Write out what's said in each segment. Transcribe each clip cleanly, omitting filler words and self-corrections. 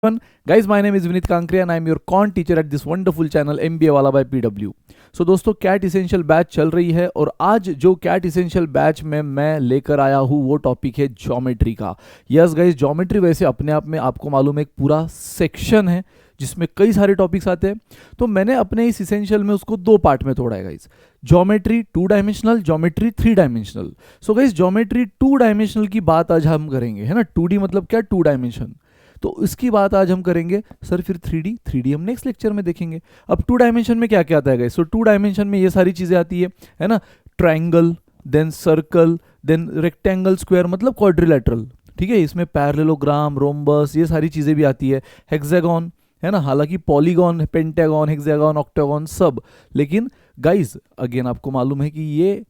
everyone. Guys, my name is Vinit Kankria and I am your con teacher at this wonderful channel MBA वाला by PW. So दोस्तों cat essential batch चल रही है और आज जो कैट इसेंशियल बैच में मैं लेकर आया हूँ वो टॉपिक है ज्योमेट्री का। यस गाइस, ज्योमेट्री वैसे अपने आप में आपको मालूम है एक पूरा सेक्शन है जिसमें कई सारे टॉपिक्स आते हैं। तो मैंने अपने इस इसेंशियल में उसको दो पार्ट में तोड़ा है guys, geometry 2 dimensional, geometry 3 dimensional. So guys geometry 2 dimensional की बात आज हम करेंगे, है ना। 2D मतलब क्या, 2 डायमेंशन। तो इसकी बात आज हम करेंगे। सर फिर 3D हम नेक्स्ट लेक्चर में देखेंगे। अब 2 डायमेंशन में क्या क्या आता है गाइस? सो 2 डायमेंशन में ये सारी चीजें आती है ना। Triangle, then circle, then rectangle, square मतलब क्वाड्रिलेटरल, ठीक है। इसमें पैरेललोग्राम, रोम्बस, ये सारी चीजें भी आती है। हेक्सागोन, है ना। हालांकि पॉलीगॉन, पेंटागन, हेक्सागोन, ऑक्टागन सब, लेकिन गाइस अगेन आपको मालूम है कि ये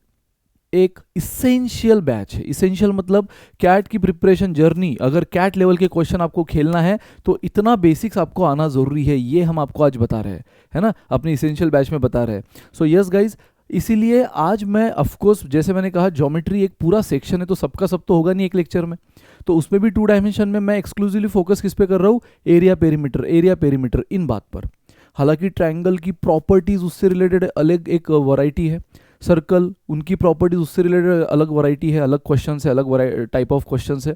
एक इसेंशियल बैच है। इसेंशियल मतलब कैट की प्रिपरेशन जर्नी, अगर कैट लेवल के क्वेश्चन आपको खेलना है तो इतना बेसिक्स आपको आना जरूरी है। ये हम आपको आज बता रहे हैं, है ना, अपने इसेंशियल बैच में बता रहे हैं। सो यस गाइज, इसीलिए आज मैं ऑफकोर्स जैसे मैंने कहा ज्योमेट्री एक पूरा सेक्शन है तो सबका सब तो होगा नहीं एक लेक्चर में। तो उसमें भी 2 डायमेंशन में मैं एक्सक्लूसिवली फोकस किस पे कर रहा हूँ? एरिया पेरीमीटर इन बात पर। हालांकि ट्रायंगल की प्रॉपर्टीज उससे रिलेटेड अलग एक वैरायटी है, सर्कल उनकी प्रॉपर्टीज उससे रिलेटेड अलग वैरायटी है, अलग क्वेश्चन है, अलग टाइप ऑफ क्वेश्चन है।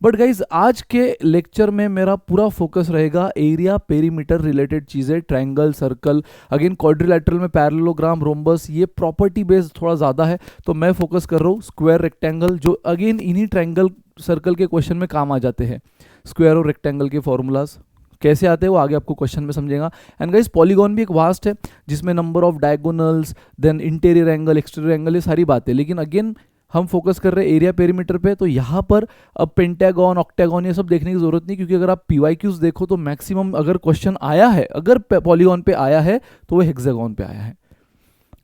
बट गाइज आज के लेक्चर में मेरा पूरा फोकस रहेगा एरिया पेरीमीटर रिलेटेड चीज़ें, ट्रायंगल, सर्कल, अगेन क्वाड्रिलेटरल में पैरेललोग्राम, रोम्बस, ये प्रॉपर्टी बेस्ड थोड़ा ज़्यादा है। तो मैं फोकस कर रहा हूँ स्क्वायर, रेक्टेंगल, जो अगेन इन्हीं ट्रायंगल सर्कल के क्वेश्चन में काम आ जाते हैं। स्क्वायर और रेक्टेंगल के फॉर्मूलाज कैसे आते हैं वो आगे आपको क्वेश्चन में समझेगा। एंड गाइस पॉलीगॉन भी एक वास्ट है जिसमें number of diagonals, then interior angle, exterior angle, ये सारी बातें। लेकिन अगेन हम फोकस कर रहे हैं एरिया पेरीमीटर पे। तो यहाँ पर अब पेंटागन, ऑक्टागन ये सब देखने की जरूरत नहीं, क्योंकि अगर आप PYQs देखो तो मैक्सिमम अगर क्वेश्चन आया है, अगर पॉलीगॉन पे आया है तो वो हेक्सागन पे आया है,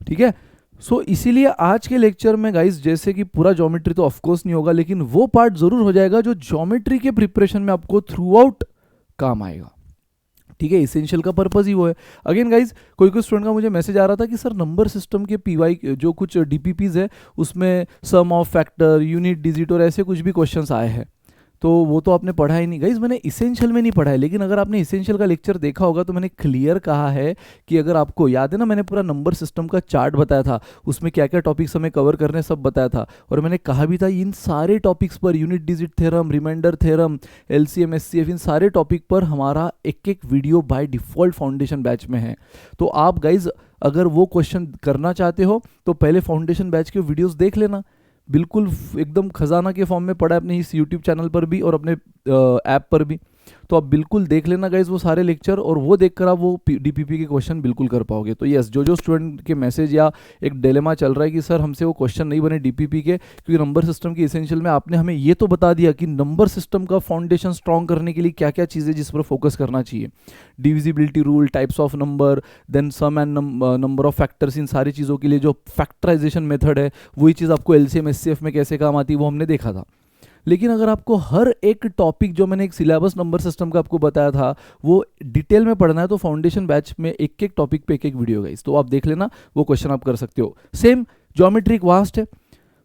ठीक है। सो इसीलिए आज के लेक्चर में गाइस जैसे कि पूरा ज्योमेट्री तो ऑफकोर्स नहीं होगा, लेकिन वो पार्ट जरूर हो जाएगा जो ज्योमेट्री के प्रिपरेशन में आपको थ्रू आउट काम आएगा, ठीक है। इसेंशियल का पर्पस ही वो है। अगेन गाइज कोई स्टूडेंट का मुझे मैसेज आ रहा था कि सर नंबर सिस्टम के PY जो कुछ DPPs है उसमें सम ऑफ फैक्टर, यूनिट, डिजिट और ऐसे कुछ भी क्वेश्चंस आए हैं, तो वो तो आपने पढ़ा ही नहीं। गाइज मैंने इसेंशियल में नहीं पढ़ा है, लेकिन अगर आपने इसेंशियल का लेक्चर देखा होगा तो मैंने क्लियर कहा है कि अगर आपको याद है ना, मैंने पूरा नंबर सिस्टम का चार्ट बताया था, उसमें क्या क्या टॉपिक्स हमें कवर करने सब बताया था। और मैंने कहा भी था इन सारे टॉपिक्स पर, unit digit theorem, remainder theorem, LCM, SCF, इन सारे टॉपिक पर हमारा एक एक video by default foundation batch में है। तो आप गाइज अगर वो क्वेश्चन करना चाहते हो तो पहले फाउंडेशन बैच के वीडियोस देख लेना, बिल्कुल एकदम खजाना के फॉर्म में पड़ा है अपने इस यूट्यूब चैनल पर भी और अपने ऐप पर भी। तो आप बिल्कुल देख लेना गाइज वो सारे लेक्चर, और वो देखकर आप वो DPP के क्वेश्चन बिल्कुल कर पाओगे। तो यस, जो स्टूडेंट के मैसेज या एक डिलेमा चल रहा है कि सर हमसे वो क्वेश्चन नहीं बने DPP के, क्योंकि नंबर सिस्टम के इसेंशियल में आपने हमें ये तो बता दिया कि नंबर सिस्टम का फाउंडेशन स्ट्रॉन्ग करने के लिए क्या क्या चीज़ें जिस पर फोकस करना चाहिए, divisibility rule, types of number, then sum and number of factors, इन सारी चीज़ों के लिए जो फैक्टराइजेशन मेथड है वही चीज़ आपको LCM, SCF में कैसे काम आती है वो हमने देखा था। लेकिन अगर आपको हर एक टॉपिक जो मैंने एक सिलेबस नंबर सिस्टम का आपको बताया था वो डिटेल में पढ़ना है तो फाउंडेशन बैच में एक एक टॉपिक पे एक एक वीडियो गाइस, तो आप देख लेना, वो क्वेश्चन आप कर सकते हो। सेम ज्योमेट्री वास्ट है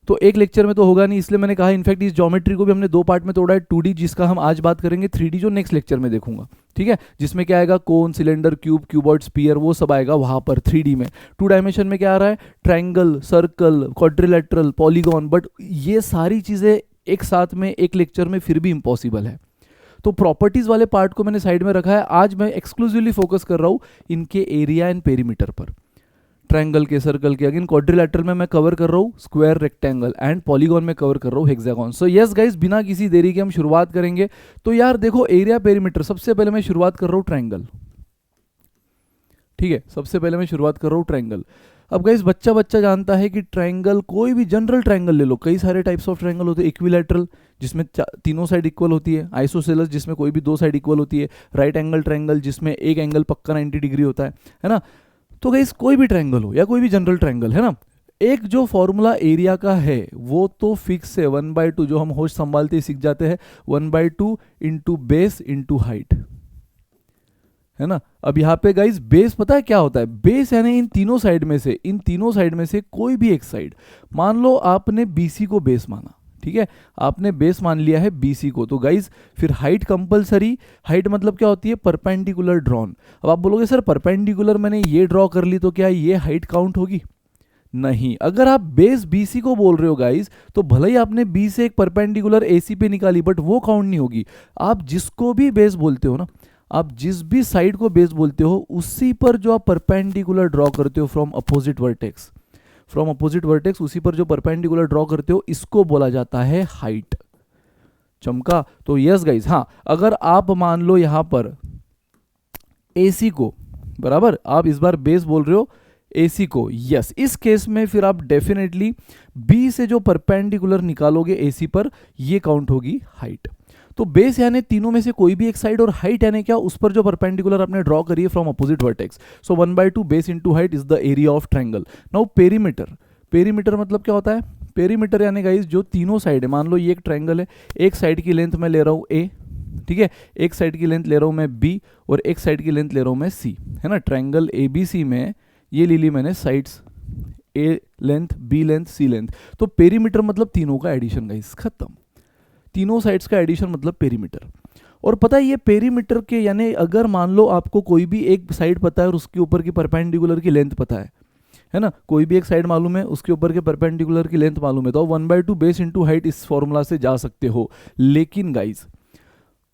तो एक लेक्चर में तो होगा नहीं, इसलिए मैंने कहा इनफैक्ट इस ज्योमेट्री को भी हमने 2 पार्ट में तोड़ा है। 2D जिसका हम आज बात करेंगे, 3D जो नेक्स्ट लेक्चर में देखूंगा, ठीक है, जिसमें क्या आएगा, कोन, सिलेंडर, क्यूब, क्यूबॉइड, स्फीयर, वो सब आएगा वहां पर 3D में। 2 डायमेंशन में क्या आ रहा है, triangle, circle, quadrilateral, polygon, but ये सारी चीजें एक साथ में एक लेक्चर में फिर भी इम्पॉसिबल है। तो प्रॉपर्टीज वाले पार्ट को मैंने साइड में रखा है, आज मैं एक्सक्लूसिवली फोकस कर रहा हूं इनके एरिया एंड पेरीमीटर पर। ट्रायंगल के, सर्कल के, अगेन क्वाड्रिलेटरल में मैं कवर कर रहा हूँ स्क्वायर, रेक्टेंगल, एंड पॉलीगॉन में कवर कर रहा हूँ हेक्सागन। सो यस गाइस, बिना किसी देरी के हम शुरुआत करेंगे। तो यार देखो एरिया पेरीमीटर, सबसे पहले मैं शुरुआत कर रहा हूँ ट्रायंगल, ठीक है, सबसे पहले मैं शुरुआत कर रहा हूँ ट्रायंगल। अब गाइस बच्चा जानता है कि ट्रायंगल, कोई भी जनरल ट्रायंगल ले लो, कई सारे टाइप्स ऑफ ट्रायंगल होते हैं। इक्विलैटरल जिसमें तीनों साइड इक्वल होती है, आइसोसेलेस जिसमें कोई भी 2 साइड इक्वल होती है, राइट एंगल ट्रायंगल जिसमें एक एंगल पक्का 90 डिग्री होता है ना। तो गाइस कोई भी ट्रायंगल हो या कोई भी जनरल ट्रायंगल, है ना, एक जो फॉर्मूला एरिया का है वो तो फिक्स है, 1/2, जो हम होश संभालते ही सीख जाते हैं, 1/2 इंटू बेस इंटू हाइट, है ना। अब यहाँ पे गाइस बेस पता है क्या होता है, बेस यानी इन तीनों साइड में से कोई भी एक साइड, मान लो आपने BC को बेस माना, ठीक है, आपने बेस मान लिया है BC को, तो गाइज फिर हाइट कंपलसरी, हाइट मतलब क्या होती है, परपेंडिकुलर ड्रॉन। अब आप बोलोगे सर परपेंडिकुलर मैंने ये ड्रॉ कर ली तो क्या ये हाइट काउंट होगी? नहीं, अगर आप बेस BC को बोल रहे हो गाइज, तो भले ही आपने B से एक परपेंडिकुलर AC पे निकाली, बट वो काउंट नहीं होगी। आप जिसको भी बेस बोलते हो ना, आप जिस भी साइड को बेस बोलते हो, उसी पर जो आप परपेंडिकुलर ड्रॉ करते हो from opposite vertex, from opposite vertex, उसी पर जो परपेंडिकुलर ड्रॉ करते हो, इसको बोला जाता है हाइट। चमका? तो यस गाइज, हाँ, अगर आप मान लो यहां पर AC को, बराबर, आप इस बार बेस बोल रहे हो AC को, यस, इस केस में फिर आप डेफिनेटली B से जो परपेंडिकुलर निकालोगे AC पर, ये काउंट होगी हाइट। तो बेस यानी तीनों में से कोई भी एक साइड, और हाइट यानी क्या, उस पर जो परपेंडिकुलर आपने ड्रॉ करी है from opposite vertex. So 1/2 base into height is the area of triangle. Now perimeter, perimeter मतलब क्या होता है? पेरीमीटर यानी गाइस जो तीनों साइड है, मान लो ये एक ट्रायंगल है, एक साइड की लेंथ मैं ले रहा हूँ A, ठीक है, एक साइड की लेंथ ले रहा हूँ मैं B, और एक साइड की लेंथ ले रहा हूँ मैं C, है ना। ट्रायंगल ABC में ये ले ली मैंने sides, A length, B length, C length. तो पेरीमीटर मतलब तीनों का एडिशन गाइस, खत्म। तीनों साइड्स का एडिशन मतलब पेरीमीटर। और पता है ये पेरीमीटर के, यानी अगर मान लो आपको कोई भी एक साइड पता है और उसके ऊपर की परपेंडिकुलर की लेंथ पता है ना, कोई भी एक साइड मालूम है, उसके ऊपर के परपेंडिकुलर की लेंथ मालूम है, तो 1/2 बेस इंटू हाइट इस फॉर्मूला से जा सकते हो। लेकिन गाइज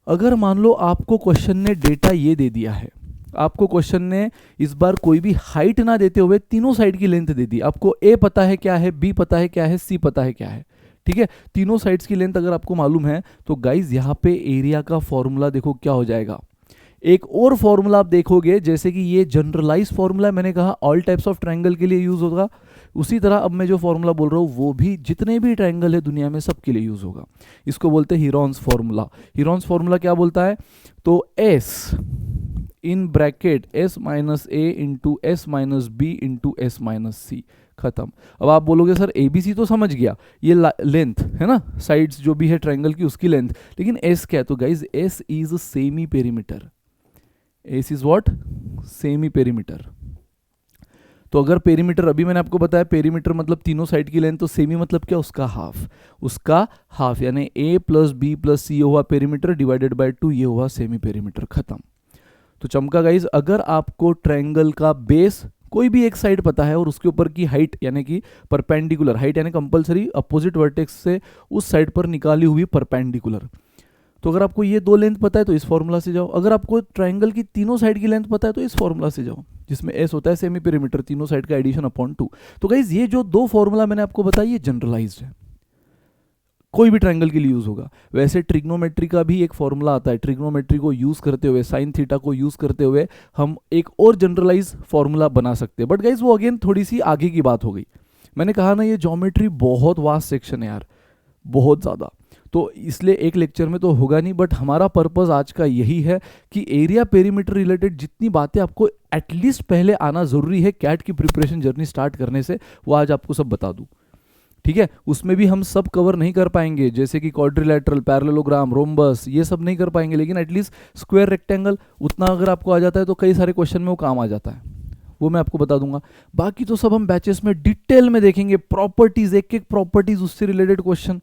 अगर मान लो आपको क्वेश्चन ने डेटा ये दे दिया है, आपको क्वेश्चन ने इस बार कोई भी हाइट ना देते हुए तीनों साइड की लेंथ दे दी, आपको A पता है क्या है, B पता है क्या है, C पता है क्या है, ठीक है, तीनों साइड्स की लेंथ अगर आपको मालूम है, तो गाइज यहाँ पे एरिया का फॉर्मूला देखो क्या हो जाएगा। एक और फॉर्मूला आप देखोगे, जैसे कि ये जनरलाइज फॉर्मूला मैंने कहा ऑल टाइप्स ऑफ ट्रायंगल के लिए यूज होगा, उसी तरह अब मैं जो फॉर्मूला बोल रहा हूँ वो भी जितने भी ट्रायंगल है दुनिया में सबके लिए यूज होगा। इसको बोलते हैं हीरोन्स फॉर्मूला। हीरोन्स फॉर्मूला क्या बोलता है? तो S in bracket S minus A into S minus B into S minus C, खत्म। अब आप बोलोगे सर ABC तो समझ गया, ये लेंथ है ना, साइड्स जो भी है ट्रायंगल की उसकी लेंथ, लेकिन S क्या है? तो guys S is semi perimeter. S is what? Semi perimeter. तो अगर पेरीमीटर, अभी मैंने आपको बताया पेरीमीटर मतलब तीनों साइड की लेंथ, तो सेमी मतलब क्या? उसका हाफ, उसका हाफ, यानी A plus B plus C हुआ पेरीमीटर डिवाइडेड बाय 2, ये हुआ सेमी पेरीमीटर, खत्म। तो चमका गाइज, अगर आपको ट्रायंगल का बेस कोई भी एक साइड पता है और उसके ऊपर की हाइट यानी कि परपेंडिकुलर, हाइट यानी कंपलसरी अपोजिट वर्टेक्स से उस साइड पर निकाली हुई परपेंडिकुलर, तो अगर आपको ये दो लेंथ पता है तो इस फॉर्मूला से जाओ। अगर आपको ट्रायंगल की तीनों साइड की लेंथ पता है तो इस फॉर्मूला से जाओ, जिसमें S होता है सेमी पेरीमीटर, तीनों साइड का एडिशन अपॉन 2। तो गाइज ये जो दो फॉर्मूला मैंने आपको बताया ये जनरलाइज्ड है, कोई भी ट्रायंगल के लिए यूज होगा। वैसे ट्रिग्नोमेट्री का भी एक फॉर्मूला आता है, ट्रिग्नोमेट्री को यूज करते हुए, साइन थीटा को यूज करते हुए हम एक और जनरलाइज फॉर्मूला बना सकते हैं, बट गाइज वो अगेन थोड़ी सी आगे की बात हो गई। मैंने कहा ना ये ज्योमेट्री बहुत वास्ट सेक्शन है यार, बहुत ज़्यादा, तो इसलिए एक लेक्चर में तो होगा नहीं, बट हमारा पर्पस आज का यही है कि एरिया पेरीमीटर रिलेटेड जितनी बातें आपको एटलीस्ट पहले आना ज़रूरी है कैट की प्रिपरेशन जर्नी स्टार्ट करने से, वो आज आपको सब बता दूँ, ठीक है। उसमें भी हम सब कवर नहीं कर पाएंगे, जैसे कि क्वाड्रिलेटरल, पैरेललोग्राम, रोम्बस, ये सब नहीं कर पाएंगे, लेकिन एटलीस्ट स्क्वायर, रेक्टेंगल उतना अगर आपको आ जाता है तो कई सारे क्वेश्चन में वो काम आ जाता है, वो मैं आपको बता दूंगा। बाकी तो सब हम बैचेस में डिटेल में देखेंगे, प्रॉपर्टीज, एक एक प्रॉपर्टीज उससे रिलेटेड क्वेश्चन,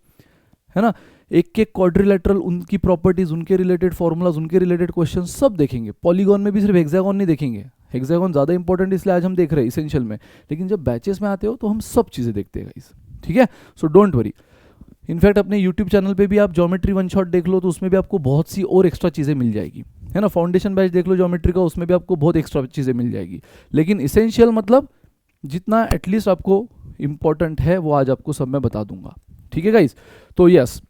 है ना, एक एक क्वाड्रिलेटरल उनकी प्रॉपर्टीज, उनके रिलेटेड फॉर्मूलाज, उनके रिलेटेड क्वेश्चन सब देखेंगे। पॉलीगॉन में भी सिर्फ हेक्सागोन नहीं देखेंगे, हेक्सागोन ज़्यादा इंपॉर्टेंट इसलिए आज हम देख रहे हैं इसेंशियल में, लेकिन जब बैचेस में आते हो तो हम सब चीज़ें देखते हैं गाइस, ठीक है। सो डोंट वरी, इनफैक्ट अपने यूट्यूब चैनल पे भी आप ज्योमेट्री वन शॉट देख लो तो उसमें भी आपको बहुत सी और एक्स्ट्रा चीज़ें मिल जाएगी, है ना। फाउंडेशन बैच देख लो ज्योमेट्री का, उसमें भी आपको बहुत एक्स्ट्रा चीज़ें मिल जाएगी, लेकिन इसेंशियल मतलब जितना एटलीस्ट आपको इंपॉर्टेंट है वो आज आपको सब मैं बता दूंगा, ठीक है गाइस। तो यस,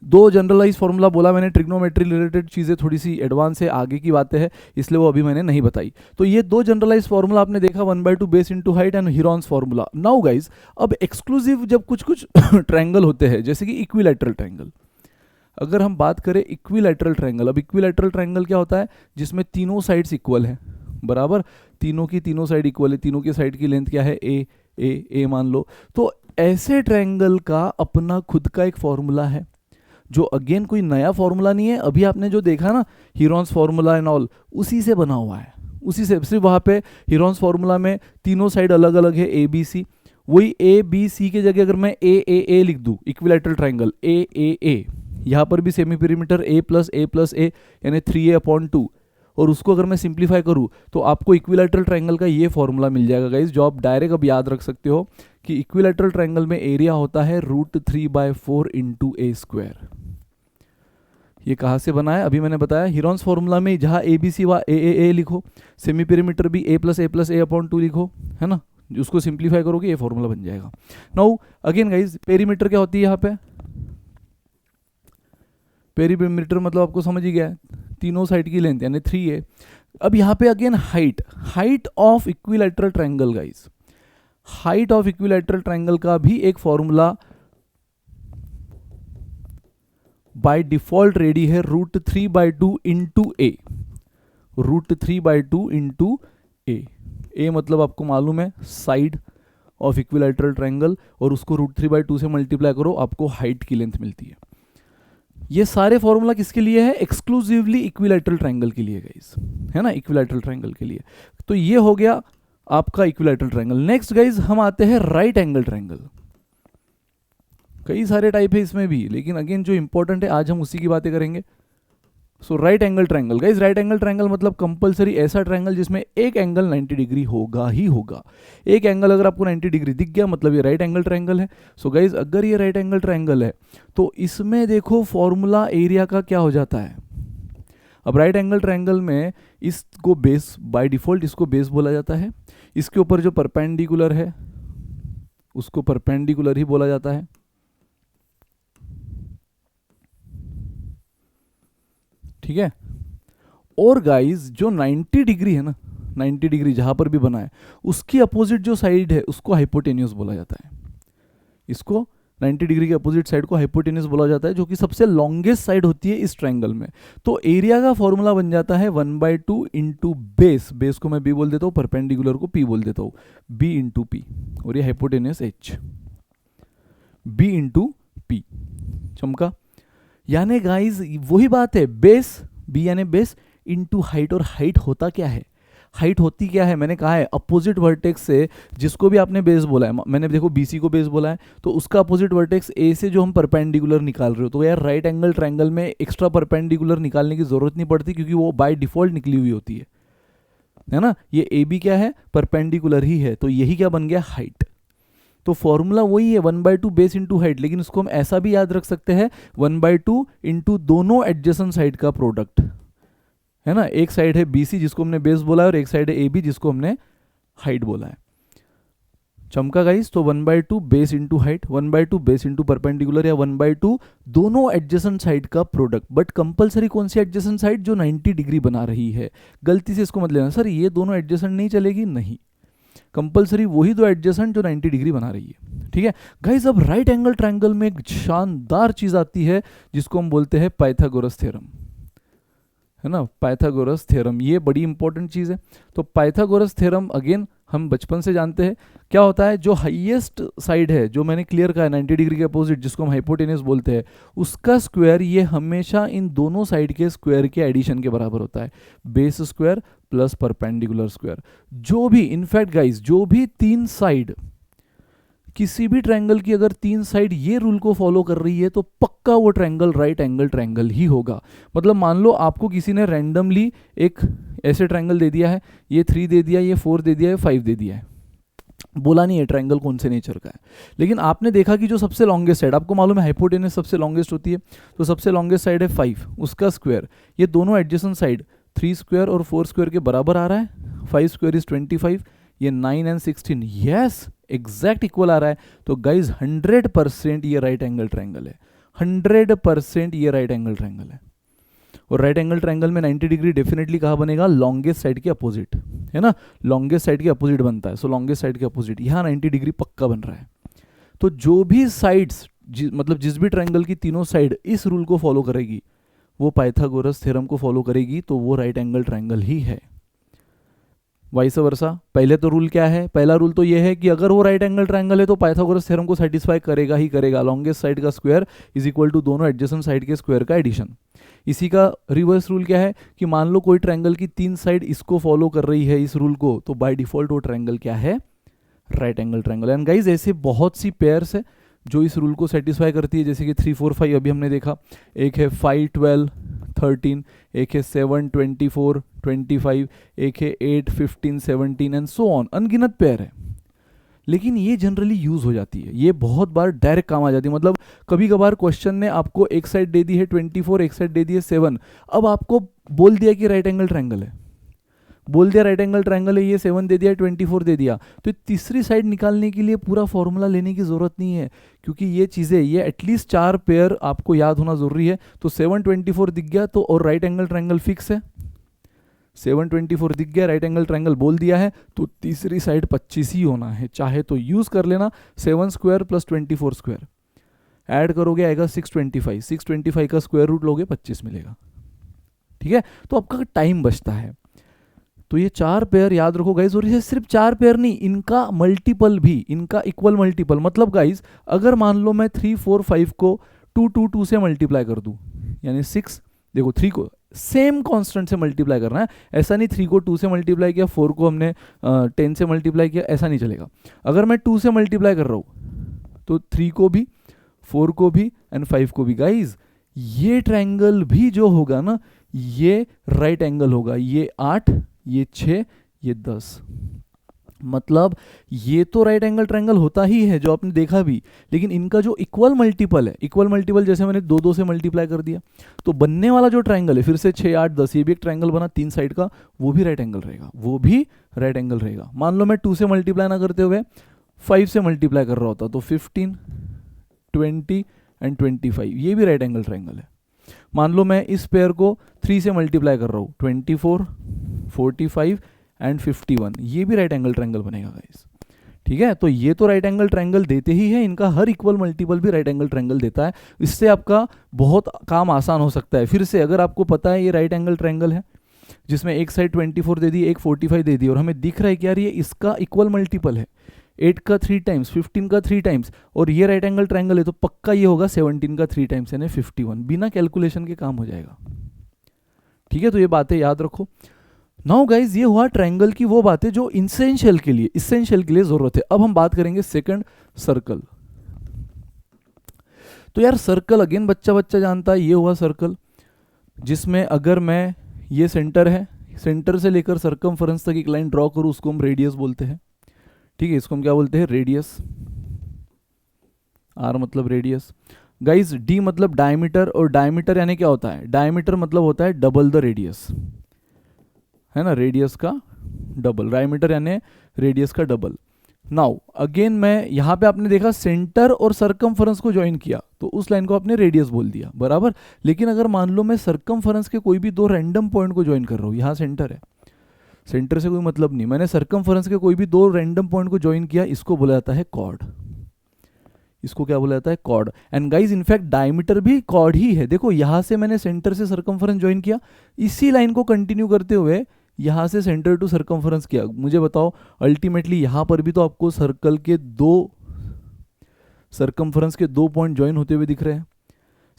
दो जनरलाइज फॉर्मूला बोला मैंने, ट्रिग्नोमेट्री रिलेटेड चीज़ें थोड़ी सी एडवांस है, आगे की बातें हैं, इसलिए वो अभी मैंने नहीं बताई। तो ये दो जनरलाइज फॉर्मूला आपने देखा, 1/2 base into height and Heron's formula. Now guys, अब एक्सक्लूसिव जब कुछ कुछ ट्रायंगल होते हैं, जैसे कि इक्विलैटरल ट्रायंगल, अगर हम बात करें इक्विलैटरल ट्रायंगल, अब इक्विलैटरल ट्रायंगल क्या होता है? जिसमें तीनों साइड्स इक्वल हैं, बराबर, तीनों की तीनों साइड इक्वल है, तीनों की साइड की लेंथ क्या है? ए मान लो। तो ऐसे ट्रायंगल का अपना खुद का एक फॉर्मूला है, जो अगेन कोई नया फॉर्मूला नहीं है, अभी आपने जो देखा ना हीरोन्स फॉर्मूला एंड ऑल, उसी से बना हुआ है, उसी से। सिर्फ वहाँ पे हीरोन्स फॉर्मूला में तीनों साइड अलग अलग है, ABC, वही ए बी सी की जगह अगर मैं ए लिख दूँ, इक्विलैटरल ट्राइंगल ए, यहाँ पर भी सेमी पेरीमीटर ए प्लस ए यानी 3a/2, और उसको अगर मैं सिंप्लीफाई करूँ तो आपको इक्विलैटरल ट्राइंगल का ये फॉर्मूला मिल जाएगा गाइज, जो आप डायरेक्ट अब याद रख सकते हो कि इक्विलैटरल ट्राइंगल में एरिया होता है √3/4 इंटू ए स्क्वायर। ये कहाँ से बना है अभी मैंने बताया, हीरोन्स फॉर्मूला में, जहाँ ए बी सी वहाँ ए लिखो, सेमी पेरीमीटर भी ए प्लस ए/2 लिखो, है ना, उसको सिंप्लीफाई करोगे ये फॉर्मूला बन जाएगा। नाउ अगेन गाइज, पेरीमीटर क्या होती है यहाँ पे, पेरीमीटर मतलब आपको समझ ही गया, तीनों साइड की लेंथ यानी 3a। अब यहाँ पे again height of equilateral triangle guys, height of equilateral triangle का भी एक फॉर्मूला बाय डिफॉल्ट रेडी है, √3/2 इंटू ए, √3/2 इंटू ए मतलब आपको मालूम है साइड ऑफ इक्विलैटरल ट्रायंगल, और उसको √3/2 से मल्टीप्लाई करो, आपको हाइट की लेंथ मिलती है। ये सारे फॉर्मूला किसके लिए है, एक्सक्लूसिवली इक्विलैटरल ट्रायंगल के लिए गाइस, है ना, इक्विलैटरल ट्रायंगल के लिए। तो ये हो गया आपका इक्विलैटरल ट्रायंगल। नेक्स्ट गाइस हम आते हैं राइट एंगल ट्रायंगल। कई सारे टाइप है इसमें भी, लेकिन अगेन जो इंपॉर्टेंट है आज हम उसी की बातें करेंगे। So right angle triangle guys, right angle triangle मतलब कंपलसरी ऐसा ट्रायंगल जिसमें एक एंगल 90 डिग्री होगा ही होगा। एक एंगल अगर आपको 90 डिग्री दिख गया मतलब ये राइट एंगल ट्रायंगल है। सो गाइस अगर ये राइट एंगल ट्रायंगल है तो इसमें देखो फॉर्मूला एरिया का क्या हो जाता है। अब राइट एंगल ट्रायंगल में इसको बेस, बाय डिफॉल्ट इसको बेस बोला जाता है, इसके ऊपर जो परपेंडिकुलर है उसको परपेंडिकुलर ही बोला जाता है, ठीक है। और गाइस जो 90 डिग्री है ना, 90 डिग्री जहां पर भी बना है उसकी अपोजिट जो साइड है उसको हाइपोटेन्यूस बोला जाता है। इसको 90 डिग्री के अपोजिट साइड को हाइपोटेन्यूस बोला जाता है, जो कि सबसे लॉन्गेस्ट साइड होती है इस ट्रायंगल में। तो एरिया का फॉर्मूला बन जाता है 1/2 इंटू बेस को मैं बी बोल देता हूँ, परपेंडिकुलर को पी बोल देता हूँ, बी इंटू पी, और ये hypotenuse H, B into P. चमका, यानी गाइज वही बात है, बेस बी यानी बेस इंटू हाइट। और हाइट होता क्या है, हाइट होती क्या है, मैंने कहा है अपोजिट वर्टेक्स से, जिसको भी आपने बेस बोला है, मैंने देखो बीसी को बेस बोला है, तो उसका अपोजिट वर्टेक्स ए से जो हम परपेंडिकुलर निकाल रहे हो, तो यार राइट एंगल ट्रायंगल में एक्स्ट्रा परपेंडिकुलर निकालने की जरूरत नहीं पड़ती, क्योंकि वो बाय डिफॉल्ट निकली हुई होती है ना। ये ए बी क्या है, परपेंडिकुलर ही है, तो यही क्या बन गया, हाइट। तो फॉर्मूला वही है 1/2 बेस इंटू हाइट, लेकिन उसको हम ऐसा भी याद रख सकते हैं 1/2 इंटू दोनों एडजेसेंट साइड का प्रोडक्ट, है ना। एक साइड है बीसी जिसको हमने बेस बोला है, और एक साइड है ए बी जिसको हमने हाइट बोला है। चमका गाइस, तो 1/2 base into height, 1/2 base into perpendicular, या 1/2 दोनों एडजेसेंट साइड का प्रोडक्ट। बट कंपलसरी कौन सी एडजेसेंट साइड, जो 90 डिग्री बना रही है। गलती से इसको मत लेना सर ये दोनों एडजेसेंट नहीं चलेगी, नहीं, कंपलसरी वही दो एडजेसेंट जो 90 डिग्री बना रही है, ठीक है गाइस। अब राइट एंगल ट्रायंगल में एक शानदार चीज आती है जिसको हम बोलते हैं पाइथागोरस थ्योरम, है ना, पाइथागोरस थ्योरम। ये बड़ी इंपॉर्टेंट चीज है। तो पाइथागोरस थ्योरम अगेन हम बचपन से जानते हैं, क्या होता है, जो हाईएस्ट साइड है, जो मैंने क्लियर कहा है 90 डिग्री के अपोजिट, जिसको हम हाइपोटेन्यूस बोलते हैं, उसका स्क्वायर ये हमेशा इन दोनों साइड के स्क्वायर के एडिशन के बराबर होता है, base square plus perpendicular square. जो भी इनफैक्ट गाइस, जो भी तीन साइड किसी भी ट्रायंगल की अगर तीन साइड ये रूल को फॉलो कर रही है तो पक्का वो ट्रायंगल राइट एंगल ट्रायंगल ही होगा। मतलब मान लो आपको किसी ने रैंडमली एक ऐसे ट्रायंगल दे दिया है, ये 3 दे दिया, ये 4 दे दिया है, 5 दे दिया है, बोला नहीं है ट्रायंगल कौन से नेचर का है, लेकिन आपने देखा कि जो सबसे लॉन्गेस्ट साइड, आपको मालूम है हाइपोटेनस सबसे लॉन्गेस्ट होती है, तो सबसे लॉन्गेस्ट साइड है 5, उसका स्क्वायर ये दोनों एडजेसेंट साइड 3 स्क्वायर और 4 स्क्वायर के बराबर आ रहा है। 5 स्क्वायर इज 25, ये 9 एंड 16, यस एग्जैक्ट इक्वल आ रहा है। तो गाइज 100% ये राइट एंगल ट्रायंगल है, 100% ये राइट एंगल ट्रायंगल है। और राइट एंगल ट्रायंगल में 90 डिग्री डेफिनेटली कहाँ बनेगा, लॉन्गेस्ट साइड के अपोजिट, है ना, लॉन्गेस्ट साइड के अपोजिट बनता है। सो लॉन्गेस्ट साइड के अपोजिट यहाँ 90 डिग्री पक्का बन रहा है। तो जो भी साइड्स मतलब जिस भी ट्रायंगल की तीनों साइड इस रूल को फॉलो करेगी, वो पाइथागोरस थ्योरम को फॉलो करेगी, तो वो राइट एंगल ट्रायंगल ही है। वाइस वर्सा, पहले तो रूल क्या है, पहला रूल तो ये है कि अगर वो राइट एंगल ट्रायंगल है तो पाइथागोरस थ्योरम को सेटिस्फाई करेगा ही करेगा, लॉन्गेस्ट साइड का स्क्वायर इज इक्वल टू दोनों एडजेसेंट साइड के स्क्वायर का एडिशन। इसी का रिवर्स रूल क्या है कि मान लो कोई ट्रायंगल की तीन साइड इसको फॉलो कर रही है इस रूल को, तो बाय डिफॉल्ट वो ट्रायंगल क्या है, right angle triangle. And guys ऐसे बहुत सी पेयर्स है जो इस रूल को सेटिस्फाई करती है, जैसे कि 3 4 5 अभी हमने देखा, एक है 5 12 13, एक है 7 24 25, एक है 8 15 17 एंड सो ऑन, अनगिनत पेयर है। लेकिन ये जनरली यूज हो जाती है, ये बहुत बार डायरेक्ट काम आ जाती है। मतलब कभी कभार क्वेश्चन ने आपको एक साइड दे दी है 24, एक साइड दे दी है 7, अब आपको बोल दिया कि राइट एंगल ट्रायंगल है, बोल दिया राइट एंगल ट्रायंगल है, ये 7 दे दिया 24 दे दिया, तो तीसरी साइड निकालने के लिए पूरा फॉर्मूला लेने की जरूरत नहीं है, क्योंकि ये चीज़ें, ये एटलीस्ट 4 पेयर आपको याद होना जरूरी है। तो 7 24 दिख गया तो, और राइट एंगल ट्रायंगल फिक्स है, 7 24 दिख गया, राइट एंगल ट्रायंगल बोल दिया है, तो तीसरी साइड 25 ही होना है। चाहे तो यूज कर लेना 7 स्क्वायर प्लस 24 स्क्वायर, ऐड करोगे आएगा 625, 625 का स्क्वायर रूट लोगे 25 मिलेगा। ठीक है, तो आपका टाइम बचता है। तो ये 4 पेयर याद रखो गाइज, और ये सिर्फ 4 पेयर नहीं, इनका मल्टीपल भी, इनका इक्वल मल्टीपल। मतलब गाइज अगर मान लो मैं 3 4 5 को 2 2 2 से मल्टीप्लाई कर दूं, यानी 6, देखो 3 को सेम कांस्टेंट से मल्टीप्लाई करना है, ऐसा नहीं 3 को 2 से मल्टीप्लाई किया, 4 को हमने 10 से मल्टीप्लाई किया, ऐसा नहीं चलेगा। अगर मैं 2 से मल्टीप्लाई कर रहा हूं तो 3 को भी, 4 को भी एंड 5 को भी। गाइज ये ट्रायंगल भी जो होगा ना, ये राइट एंगल होगा, ये 8, ये 6, ये 10। मतलब ये तो राइट एंगल ट्रायंगल होता ही है जो आपने देखा भी, लेकिन इनका जो इक्वल मल्टीपल है, इक्वल मल्टीपल जैसे मैंने 2 2 से मल्टीप्लाई कर दिया, तो बनने वाला जो ट्रायंगल है फिर से 6 8 10, ये भी एक ट्रायंगल बना 3 साइड का, वो भी राइट एंगल रहेगा, वो भी राइट एंगल रहेगा। मान लो मैं 2 से मल्टीप्लाई ना करते हुए 5 से मल्टीप्लाई कर रहा होता, तो 15 20 एंड 25, ये भी राइट एंगल ट्रायंगल है। मान लो मैं इस पेयर को 3 से मल्टीप्लाई कर रहा हूँ, 24 45 एंड 51, ये भी राइट एंगल ट्रायंगल बनेगा गाइस। ठीक है, तो ये तो राइट एंगल ट्रायंगल देते ही है, इनका हर इक्वल मल्टीपल भी राइट एंगल ट्रायंगल देता है। इससे आपका बहुत काम आसान हो सकता है। फिर से अगर आपको पता है ये राइट एंगल ट्रायंगल है जिसमें एक साइड 24 दे दी, एक 45 दे दी, और हमें दिख रहा है कि यार ये इसका इक्वल मल्टीपल है, 8 का 3 टाइम्स, 15 का 3 टाइम्स, और ये राइट एंगल ट्रायंगल है, तो पक्का ये होगा 17 का 3 टाइम्स यानी 51, बिना कैलकुलेशन के काम हो जाएगा। ठीक है, तो ये बातें याद रखो। नाउ गाइज ये हुआ ट्रायंगल की वो बातें जो इसेंशियल के लिए जरूरत है। अब हम बात करेंगे सेकंड, सर्कल। तो यार सर्कल अगेन बच्चा जानता है, ये हुआ सर्कल जिसमें अगर मैं, ये सेंटर है, सेंटर से लेकर सर्कमफरेंस तक एक लाइन ड्रॉ करूं, उसको हम रेडियस बोलते हैं। ठीक है, इसको हम क्या बोलते हैं, रेडियस। आर मतलब रेडियस। गाइज डी मतलब डायमीटर, और डायमीटर यानी क्या होता है, डायमीटर मतलब होता है डबल द रेडियस, है ना, रेडियस का डबल, डायमीटर यानी रेडियस का डबल। नाउ अगेन मैं यहाँ पे आपने देखा सेंटर और सर्कमफरेंस को ज्वाइन किया, तो उस लाइन को आपने रेडियस बोल दिया, बराबर। लेकिन अगर मान लो मैं सर्कमफरेंस के कोई भी 2 रैंडम पॉइंट को ज्वाइन कर रहा हूँ, यहाँ सेंटर है, सेंटर से कोई मतलब नहीं, मैंने सर्कमफरेंस के कोई भी 2 रैंडम पॉइंट को ज्वाइन किया, इसको बोला जाता है कॉर्ड। इसको क्या बोला जाता है, chord. And guys in fact diameter भी कॉर्ड ही है। देखो यहाँ से मैंने सेंटर से सर्कमफरेंस ज्वाइन किया, इसी लाइन को कंटिन्यू करते हुए यहाँ से सेंटर टू सर्कमफरेंस किया। मुझे बताओ अल्टीमेटली यहाँ पर भी तो आपको सर्कल के 2, सर्कमफरेंस के 2 पॉइंट ज्वाइन होते हुए दिख रहे हैं,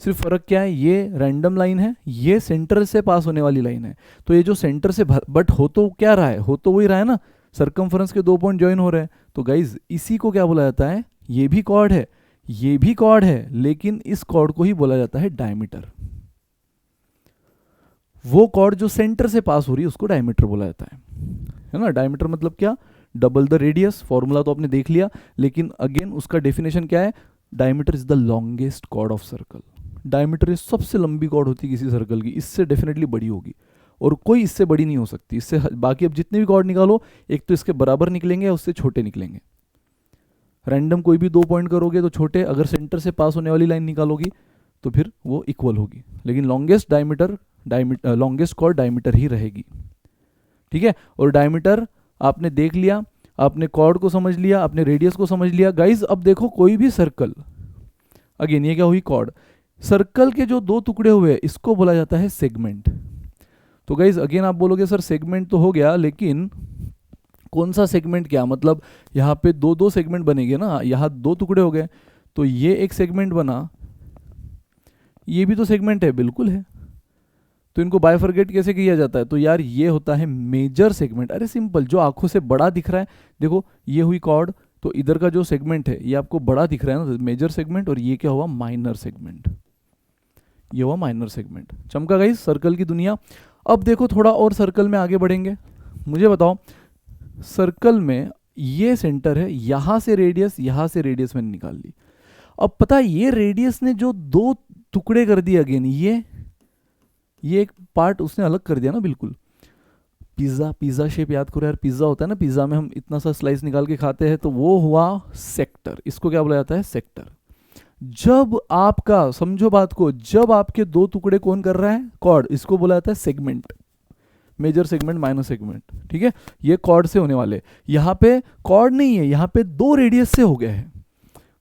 सिर्फ फर्क क्या है, ये रैंडम लाइन है, ये सेंटर से पास होने वाली लाइन है। तो ये जो सेंटर से बट हो तो क्या रहा है, हो तो वही रहा है ना, सर्कमफरेंस के 2 पॉइंट ज्वाइन हो रहे हैं। तो गाइज इसी को क्या बोला जाता है, ये भी कॉर्ड है, ये भी कॉर्ड है, लेकिन इस कॉर्ड को ही बोला जाता है डायमीटर। वो कॉर्ड जो सेंटर से पास हो रही है उसको डायमीटर बोला जाता है ना। डायमीटर मतलब क्या, डबल द रेडियस। फॉर्मूला तो आपने देख लिया, लेकिन अगेन उसका डेफिनेशन क्या है, diameter is the longest chord of circle. Diameter सबसे लंबी कॉर्ड होती है किसी सर्कल की, इससे डेफिनेटली बड़ी होगी और कोई इससे बड़ी नहीं हो सकती। इससे बाकी अब जितने भी कॉर्ड निकालो, एक तो इसके बराबर निकलेंगे या उससे छोटे निकलेंगे। रैंडम कोई भी 2 पॉइंट करोगे तो छोटे, अगर सेंटर से पास होने वाली लाइन निकालोगी तो फिर वो इक्वल होगी, लेकिन लॉन्गेस्ट लॉन्गेस्ट कॉर्ड डायमीटर ही रहेगी। ठीक है, और डायमीटर आपने देख लिया, आपने कॉर्ड को समझ लिया, आपने रेडियस को समझ लिया। गाइज अब देखो कोई भी सर्कल, अगेन ये क्या हुई, कॉर्ड। सर्कल के जो 2 टुकड़े हुए इसको बोला जाता है सेगमेंट। तो गाइज अगेन आप बोलोगे सर सेगमेंट तो हो गया, लेकिन कौन सा सेगमेंट, क्या मतलब यहाँ पे 2 सेगमेंट बनेंगे ना, यहाँ 2 टुकड़े हो गए, तो ये एक सेगमेंट बना, ये भी तो सेगमेंट है, बिल्कुल है। तो इनको बाइफरकेट कैसे किया जाता है? तो यार ये होता है मेजर सेगमेंट। अरे सिंपल, जो आंखों से बड़ा दिख रहा है, देखो ये हुई कॉर्ड, तो इधर का जो सेगमेंट है ये आपको बड़ा दिख रहा है ना, मेजर सेगमेंट, और ये क्या हुआ? Minor segment. ये हुआ माइनर सेगमेंट। चमका गाइस सर्कल की दुनिया। अब देखो थोड़ा और सर्कल में आगे बढ़ेंगे। मुझे बताओ, सर्कल में ये सेंटर है, यहां से रेडियस मैंने निकाल ली। अब पता है ये रेडियस ने जो दो टुकड़े कर दिए, अगेन ये एक पार्ट उसने अलग कर दिया ना बिल्कुल। पिज्जा शेप याद करो यार, पिज्जा होता है ना, पिज्जा में हम इतना सा स्लाइस निकाल के खाते हैं, तो वो हुआ सेक्टर। इसको क्या बोला जाता है? सेक्टर। जब आपका, समझो बात को, जब आपके दो टुकड़े कौन कर रहा है? कॉर्ड। इसको बोला जाता है segment. Major segment, minor segment, ठीक है। ये कॉर्ड से होने वाले। यहाँ पे कॉर्ड नहीं है, यहाँ पे दो रेडियस से हो गया है।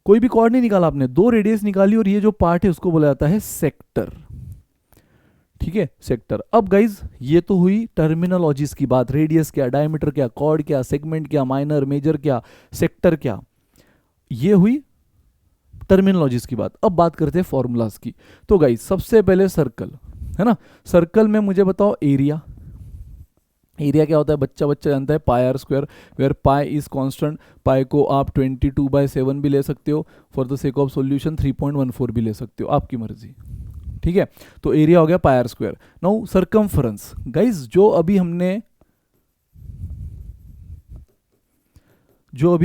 कोई भी कॉर्ड नहीं निकाला आपने, दो रेडियस निकाली, और ये जो पार्ट है उसको बोला जाता है सेक्टर, ठीक है, सेक्टर। अब गाइज ये तो हुई टर्मिनोलॉजीज की बात, रेडियस क्या, डायमीटर क्या, कॉर्ड क्या, सेगमेंट क्या, माइनर, मेजर क्या, सेक्टर क्या, ये हुई टर्मिनोलॉजीज की बात। अब बात करते हैं फॉर्मूलाज की। तो गाइज सबसे पहले सर्कल है ना, सर्कल में मुझे बताओ एरिया। एरिया क्या होता है? बच्चा जानता है, pi are square, where pi is constant. Pi को आप 22/7 भी ले सकते हो, for the sake of solution 3.14 भी ले सकते हो, आपकी मर्जी, ठीक है। तो एरिया हो गया pi are square. Now circumference guys, जो अभी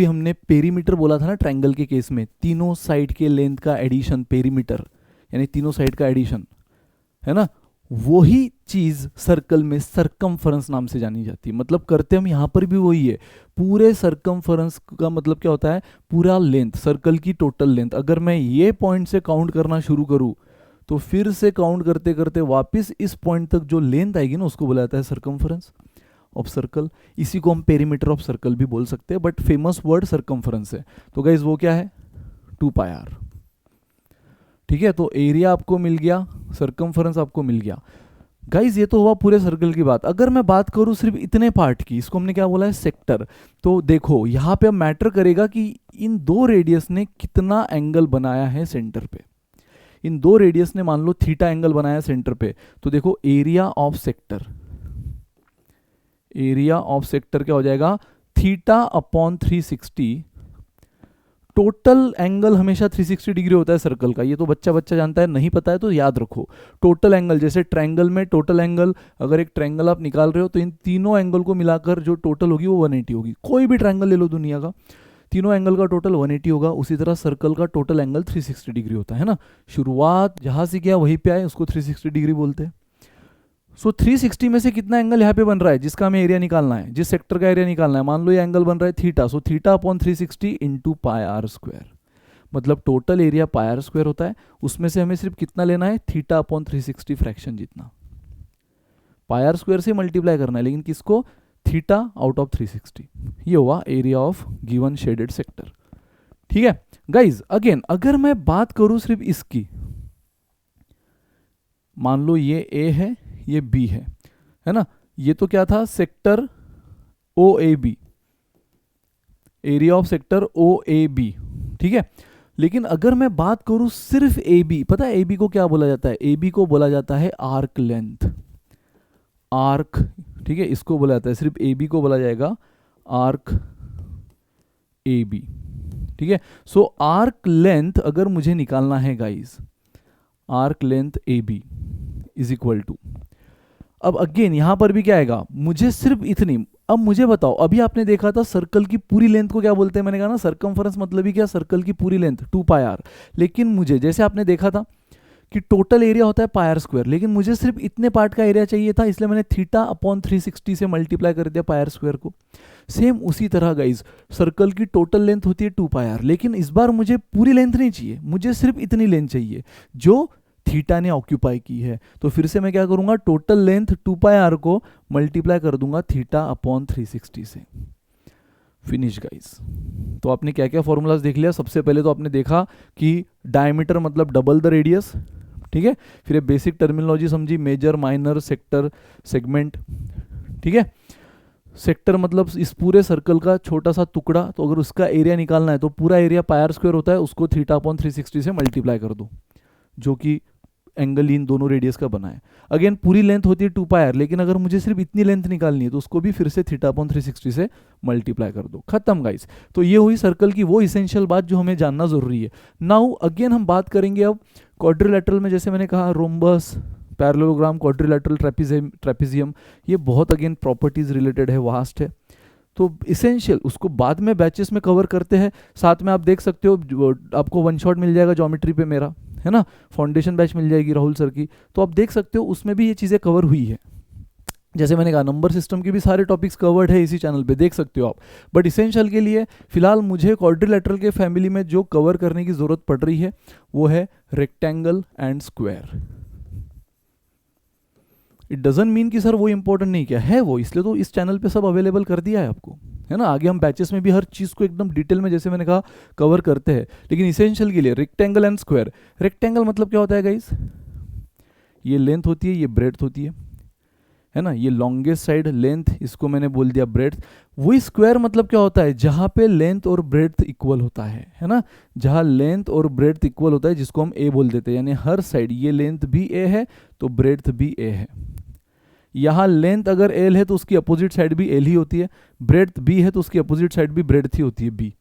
हमने पेरीमीटर बोला था ना ट्रायंगल के केस में, तीनों साइड के लेंथ का एडिशन, पेरीमीटर यानी तीनों साइड का एडिशन, है ना, वही चीज सर्कल में सर्कमफरेंस नाम से जानी जाती है। मतलब करते हम यहां पर भी वही है। पूरे सर्कमफरेंस का मतलब क्या होता है? पूरा लेंथ, सर्कल की टोटल लेंथ। अगर मैं ये पॉइंट से काउंट करना शुरू करूं, तो फिर से काउंट करते करते वापस इस पॉइंट तक जो लेंथ आएगी ना, उसको बोला जाता है सर्कमफरेंस ऑफ सर्कल। इसी को हम पेरीमीटर ऑफ सर्कल भी बोल सकते हैं, बट फेमस वर्ड सर्कमफरेंस है। तो गाइज वो क्या है? 2πr, ठीक है। तो एरिया आपको मिल गया, सर्कमफरेंस आपको मिल गया। गाइज ये तो हुआ पूरे सर्कल की बात। अगर मैं बात करूं सिर्फ इतने पार्ट की, इसको हमने क्या बोला है? सेक्टर। तो देखो यहां पे अब मैटर करेगा कि इन दो रेडियस ने कितना एंगल बनाया है सेंटर पे। इन दो रेडियस ने मान लो थीटा एंगल बनाया सेंटर पे, तो देखो area of sector, area of sector क्या हो जाएगा? Theta upon 360। टोटल एंगल हमेशा 360 डिग्री होता है सर्कल का, ये तो बच्चा जानता है, नहीं पता है तो याद रखो। टोटल एंगल, जैसे ट्रायंगल में टोटल एंगल, अगर एक ट्रायंगल आप निकाल रहे हो तो इन तीनों एंगल को मिलाकर जो टोटल होगी वो 180 होगी। कोई भी ट्रायंगल ले लो दुनिया का, तीनों एंगल का टोटल 180 होगा। उसी तरह सर्कल का टोटल एंगल 360 डिग्री होता है ना। शुरुआत जहां से किया वहीं पे आए, उसको 360 डिग्री बोलते हैं। सो 360 में से कितना एंगल यहाँ पे बन रहा है जिसका हमें एरिया निकालना है, जिस सेक्टर का एरिया निकालना है? मान लो ये एंगल बन रहा है theta, so theta upon 360 into pi are square. मतलब total area pi are square होता है, उसमें से हमें सिर्फ कितना लेना है? थीटा अपॉन 360 फ्रैक्शन जितना। पाई आर स्क्वायर से मल्टीप्लाई करना है, लेकिन किसको? Theta out of 360। ये हुआ area of given shaded sector, ठीक है। गाइज अगेन अगर मैं बात करूं सिर्फ इसकी, मान लो ये ए है, ये बी है ना, ये तो क्या था? Sector O A B, area of sector O A B, ठीक है। लेकिन अगर मैं बात करूं सिर्फ ए बी, पता है ए बी को क्या बोला जाता है? ए बी को बोला जाता है आर्क लेंथ, आर्क, ठीक है। इसको बोला जाता है, सिर्फ ए बी को बोला जाएगा आर्क ए बी, ठीक है। सो आर्क लेंथ अगर मुझे निकालना है guys, arc length A B is equal to, अब अगेन यहां पर भी क्या आएगा? मुझे सिर्फ इतनी। अब मुझे बताओ, अभी आपने देखा था सर्कल की पूरी लेंथ को क्या बोलते हैं? मैंने कहा ना सर्कमफरेंस मतलब ही क्या? सर्कल की पूरी लेंथ 2πr। लेकिन मुझे, जैसे आपने देखा था कि टोटल एरिया होता है पाई आर स्क्वायर, लेकिन मुझे सिर्फ इतने पार्ट का एरिया चाहिए था, इसलिए मैंने थीटा अपॉन 360 से मल्टीप्लाई कर दिया पाई आर स्क्वायर को। सेम उसी तरह गाइज सर्कल की टोटल लेंथ होती है 2πr, लेकिन इस बार मुझे पूरी लेंथ नहीं चाहिए, मुझे सिर्फ इतनी लेंथ चाहिए जो थीटा ने ऑक्यूपाई की है। तो फिर से मैं क्या करूंगा? टोटल लेंथ 2πr को मल्टीप्लाई कर दूंगा थीटा अपॉन 360 से। Finish guys. तो आपने क्या क्या फॉर्मूलाज देख लिया। सबसे पहले तो आपने देखा कि डायमीटर मतलब डबल द रेडियस, ठीक है। फिर बेसिक टर्मिनोलॉजी समझी, मेजर, माइनर, सेक्टर, सेगमेंट, ठीक है। सेक्टर मतलब इस पूरे सर्कल का छोटा सा टुकड़ा, तो अगर उसका एरिया निकालना है तो पूरा एरिया पाई आर स्क्वायर होता है, उसको थीटा अपॉन 360 से मल्टीप्लाई कर दो, जो कि एंगल इन दोनों रेडियस का बना है। अगेन पूरी लेंथ होती है 2πr, लेकिन अगर मुझे सिर्फ इतनी लेंथ निकालनी है तो उसको भी फिर से θ/360 से मल्टीप्लाई कर दो, खत्म गाइस। तो ये हुई सर्कल की वो इसेंशियल बात जो हमें जानना जरूरी है। नाउ अगेन हम बात करेंगे अब क्वाड्रिलेटरल में, जैसे मैंने कहा रोम्बस, पैरेललोग्राम, क्वाड्रिलेटरल, ट्रेपेजियम, ये बहुत अगेन प्रॉपर्टीज रिलेटेड है, वास्ट है। तो इसेंशियल उसको बाद में बैचेस में कवर करते हैं। साथ में आप देख सकते हो आपको वन शॉट मिल जाएगा ज्योमेट्री पे मेरा, है ना, फाउंडेशन बैच मिल जाएगी राहुल सर की, तो आप देख सकते हो उसमें भी ये चीज़ें कवर हुई है। जैसे मैंने कहा नंबर सिस्टम के भी सारे टॉपिक्स कवर्ड है इसी चैनल पे, देख सकते हो आप। बट इसेंशियल के लिए फिलहाल मुझे क्वाड्रिलेटरल के फैमिली में जो कवर करने की ज़रूरत पड़ रही है वो है rectangle and square. It doesn't mean कि सर वो इंपॉर्टेंट नहीं, क्या है वो, इसलिए तो इस चैनल पे सब अवेलेबल कर दिया है आपको, है ना। आगे हम बैचेस में भी हर चीज़ को एकदम डिटेल में, जैसे मैंने कहा, कवर करते हैं। लेकिन इसेंशियल के लिए रेक्टेंगल एंड स्क्वायर। रेक्टेंगल मतलब क्या होता है गाइस, ये लेंथ होती है, ये ब्रेड्थ होती है ना, ये लॉन्गेस्ट साइड लेंथ, इसको मैंने बोल दिया ब्रेड्थ। वही स्क्वायर मतलब क्या होता है, जहाँ पे लेंथ और ब्रेड्थ इक्वल होता है ना, जहाँ लेंथ और ब्रेड्थ इक्वल होता है जिसको हम ए बोल देते हैं, यानी हर साइड ये लेंथ भी ए है तो ब्रेड्थ भी ए है। यहाँ लेंथ अगर एल है तो उसकी अपोजिट साइड भी एल ही होती है, ब्रेड्थ बी है तो उसकी अपोजिट साइड भी ब्रेड्थ ही होती है बी,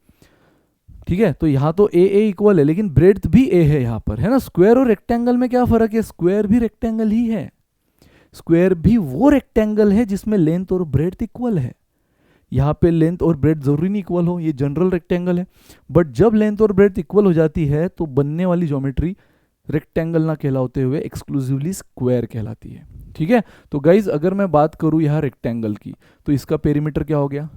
ठीक है। तो यहाँ तो ए इक्वल है लेकिन ब्रेड्थ भी ए है यहाँ पर, है ना। स्क्वायर और रेक्टेंगल में क्या फर्क है, स्क्वायर भी रेक्टेंगल ही है, स्क्वायर भी वो रेक्टेंगल है जिसमें लेंथ और ब्रेड्थ इक्वल है। यहाँ पे लेंथ और ब्रेड्थ जरूरी नहीं इक्वल हो, ये जनरल रेक्टेंगल है। बट जब लेंथ और ब्रेड्थ इक्वल हो जाती है तो बनने वाली ज्योमेट्री रेक्टेंगल ना कहलाते हुए एक्सक्लूसिवली स्क्वायर कहलाती है, ठीक है। तो गाइज अगर मैं बात करूं यहाँ रेक्टेंगल की, तो इसका पेरीमीटर क्या हो गया,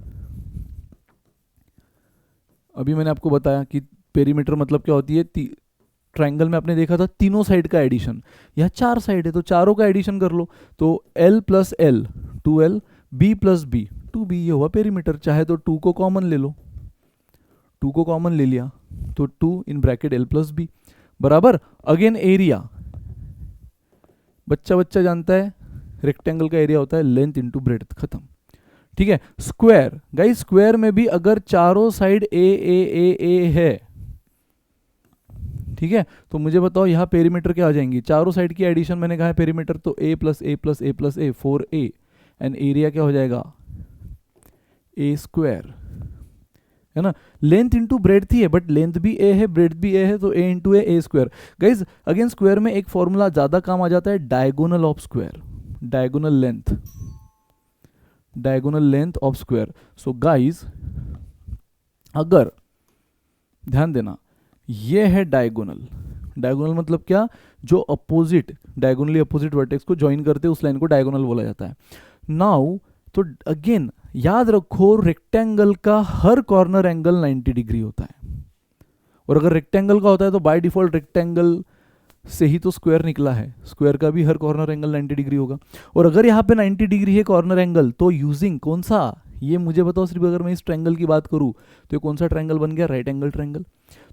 अभी मैंने आपको बताया कि पेरीमीटर मतलब क्या होती है, ट्रायंगल में आपने देखा था तीनों साइड का एडिशन, यहाँ 4 साइड है तो चारों का एडिशन कर लो, तो L + L 2L, B + B 2B, ये हुआ पेरीमीटर। चाहे तो 2 को कॉमन ले लो, 2 को कॉमन ले लिया तो 2 इन ब्रैकेट L + B बराबर। अगेन एरिया, बच्चा जानता है रेक्टेंगल का एरिया होता है लेंथ इंटू ब्रेड्थ, खत्म, ठीक है। स्क्वायर, गाइस स्क्वायर में भी अगर चारों साइड ए है, ठीक है, तो मुझे बताओ यहाँ पेरीमीटर क्या आ जाएंगी, चारों साइड की एडिशन मैंने कहा है पेरीमीटर, तो A + A + A + A 4A, and area क्या हो जाएगा A², है ना। लेंथ इंटू ब्रेड्थ ही है, बट लेंथ भी ए है ब्रेड्थ भी ए है, तो A × A A²। Guys again square में एक फॉर्मूला ज्यादा काम आ जाता है, diagonal of square, diagonal length of square. So guys अगर ध्यान देना, ये है डायगोनल मतलब क्या, जो अपोजिट, डायगोनली अपोजिट वर्टेक्स को ज्वाइन करते हैं उस लाइन को डायगोनल बोला जाता है। नाउ तो अगेन याद रखो रेक्टेंगल का हर कॉर्नर एंगल 90 डिग्री होता है, और अगर रेक्टेंगल का होता है तो बाय डिफॉल्ट रेक्टेंगल से ही तो स्क्वायर निकला है, स्क्वायर का भी हर कॉर्नर एंगल 90 डिग्री होगा। और अगर यहाँ पे 90 डिग्री है कॉर्नर एंगल, तो यूजिंग कौन सा, ये मुझे बताओ सिर्फ, अगर मैं इस ट्रायंगल की बात करूँ तो ये कौन सा ट्रायंगल बन गया, राइट एंगल ट्रायंगल।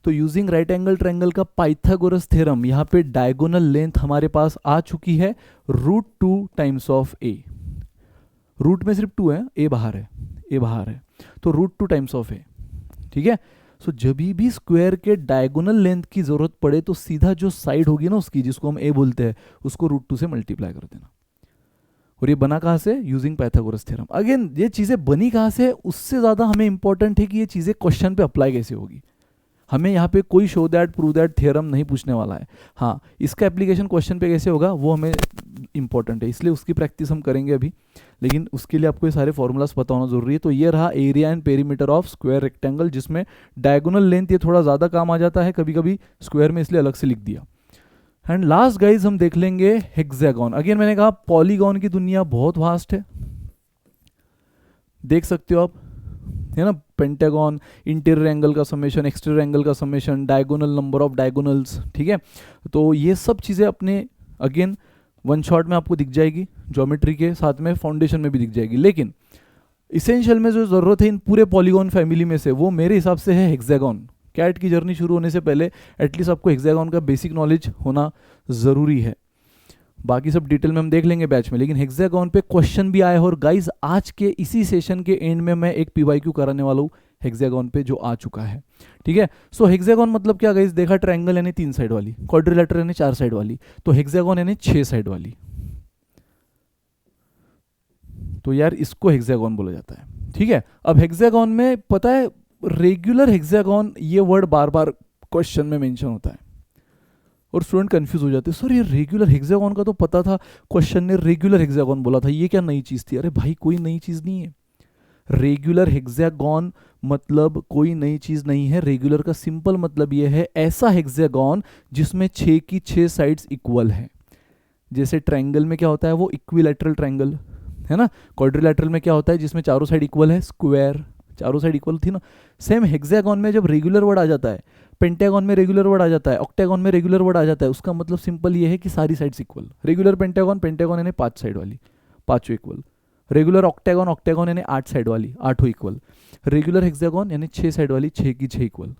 तो यूजिंग राइट एंगल ट्रायंगल का पाइथागोरस थ्योरम, यहाँ पे डायगोनल लेंथ हमारे पास आ चुकी है √2 टाइम्स A। रूट में सिर्फ 2 है, A बाहर है, तो √2 टाइम्स A, ठीक है। सो जब भी स्क्वायर के डायगोनल लेंथ की जरूरत पड़े तो सीधा जो साइड होगी ना उसकी, जिसको हम A बोलते हैं, उसको √2 से मल्टीप्लाई कर देना। और ये बना कहाँ से, यूजिंग पाइथागोरस थ्योरम। अगेन ये चीजें बनी कहाँ से, उससे ज्यादा हमें इंपॉर्टेंट है कि ये चीजें क्वेश्चन पे अप्लाई कैसे होगी। हमें यहाँ पे कोई show that prove that theorem नहीं पूछने वाला है, हाँ इसका एप्लीकेशन क्वेश्चन पे कैसे होगा वो हमें इंपॉर्टेंट है, इसलिए उसकी प्रैक्टिस हम करेंगे अभी। लेकिन उसके लिए आपको ये सारे फॉर्मूलाज पता होना जरूरी है। तो ये रहा area and perimeter of square rectangle, जिसमें डायगोनल लेंथ ये थोड़ा ज़्यादा काम आ जाता है कभी कभी स्क्वायर में, इसलिए अलग से लिख दिया। एंड लास्ट गाइज हम देख लेंगे हेक्सागोन। अगेन मैंने कहा पॉलीगॉन की दुनिया बहुत वास्ट है, देख सकते हो आप, है ना। पेंटागन, इंटीरियर एंगल का समेशन, एक्सटीरियर एंगल का summation, diagonal, number of diagonals, ठीक है। तो ये सब चीज़ें अपने अगेन वन शॉट में आपको दिख जाएगी, ज्योमेट्री के साथ में फाउंडेशन में भी दिख जाएगी। लेकिन इसेंशियल में जो ज़रूरत है इन पूरे पॉलीगॉन फैमिली में से, वो मेरे हिसाब से है हेक्सागोन। कैट की जर्नी शुरू होने से पहले एटलीस्ट आपको हेक्सागोन का बेसिक नॉलेज होना ज़रूरी है। बाकी सब डिटेल में हम देख लेंगे बैच में, लेकिन हेक्सागोन पे क्वेश्चन भी आए। और गाइज आज के इसी सेशन के एंड में मैं एक PYQ कराने वाला हूँ हेक्सागोन पे जो आ चुका है। ठीक है, सो हेक्सागोन मतलब क्या गाइस, देखा ट्रायंगल यानी 3 साइड वाली, क्वाड्रिलेटरल यानी 4 साइड वाली, तो हेक्सागोन यानी 6 साइड वाली, तो यार इसको हेक्सागोन बोला जाता है। ठीक है, अब हेक्सागोन में पता है रेगुलर हेक्सागोन ये वर्ड बार बार क्वेश्चन में मेंशन होता है और स्टूडेंट कंफ्यूज हो जाते हैं, सर ये रेगुलर हेक्सागोन का तो पता था, क्वेश्चन ने रेगुलर हेक्सागोन बोला था, ये क्या नई चीज थी? अरे भाई कोई नई चीज नहीं है, रेगुलर हेक्सागोन मतलब कोई नई चीज नहीं है। रेगुलर का सिंपल मतलब ये है ऐसा हेक्सागोन जिसमें 6 की 6 साइड्स इक्वल है। जैसे ट्रायंगल में क्या होता है, वो इक्विलैटरल ट्रायंगल है ना, क्वाड्रिलैटरल में क्या होता है जिसमें चारों साइड इक्वल है, स्क्वायर, चारों साइड इक्वल थी ना। सेम हेक्सागोन में जब रेगुलर वर्ड आ जाता है, पेंटागोन में रेगुलर वर्ड आ जाता है, ऑक्टागोन में रेगुलर वर्ड आ जाता है, उसका मतलब सिंपल ये है कि सारी sides equal. Regular pentagon, pentagon यानी 5 साइड वाली, 5 इक्वल। रेगुलर ऑक्टागोन, ऑक्टागोन यानी 8 साइड वाली, 8 इक्वल। रेगुलर हेक्सागोन यानी 6 साइड वाली, 6 की 6 इक्वल।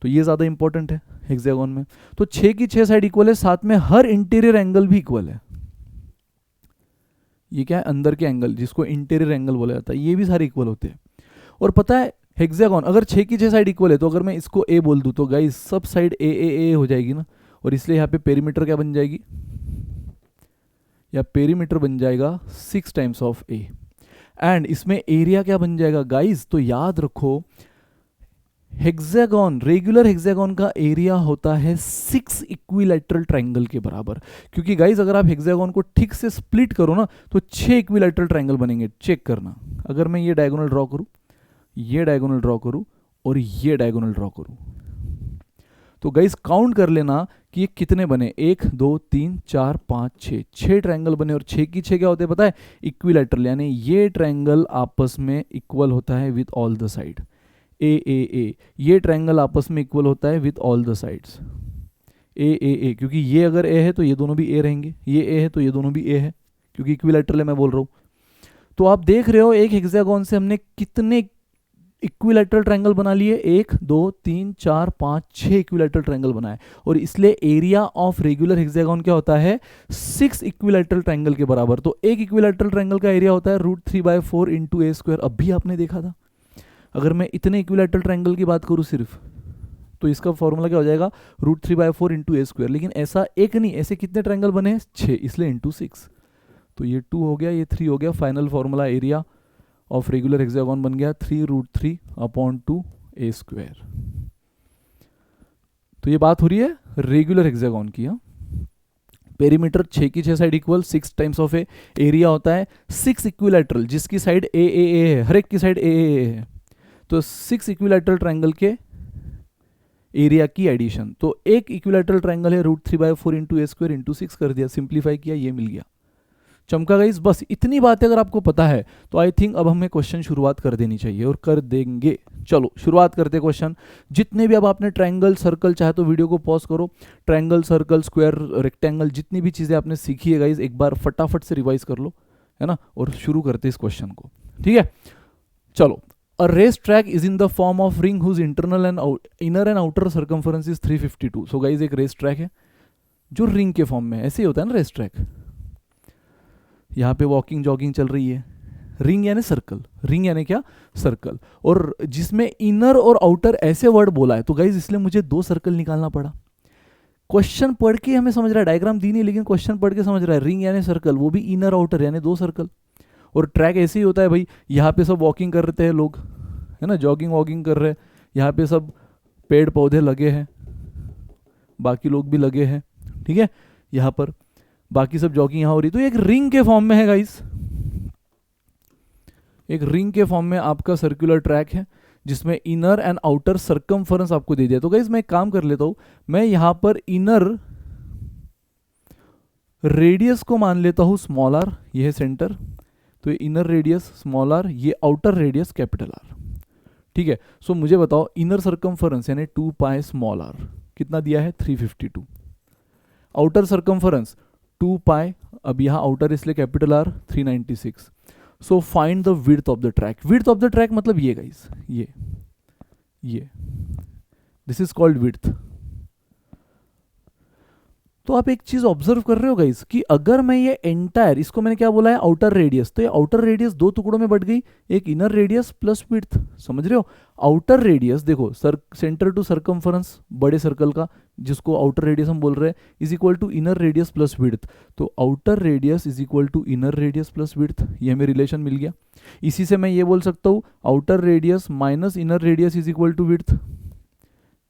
तो ये ज़्यादा इंपॉर्टेंट है हेक्सागोन में। तो 6 की 6 साइड इक्वल है, साथ में हर इंटीरियर एंगल भी इक्वल है। ये क्या है, अंदर के एंगल जिसको इंटीरियर एंगल बोला जाता है, ये भी सारे इक्वल होते हैं। और पता है हेक्सागोन अगर 6 की 6 साइड इक्वल है, तो अगर मैं इसको ए बोल दूं तो गाइस सब साइड ए हो जाएगी ना, और इसलिए यहाँ पे पेरीमीटर क्या बन जाएगी, या पेरीमीटर बन जाएगा 6 टाइम्स ऑफ ए। एंड इसमें एरिया क्या बन जाएगा गाइस, तो याद रखो हेक्सागोन, रेगुलर हेक्सागोन का एरिया होता है 6 इक्विलैटरल ट्रायंगल के बराबर। क्योंकि गाइस अगर आप हेक्सागोन को ठीक से स्प्लिट करो ना तो 6 इक्विलैटरल ट्रायंगल बनेंगे। चेक करना, अगर मैं ये डायगोनल ड्रॉ करूं, ये डायगोनल ड्रॉ करूं और ये डायगोनल ड्रॉ करूं, तो गाइस काउंट कर लेना कि ये कितने बने, 1 2 3 4 5 6, 6 ट्रायंगल बने। और 6 की 6 क्या होते हैं पता है, इक्विलैटरल, यानी ये ट्रायंगल आपस में इक्वल होता है विद ऑल द साइड, ए, ये ट्रायंगल आपस में इक्वल होता है विद ऑल द साइड्स, ए, क्योंकि ये अगर ए है तो ये दोनों भी ए रहेंगे, ये ए है तो ये दोनों भी ए है, क्योंकि इक्विलैटरल है मैं बोल रहा हूँ। तो आप देख रहे हो एक हेक्सागोन से हमने कितने इक्विलैटरल ट्रायंगल बना लिए, 1 2 3 4 5 6 इक्विलैटरल ट्रायंगल बनाए। और इसलिए एरिया ऑफ रेगुलर हेक्सागोन क्या होता है, 6 इक्विलैटरल ट्रायंगल के बराबर। तो एक इक्विलैटरल ट्रायंगल का एरिया होता है √3/4 इंटू ए स्क्वायर। अब भी आपने देखा था, अगर मैं इतने इक्विलैटरल ट्रायंगल की बात करूं सिर्फ, तो इसका फॉर्मूला क्या हो जाएगा, √3/4 इंटू ए स्क्वायर। लेकिन ऐसा एक नहीं, ऐसे कितने ट्रायंगल बने, 6, इसलिए इंटू 6। तो ये 2 हो गया, ये 3 हो गया। Final formula area of regular hexagon बन गया 3√3/2 ए स्क्वायर। तो ये बात हो रही है रेगुलर हेक्सागोन की। पेरीमीटर 6 की 6 side equal, 6 times of A, area होता है 6 इक्विलैटरल जिसकी साइड ए है, हर एक की साइड ए है, तो 6 इक्विलैटरल ट्रायंगल के एरिया की एडिशन। तो एक इक्विलैटरल ट्रायंगल है √3/4 इंटू ए स्क्वायर इंटू 6 कर दिया, सिंप्लीफाई किया, ये मिल गया। चमका गाइस, बस इतनी बातें अगर आपको पता है तो आई थिंक अब हमें क्वेश्चन शुरुआत कर देनी चाहिए, और कर देंगे। चलो शुरुआत करते क्वेश्चन। जितने भी अब आपने ट्रायंगल, सर्कल, चाहे तो वीडियो को पॉज करो, ट्रायंगल, सर्कल, स्क्वायर, रेक्टेंगल, जितनी भी चीज़ें आपने सीखी है गाइस एक बार फटाफट से रिवाइज कर लो, है ना, और शुरू करते इस क्वेश्चन को। ठीक है, चलो। A race track is in the form of ring whose internal and inner and outer circumference is 352. So guys एक रेस ट्रैक है जो रिंग के फॉर्म में है, ऐसे ही होता है ना रेस ट्रैक। यहाँ पे वॉकिंग जॉगिंग चल रही है, रिंग यानी सर्कल, रिंग यानी क्या, सर्कल, और जिसमें इनर और आउटर ऐसे वर्ड बोला है, तो गाइज इसलिए मुझे 2 सर्कल निकालना पड़ा। क्वेश्चन पढ़ के हमें समझ रहा है, डायग्राम दी नहीं लेकिन क्वेश्चन पढ़ के समझ रहा है, रिंग यानी सर्कल, वो भी इनर आउटर यानी 2 सर्कल। और ट्रैक ऐसे ही होता है भाई, यहाँ पे सब वॉकिंग कर रहे हैं लोग, है ना, जॉगिंग वॉकिंग कर रहे हैं, यहाँ पे सब पेड़ पौधे लगे हैं, बाकी लोग भी लगे हैं, ठीक है, यहाँ पर बाकी सब जॉगिंग यहाँ हो रही, तो एक रिंग के फॉर्म में है गाइस, एक रिंग के फॉर्म में आपका सर्कुलर ट्रैक है जिसमें इनर एंड आउटर सर्कमफरेंस आपको दे दिया। तो गाइस मैं एक काम कर लेता हूं, मैं यहां पर इनर रेडियस को मान लेता हूं स्मॉल आर, ये है सेंटर, तो ये इनर रेडियस स्मॉल आर, ये आउटर रेडियस कैपिटल आर। ठीक है, सो मुझे बताओ इनर सर्कमफरेंस यानी 2 पाई स्मॉल आर कितना दिया है, 352। आउटर सर्कमफरेंस 2 पाई, अब यहाँ आउटर इसलिए capital R 396। So find the width of the track. Width of the track मतलब ये गाइस, ये दिस इज कॉल्ड विड्थ। तो आप एक चीज ऑब्जर्व कर रहे हो गाइस कि अगर मैं ये एंटायर, इसको मैंने क्या बोला है, आउटर रेडियस, तो ये आउटर रेडियस दो टुकड़ों में बढ़ गई, एक इनर रेडियस प्लस विड्थ, समझ रहे हो। आउटर रेडियस देखो सेंटर टू सरकमफरेंस बड़े सर्कल का, जिसको आउटर रेडियस हम बोल रहे हैं, is equal to inner radius plus width. तो outer radius is equal to inner radius plus width, ये हमें रिलेशन मिल गया। इसी से मैं ये बोल सकता हूँ outer radius minus inner radius is equal to width,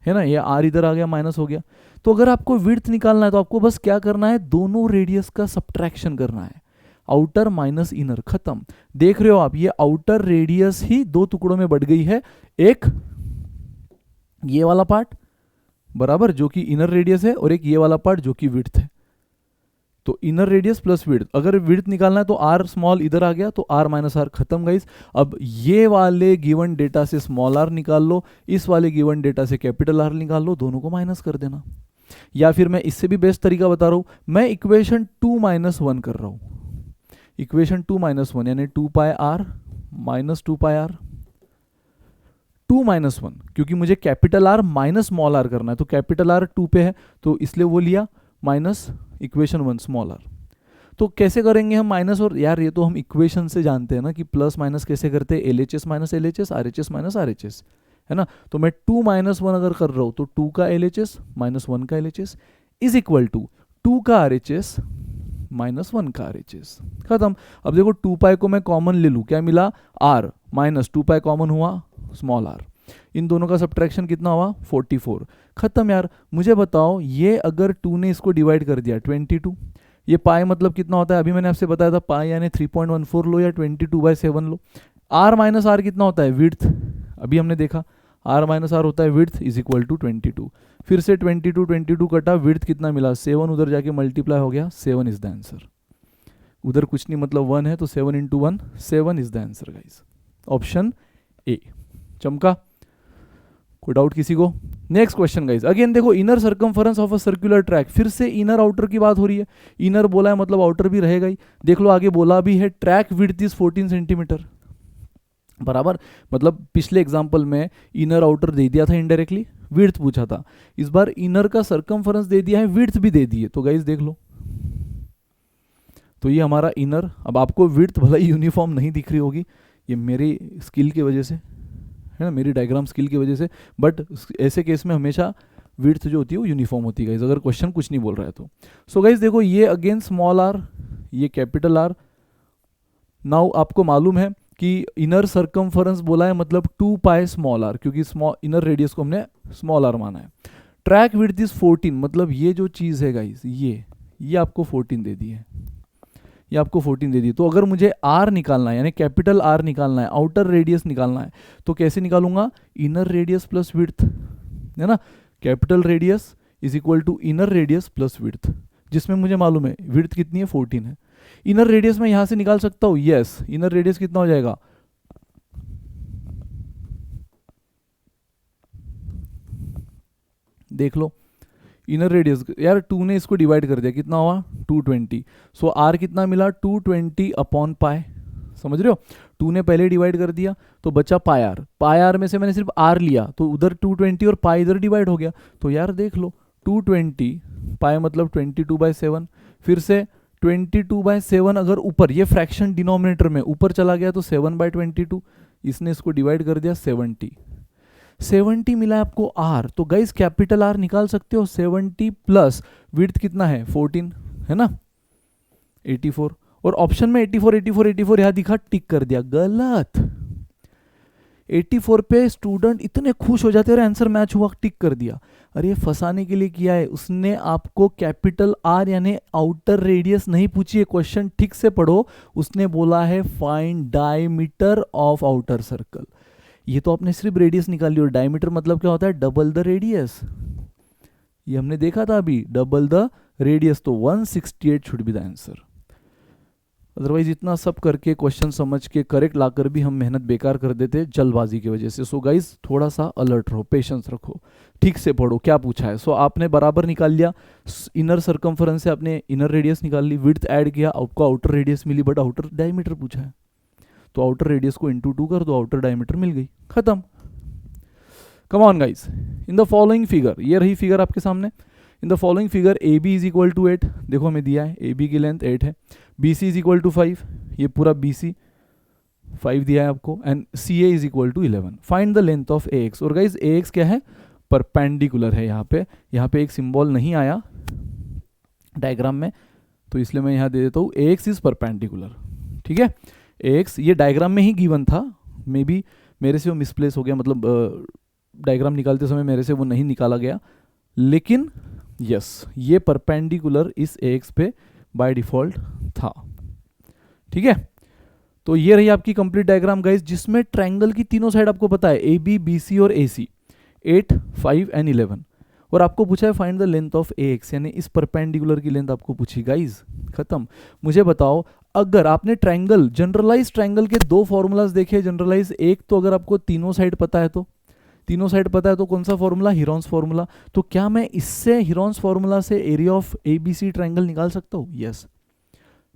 है ना, ये आर इधर आ गया, माइनस हो गया। तो अगर आपको विड्थ निकालना है तो आपको बस क्या करना है, दोनों रेडियस का सब्ट्रैक्शन करना है, आउटर माइनस इनर, खत्म। देख रहे हो आप, ये आउटर रेडियस ही दो टुकड़ों में बढ़ गई है, एक ये वाला पार्ट बराबर जो कि इनर रेडियस है, और एक ये वाला पार्ट जो कि विड्थ है। तो इनर रेडियस प्लस विड्थ, अगर विड्थ निकालना है तो आर स्मॉल इधर आ गया, तो आर माइनस आर, खत्म गाइस। अब ये वाले गिवन डेटा से स्मॉल आर निकाल लो, इस वाले गिवन डेटा से कैपिटल आर निकाल लो, दोनों को माइनस कर देना। या फिर मैं इससे भी बेस्ट तरीका बता रहा हूं, मैं इक्वेशन 2-1 कर रहा हूं, इक्वेशन 2-1 यानी 2 pi R minus 2 pi R, 2-1, क्योंकि मुझे capital R minus small R करना है, तो कैपिटल आर 2 पे है तो इसलिए वो लिया, माइनस इक्वेशन 1 स्मॉल आर। तो कैसे करेंगे हम माइनस, और यार ये तो हम इक्वेशन से जानते हैं ना कि प्लस माइनस कैसे करते हैं, LHS minus LHS, RHS minus RHS, है ना। तो मैं 2-1 अगर कर रहा हूं तो 2 का LHS माइनस 1 का LHS इज इक्वल टू 2 का RHS माइनस 1 का RHS, खत्म। अब देखो 2 पाई को मैं कॉमन ले लूं, क्या मिला, आर माइनस 2 पाई कॉमन हुआ, स्मॉल आर, इन दोनों का सब्ट्रैक्शन कितना हुआ, 44, खत्म। यार मुझे बताओ, ये अगर 2 ने इसको डिवाइड कर दिया 22, ये पाई मतलब कितना होता है, अभी मैंने आपसे बताया था पाई यानी 3.14 लो या 22/7 लो। आर माइनस आर कितना होता है, विड्थ, अभी हमने देखा आर माइनस आर होता है विड्थ इज इक्वल टू 22। फिर से 22 कटा, विड्थ कितना मिला 7, उधर जाके मल्टीप्लाई हो गया, 7 इज द आंसर। उधर कुछ नहीं मतलब 1 है, तो 7 × 1 7 is the answer guys, option A. चमका, कोई डाउट किसी को। नेक्स्ट क्वेश्चन गाइस, अगेन देखो inner circumference of a circular track, फिर से इनर आउटर की बात हो रही है, इनर बोला है मतलब आउटर भी रहेगा ही। देख लो आगे बोला भी है ट्रैक विड्थ इज 14 सेंटीमीटर, बराबर, मतलब पिछले एग्जांपल में इनर आउटर दे दिया था इनडायरेक्टली, विड्थ पूछा था, इस बार इनर का सर्कमफरेंस दे दिया है, विड्थ भी दे दी है। तो गाइस देख लो, तो ये हमारा इनर, अब आपको विड्थ भला ही यूनिफॉर्म नहीं दिख रही होगी, ये मेरी स्किल की वजह से है ना, मेरी डायग्राम स्किल की वजह से, बट ऐसे केस में हमेशा विड्थ जो होती है वो यूनिफॉर्म होती है गाइस, अगर क्वेश्चन कुछ नहीं बोल रहा है तो। सो गाइस देखो, ये अगेन स्मॉल आर, ये कैपिटल आर। नाउ आपको मालूम है कि इनर सर्कमफरेंस बोला है मतलब 2 पाई स्मॉल आर, क्योंकि स्मॉल इनर रेडियस को हमने स्मॉल आर माना है। ट्रैक विड्थ इज 14, मतलब ये जो चीज़ है गाइस, ये आपको 14 दे दी है, ये आपको 14 दे दी। तो अगर मुझे आर निकालना है यानी कैपिटल आर निकालना है, आउटर रेडियस निकालना है, तो कैसे निकालूंगा, इनर रेडियस प्लस विड्थ, है ना, capital radius is equal to inner radius plus width, जिसमें मुझे मालूम है विड्थ कितनी है, 14 है। इनर रेडियस मैं यहां से निकाल सकता हूं, यस, इनर रेडियस कितना हो जाएगा, देख लो इनर रेडियस, यार 2 ने इसको डिवाइड कर दिया, कितना हुआ 220। सो आर कितना मिला 220 अपॉन पाई, समझ रहे हो, 2 ने पहले डिवाइड कर दिया तो बचा पाई आर, पाई आर में से मैंने सिर्फ आर लिया तो उधर 220 और पाई इधर डिवाइड हो गया। तो यार देख लो 220 पाई मतलब 22/7, फिर से 22/7 अगर ऊपर ये फ्रैक्शन डिनोमिनेटर में ऊपर चला गया तो 7/22, इसने इसको डिवाइड कर दिया 70 मिला है आपको आर। तो गाइस कैपिटल आर निकाल सकते हो, 70 प्लस विड्थ कितना है 14, है ना 84, और ऑप्शन में 84 यहां दिखा, टिक कर दिया, गलत। 84 पे स्टूडेंट इतने खुश हो जाते हैं, आंसर मैच हुआ, टिक कर दिया। अरे फंसाने के लिए किया है उसने, आपको कैपिटल आर यानी आउटर रेडियस नहीं पूछी है, क्वेश्चन ठीक से पढ़ो, उसने बोला है find diameter of outer circle. ये तो आपने सिर्फ रेडियस निकाली, और डायमीटर मतलब क्या होता है, डबल द रेडियस, ये हमने देखा था अभी, डबल द रेडियस, तो 168 should be the answer. Otherwise इतना सब करके क्वेश्चन समझ के करेक्ट लाकर भी हम मेहनत बेकार कर देते जल्दबाजी की वजह से। सो गाइज थोड़ा सा अलर्ट रहो, पेशेंस रखो, ठीक से पढ़ो क्या पूछा है। सो आपने बराबर निकाल लिया, इनर सर्कमफरेंस से आपने इनर रेडियस निकाल ली, विड्थ ऐड किया, आपको आउटर रेडियस मिली, बट आउटर डायमीटर पूछा है, तो आउटर रेडियस को इंटू 2 कर दो, आउटर डायमीटर मिल गई, खत्म। Come on guys, in the following figure, ये रही फिगर आपके सामने, in the following figure A B is equal to 8, देखो हमें दिया है ए बी की लेंथ 8 है, B C is equal to 5, ये पूरा बी सी 5 दिया है आपको, and C A is equal to 11, find the length of A X. और गाइज ए एक्स क्या है, परपेंडिकुलर है, यहाँ पे एक सिंबल नहीं आया डायग्राम में, तो इसलिए मैं यहाँ दे देता हूँ ए एक्स इज परपेंडिकुलर, ठीक है। ए एक्स ये डायग्राम में ही गिवन था, मे बी मेरे से वो मिसप्लेस हो गया, मतलब डायग्राम निकालते समय मेरे से वो नहीं निकाला गया, लेकिन यस ये परपेंडिकुलर इस ए एक्स पे बाय डिफॉल्ट था, ठीक है। तो ये रही आपकी कंप्लीट डायग्राम गाइस, जिसमें ट्रायंगल की तीनों साइड आपको पता है, ए बी बी सी और ए सी, 8 5 एंड 11, और आपको पूछा है find the length of A x, यानी इस परपेंडिकुलर की लेंथ आपको पूछी गाइस, खत्म। मुझे बताओ, अगर आपने ट्रायंगल, जनरलाइज ट्रायंगल के दो फॉर्मूलाज देखे जनरलाइज, एक तो अगर आपको तीनों साइड पता है तो, तीनों साइड पता है तो कौन सा फॉर्मूला, हीरोन्स फॉर्मूला, तो क्या मैं इससे हीरोन्स फॉर्मूला से area of A B C triangle निकाल सकता हूँ? यस,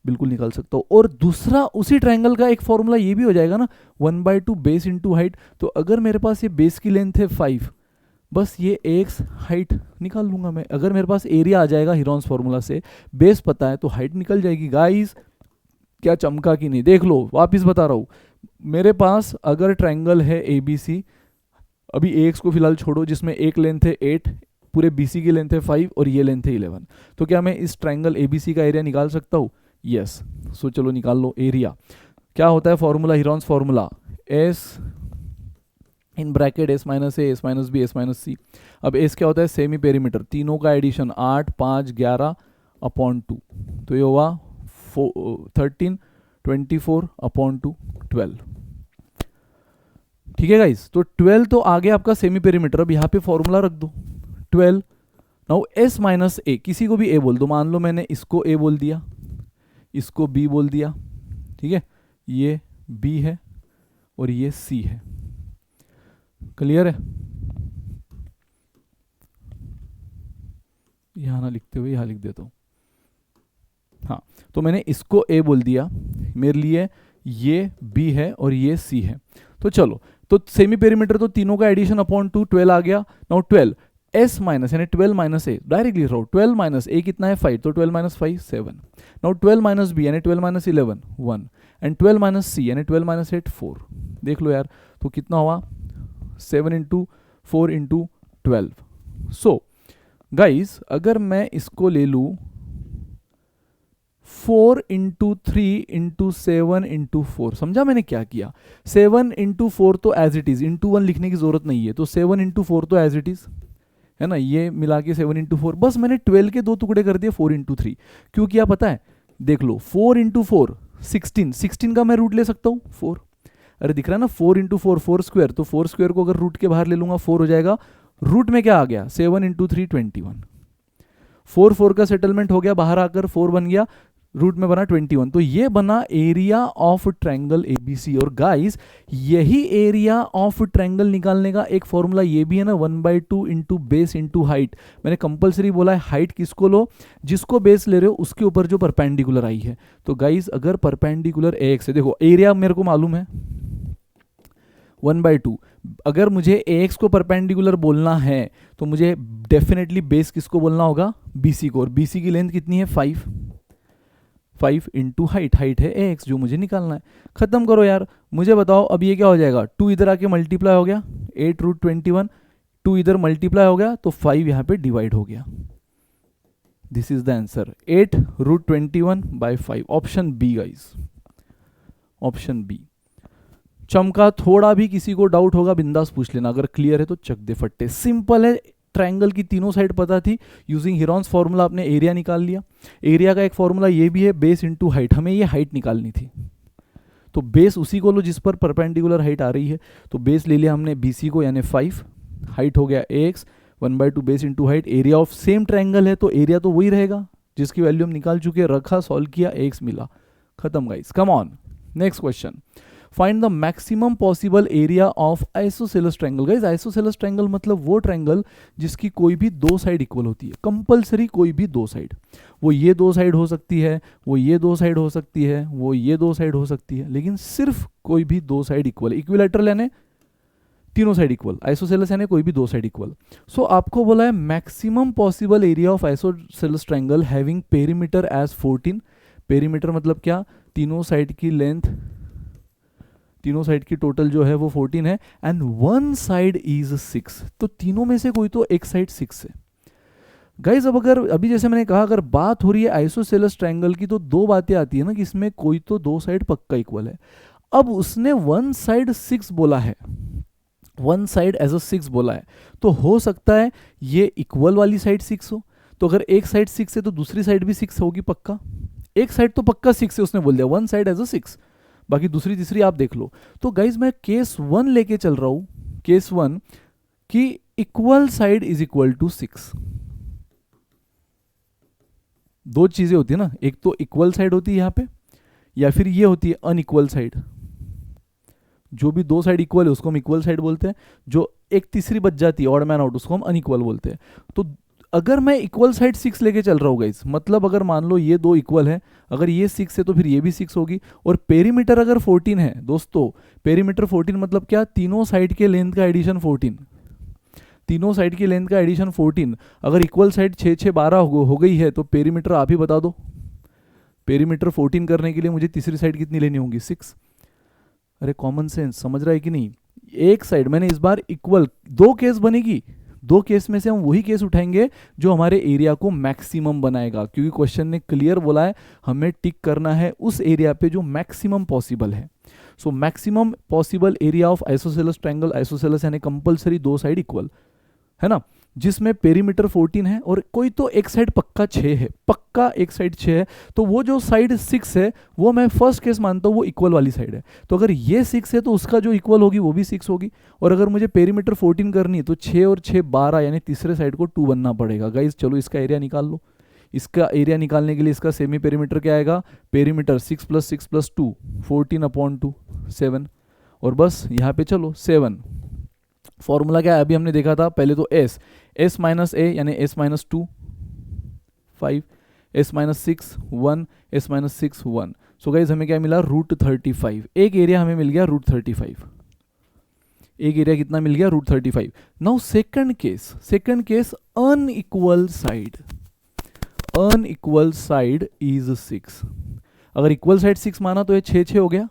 बिल्कुल निकाल सकता हूँ। और दूसरा उसी ट्रायंगल का एक फॉर्मूला ये भी हो जाएगा ना, 1/2 बेस इंटू हाइट, तो अगर मेरे पास ये बेस की लेंथ है 5, बस ये एक्स हाइट निकाल लूंगा मैं। अगर मेरे पास एरिया आ जाएगा हीरोन्स फॉर्मूला से, बेस पता है तो हाइट निकल जाएगी। गाइस क्या चमका कि नहीं, देख लो, वापिस बता रहा हूँ, मेरे पास अगर ट्रायंगल है ए बी सी, अभी एक्स को फिलहाल छोड़ो, जिसमें एक लेंथ है 8, पूरे बी सी की लेंथ है 5 और ये लेंथ है 11, तो क्या मैं इस ट्रायंगल ए बी सी का एरिया निकाल सकता हूँ? यस। सो चलो निकाल लो एरिया। क्या होता है formula, Heron's formula, s in bracket s minus a, s minus b, s minus c. अब एस क्या होता है, सेमी पेरीमीटर, तीनों का एडिशन 8 5 11 अपॉन 2, तो ये हुआ 13 24 अपॉन 2 12, ठीक है गाइस। तो 12 तो आ गया आपका सेमी पेरीमीटर, अब यहाँ पे फॉर्मूला रख दो 12। नाउ एस माइनस ए, किसी को भी ए बोल दो, मान लो मैंने इसको ए बोल दिया, इसको बी बोल दिया, ठीक है, ये बी है और ये सी है, क्लियर है? यहां ना लिखते हुए यहां लिख देता हूं, हाँ। तो मैंने इसको ए बोल दिया, मेरे लिए ये बी है और ये सी है, तो चलो, तो सेमी पेरीमीटर तो तीनों का एडिशन अपॉन 2 12 आ गया। नाउ 12 एस माइनस, यानी 12 माइनस ए, डायरेक्टली लिख रहा हूं, 12 माइनस ए कितना है 5, तो 12 माइनस 5 7। नाउ 12 माइनस बी यानी 12 माइनस 11 1, एंड 12 माइनस सी यानी 12 माइनस 8 4, देख लो यार, तो कितना हुआ 7 इंटू 4 इंटू 12। सो गाइज अगर मैं इसको ले लूँ 4 इंटू 3 इंटू 7 इंटू 4, समझा मैंने क्या किया, 7 इंटू 4 तो एज इट इज, इंटू 1 लिखने की जरूरत नहीं है, तो 7 इंटू 4 तो एज इट इज है ना, ये मिला के 7 इंटू 4, बस मैंने 12 के दो टुकड़े कर दिए 4 इंटू 3, क्यों किया पता है, देख लो 4 इंटू 4 16 का मैं रूट ले सकता हूँ 4, अरे दिख रहा है ना 4 इंटू 4 4 स्क्वायर, तो 4 स्क्वायर को अगर रूट के बाहर ले लूंगा 4 हो जाएगा, रूट में क्या आ गया 7 इंटू 3 21, 4 4 का सेटलमेंट हो गया, बाहर आकर 4 बन गया, रूट में बना 21, तो ये बना एरिया ऑफ ट्रायंगल एबीसी। और गाइस यही एरिया ऑफ ट्रायंगल निकालने का एक फॉर्मूला ये भी है ना, 1/2 इंटू बेस इंटू हाइट। मैंने कंपलसरी बोला है हाइट किसको लो, जिसको बेस ले रहे हो उसके ऊपर जो परपेंडिकुलर आई है। तो गाइस अगर परपेंडिकुलर ए एक्स है, देखो एरिया मेरे को मालूम है 1/2, अगर मुझे ए एक्स को परपेंडिकुलर बोलना है तो मुझे डेफिनेटली बेस किसको बोलना होगा, बीसी को, और बीसी की लेंथ कितनी है 5 इंटू हाइट, हाइट है ए एक्स जो मुझे निकालना है। खत्म करो यार, मुझे बताओ अब ये क्या हो जाएगा, 2 इधर आके मल्टीप्लाई हो गया 8 रूट 21, 2 इधर मल्टीप्लाई हो गया तो 5 यहाँ पे डिवाइड हो गया, this is the answer 8 root 21/5, option B guys, option B. चमका, थोड़ा भी किसी को डाउट होगा बिंदास पूछ लेना, अगर क्लियर है तो चक दे फट्टे, सिंपल है। ट्रायंगल की तीनों साइड पता थी, यूजिंग हीरोन्स फॉर्मूला आपने एरिया निकाल लिया। एरिया का एक फॉर्मूला ये भी है बेस इंटू हाइट, हमें ये हाइट निकालनी थी, तो बेस उसी को लो जिस पर परपेंडिकुलर हाइट आ रही है, तो बेस ले लिया हमने बीसी को यानी 5, हाइट हो गया x, 1/2 base into height, area of same triangle है तो एरिया तो वही रहेगा जिसकी वैल्यू हम निकाल चुके, रखा सॉल्व किया एक्स मिला, खत्म guys. Come on, next question, find the maximum possible area of isosceles triangle. Guys isosceles triangle मतलब वो ट्रायंगल जिसकी कोई भी दो साइड इक्वल होती है, कंपलसरी कोई भी दो साइड, वो ये दो साइड हो सकती है, वो ये दो साइड हो सकती है, वो ये दो साइड हो सकती है, लेकिन सिर्फ कोई भी दो साइड इक्वल है। इक्विलैटरल यानी तीनों साइड इक्वल, आइसोसेलेस यानी कोई भी दो साइड इक्वल। सो आपको बोला है maximum possible area of isosceles triangle having perimeter as 14। Perimeter मतलब क्या, तीनों साइड की लेंथ, तीनों साइड की टोटल जो है वो 14 है, एंड वन साइड इज 6। तो तीनों में से कोई तो एक साइड 6 है। गाइज अब अगर अभी जैसे मैंने कहा अगर बात हो रही है आइसोसेलेस ट्रायंगल की तो दो बातें आती है ना कि इसमें कोई तो दो साइड पक्का इक्वल है। अब उसने वन साइड 6 बोला है, वन साइड एज अ 6 बोला है, तो हो सकता है ये इक्वल वाली साइड 6 हो। तो अगर एक साइड 6 है तो दूसरी साइड भी 6 होगी पक्का। एक साइड तो पक्का 6 है उसने बोल दिया, वन साइड एज अ 6, बाकी दूसरी तीसरी आप देख लो। तो गाइज मैं केस 1 लेके चल रहा हूं, केस 1 कि equal side is equal to 6। दो चीजें होती है ना, एक तो इक्वल साइड होती है यहां पे, या फिर ये होती है अनइक्वल साइड। जो भी दो साइड इक्वल है उसको हम इक्वल साइड बोलते हैं, जो एक तीसरी बच जाती है ऑड मैन आउट उसको हम अनइक्वल बोलते हैं। तो अगर मैं इक्वल साइड 6 लेके चल रहा हूँ गाइस, मतलब अगर मान लो ये दो इक्वल है, अगर ये 6 है तो फिर ये भी 6 होगी, और पेरीमीटर अगर 14 है दोस्तों, पेरीमीटर 14 मतलब क्या, तीनों साइड के लेंथ का एडिशन 14, तीनों साइड की लेंथ का एडिशन 14। अगर इक्वल साइड 6 6 12 हो गई है तो पेरीमीटर आप ही बता दो। पेरीमीटर 14 करने के लिए मुझे तीसरी साइड कितनी लेनी होगी, 6। अरे कॉमन सेंस समझ रहा है कि नहीं। एक साइड मैंने इस बार इक्वल, दो केस बनेगी, दो केस में से हम वही केस उठाएंगे जो हमारे एरिया को मैक्सिमम बनाएगा, क्योंकि क्वेश्चन ने क्लियर बोला है हमें टिक करना है उस एरिया पे जो मैक्सिमम पॉसिबल है। So maximum possible area of isosceles triangle, isosceles यानी कंपलसरी दो साइड इक्वल है ना, जिसमें पेरीमीटर 14 है और कोई तो एक साइड पक्का 6 है, पक्का एक साइड 6 है, तो वो जो साइड 6 है वो मैं फर्स्ट केस मानता हूँ वो इक्वल वाली साइड है। तो अगर ये 6 है तो उसका जो इक्वल होगी वो भी 6 होगी, और अगर मुझे पेरीमीटर 14 करनी है तो 6 और 6 12, यानी तीसरे साइड को 2 बनना पड़ेगा। गाइज चलो इसका एरिया निकाल लो। इसका एरिया निकालने के लिए इसका सेमी पेरीमीटर क्या आएगा, पेरीमीटर 6 + 2 14/2 7, और बस यहाँ पे चलो 7। फॉर्मूला क्या है अभी हमने देखा था, पहले तो s माइनस ए यानी s minus 2 5, s minus 6 1, s minus 6 1। So guys हमें क्या मिला, √35। एक एरिया हमें मिल गया √35, एक एरिया कितना मिल गया, √35। Now second case unequal side, unequal side is 6। अगर इक्वल साइड 6 माना तो ये 6 6 हो गया,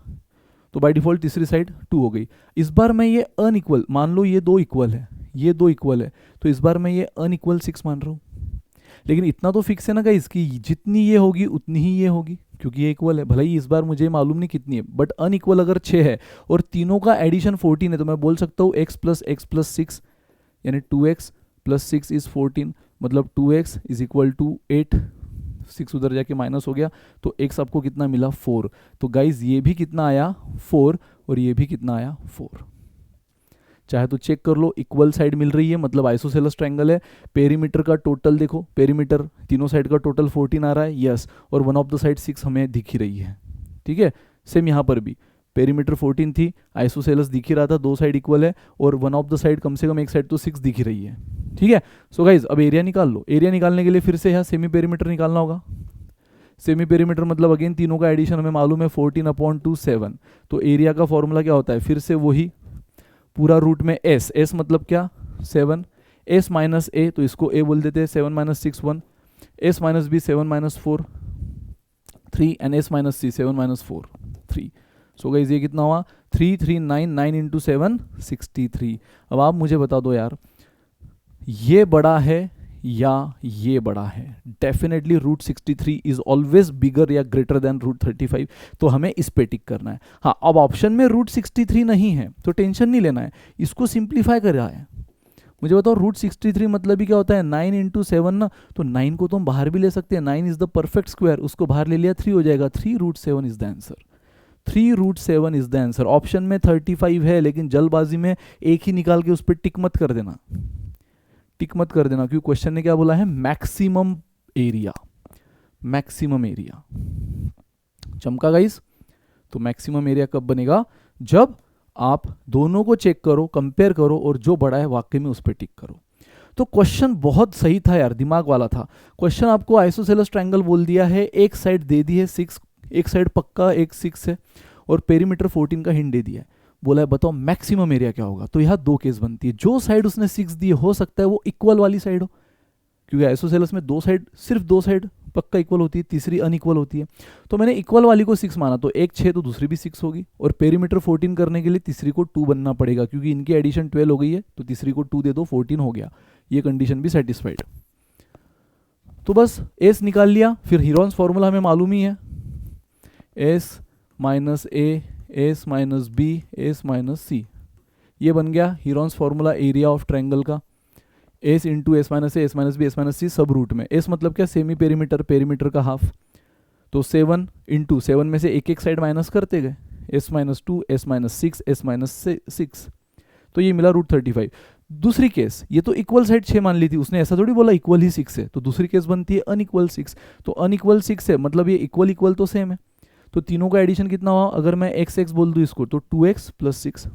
तो बाय डिफॉल्ट तीसरी साइड 2 हो गई। इस बार मैं ये अनइक्वल, मान लो ये दो इक्वल है, ये दो इक्वल है, तो इस बार मैं ये अनइक्वल 6 मान रहा हूँ। लेकिन इतना तो फिक्स है ना गाइस कि जितनी ये होगी उतनी ही ये होगी, क्योंकि ये इक्वल है। भले ही इस बार मुझे मालूम नहीं कितनी है, बट अनइक्वल अगर 6 है और तीनों का एडिशन 14 है, तो मैं बोल सकता हूँ x + 6 यानी 2x + 6 इज 14, मतलब 2x इज इक्वल टू 8। 6 उधर जाके माइनस हो गया, तो x आपको कितना मिला, 4। तो गाइज ये भी कितना आया, 4, और ये भी कितना आया, 4। चाहे तो चेक कर लो, इक्वल साइड मिल रही है मतलब आइसोसेलेस ट्रायंगल है। पेरीमीटर का टोटल देखो, पेरीमीटर तीनों साइड का टोटल 14 आ रहा है, यस, और वन ऑफ द साइड 6 हमें दिख ही रही है। ठीक है, सेम यहाँ पर भी पेरीमीटर 14 थी, आइसोसेलेस दिख ही रहा था, दो साइड इक्वल है, और वन ऑफ द साइड कम से कम एक साइड तो 6 दिख ही रही है। ठीक है, सो गाइज अब एरिया निकाल लो। एरिया निकालने के लिए फिर से यहाँ सेमी पेरीमीटर निकालना होगा। सेमी पेरीमीटर मतलब अगेन तीनों का एडिशन हमें मालूम है 14/2 7। तो एरिया का फॉर्मूला क्या होता है, फिर से वही पूरा रूट में s मतलब क्या, 7, s माइनस ए तो इसको a बोल देते हैं, 7 - 6 1, s minus b 7 - 4 3, and s minus c 7 - 4 3। So guys ये कितना हुआ, 3 3 9 9 × 7 63। अब आप मुझे बता दो यार, ये बड़ा है या ये बड़ा है। डेफिनेटली √63 इज ऑलवेज बिगर या ग्रेटर देन √35, तो हमें इस पे टिक करना है। हाँ, अब ऑप्शन में √63 नहीं है तो टेंशन नहीं लेना है, इसको सिंप्लीफाई कर रहा है। मुझे बताओ √63 मतलब ही क्या होता है, 9 × 7 ना, तो 9 को तो हम बाहर भी ले सकते हैं, 9 इज द परफेक्ट स्क्वायर, उसको बाहर ले लिया 3 हो जाएगा, 3√7 is the answer. 3√7 is the answer. Option में 35 है, लेकिन जल्दबाजी में एक ही निकाल के उस पर टिक मत कर देना, टिक मत कर देना, क्योंकि क्वेश्चन ने क्या बोला है, मैक्सिमम एरिया। मैक्सिमम एरिया चमका गाइस। तो मैक्सिमम एरिया कब बनेगा, जब आप दोनों को चेक करो, कंपेयर करो, और जो बड़ा है वाकई में उस पर टिक करो। तो क्वेश्चन बहुत सही था यार, दिमाग वाला था क्वेश्चन। आपको आइसोसेलेस ट्रायंगल बोल दिया है, एक साइड दे दी है 6, एक साइड पक्का एक 6 है, और पेरीमीटर 14 का हिंट दे दिया है। बोला है बताओ मैक्सिमम एरिया क्या होगा। तो यहाँ दो केस बनती है, जो साइड उसने 6 दी हो सकता है वो इक्वल वाली साइड हो, क्योंकि आइसोसेलेस में दो साइड, सिर्फ दो साइड पक्का इक्वल होती है, तीसरी अनइक्वल होती है। तो मैंने इक्वल वाली को 6 माना, तो एक 6 तो दूसरी भी 6 होगी, और पेरीमीटर 14 करने के लिए तीसरी को 2 बनना पड़ेगा, क्योंकि इनकी एडिशन 12 हो गई है, तो तीसरी को 2 दे दो, 14 हो गया। ये कंडीशन भी सेटिस्फाइड। तो बस एस निकाल लिया। फिर हीरोन्स फॉर्मूला हमें मालूम ही है, s minus a, s minus b, s minus c. ये बन गया Heron's formula area of triangle का। S into s minus a, s minus b, s minus c सब रूट में। एस मतलब क्या, सेमी पेरीमीटर, पेरीमीटर का हाफ। तो 7 इंटू 7 में से एक एक साइड माइनस करते गए, S minus 2, S minus 6, S minus 6, तो ये मिला रूट 35। दूसरी केस, ये तो इक्वल साइड 6 मान ली थी उसने, ऐसा थोड़ी बोला इक्वल ही 6 है, तो दूसरी केस बनती है अनइक्वल 6। तो अनइक्वल 6 है मतलब ये इक्वल इक्वल तो सेम है, तो तीनों का एडिशन कितना हुआ, अगर मैं एक्स एक्स बोल दूँ इसको, तो 2x प्लस 6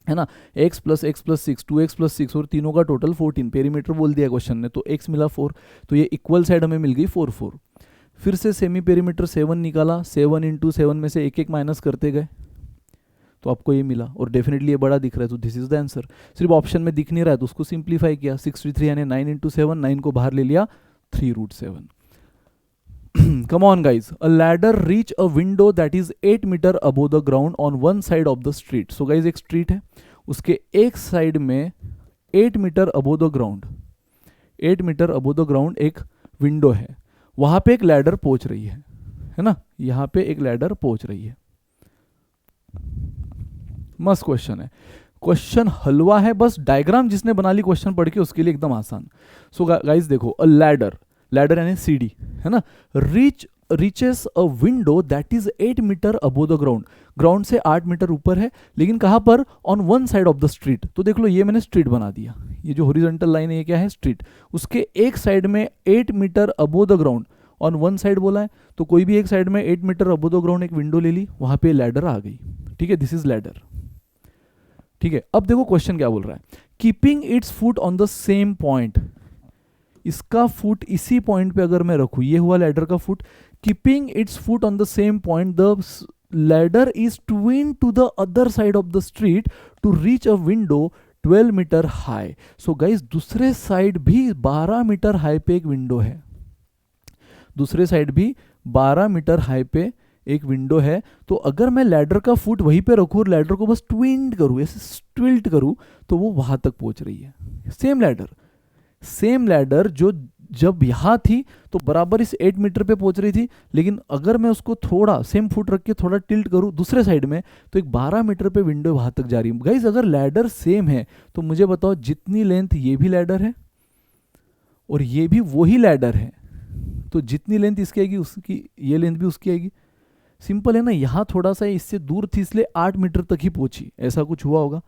है ना, x प्लस 6, 2x प्लस 6, और तीनों का टोटल 14। पेरीमीटर बोल दिया क्वेश्चन ने, तो x मिला 4, तो ये इक्वल साइड हमें मिल गई 4 4। फिर से सेमी पेरीमीटर 7 निकाला, 7 इंटू 7 में से एक एक माइनस करते गए, तो आपको ये मिला, और डेफिनेटली ये बड़ा दिख रहा है, तो दिस इज द आंसर। सिर्फ ऑप्शन में दिख नहीं रहा है तो उसको सिंप्लीफाई किया, 63 यानी 9 इंटू 7, 9 को बाहर ले लिया, 3 root 7। Come on guys, a ladder reach a window that is 8 meter above the ground on one side of the street. So guys एक street है, उसके एक साइड में 8 metre above the ground, 8 metre above the ground एक window है, वहां पे एक लैडर पहुंच रही है ना, यहां पे एक लैडर पहुंच रही है। मस्त क्वेश्चन है, क्वेश्चन हलवा है, बस डायग्राम जिसने बना ली क्वेश्चन पढ़ के उसके लिए एकदम आसान। सो गाइस देखो, अ लैडर, लैडर यानी सीढ़ी है ना, reaches a window that is 8 metre above the ground, ground से 8 मीटर ऊपर है, लेकिन कहां पर, on one side of the street. तो देख लो ये मैंने स्ट्रीट बना दिया, ये जो हॉरिजॉन्टल लाइन है ये क्या है, स्ट्रीट। उसके एक साइड में 8 metre above the ground, on one side बोला है, तो कोई भी एक साइड में 8 मीटर अबोव द ग्राउंड एक विंडो ले ली, वहां पे लैडर आ गई। ठीक है, दिस इज लैडर। ठीक है, अब देखो क्वेश्चन क्या बोल रहा है, keeping its foot on the same point, इसका फुट इसी पॉइंट पे अगर मैं रखूं, ये हुआ लैडर का foot, keeping its foot on the same point, the ladder is twin to the other side of the street to reach a window 12 metre high. So guys दूसरे साइड भी 12 मीटर हाई पे एक window है, दूसरे side भी 12 metre high पे एक window है। तो अगर मैं लैडर का फुट वहीं पे रखूं और लैडर को बस ट्विंट करूं, ऐसे ट्विल्ट करूं, तो वो वहां तक पहुंच रही है। सेम लैडर जो जब यहां थी तो बराबर इस 8 मीटर पे पहुंच रही थी, लेकिन अगर मैं उसको थोड़ा सेम फुट रख के थोड़ा टिल्ट करूं दूसरे साइड में, तो एक 12 मीटर पे विंडो वहां तक जा रही है। गाइस अगर लैडर सेम है तो मुझे बताओ, जितनी लेंथ ये भी लैडर है और ये भी वही लैडर है, तो जितनी लेंथ इसकी आएगी उसकी ये लेंथ भी उसकी आएगी। सिंपल है ना, यहां थोड़ा सा इससे दूर थी इसलिए 8 मीटर तक ही पहुंची, ऐसा कुछ हुआ होगा।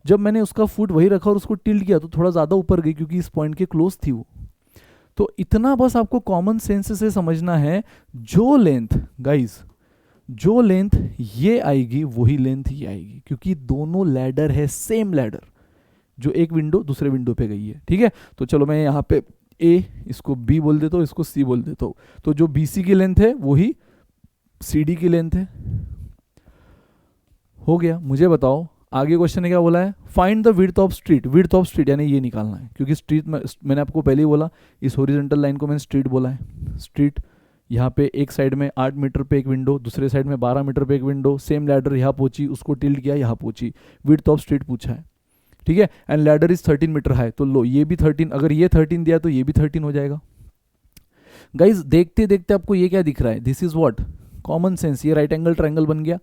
जब मैंने उसका फुट वही रखा और उसको टिल्ट किया तो थोड़ा ज़्यादा ऊपर गई, क्योंकि इस पॉइंट के क्लोज थी वो। तो इतना बस आपको कॉमन सेंस से समझना है, जो लेंथ गाइस, जो लेंथ ये आएगी वही लेंथ ये आएगी, क्योंकि दोनों लैडर है, सेम लैडर, जो एक विंडो दूसरे विंडो पे गई है। ठीक है, तो चलो मैं यहाँ पे ए, इसको बी बोल देता हूँ, इसको सी बोल देता हूँ। तो जो बी सी की लेंथ है वही सी डी की लेंथ है। हो गया। मुझे बताओ आगे क्वेश्चन ने क्या बोला है, find the width of street. Width of street यानी ये निकालना है, क्योंकि स्ट्रीट में मैंने आपको पहले ही बोला, इस हॉरिजॉन्टल लाइन को मैंने स्ट्रीट बोला है। स्ट्रीट यहाँ पे एक साइड में 8 मीटर पे एक विंडो, दूसरे साइड में 12 मीटर पे एक विंडो, सेम लैडर यहाँ पहुंची, उसको टिल्ट किया यहाँ पहुंची, विड्थ ऑफ स्ट्रीट पूछा है। ठीक है, and ladder is 13 metre high, तो लो ये भी 13, अगर ये 13 दिया तो ये भी 13 हो जाएगा। गाइज देखते देखते आपको ये क्या दिख रहा है, this is what, common sense. ये राइट एंगल ट्रायंगल बन गया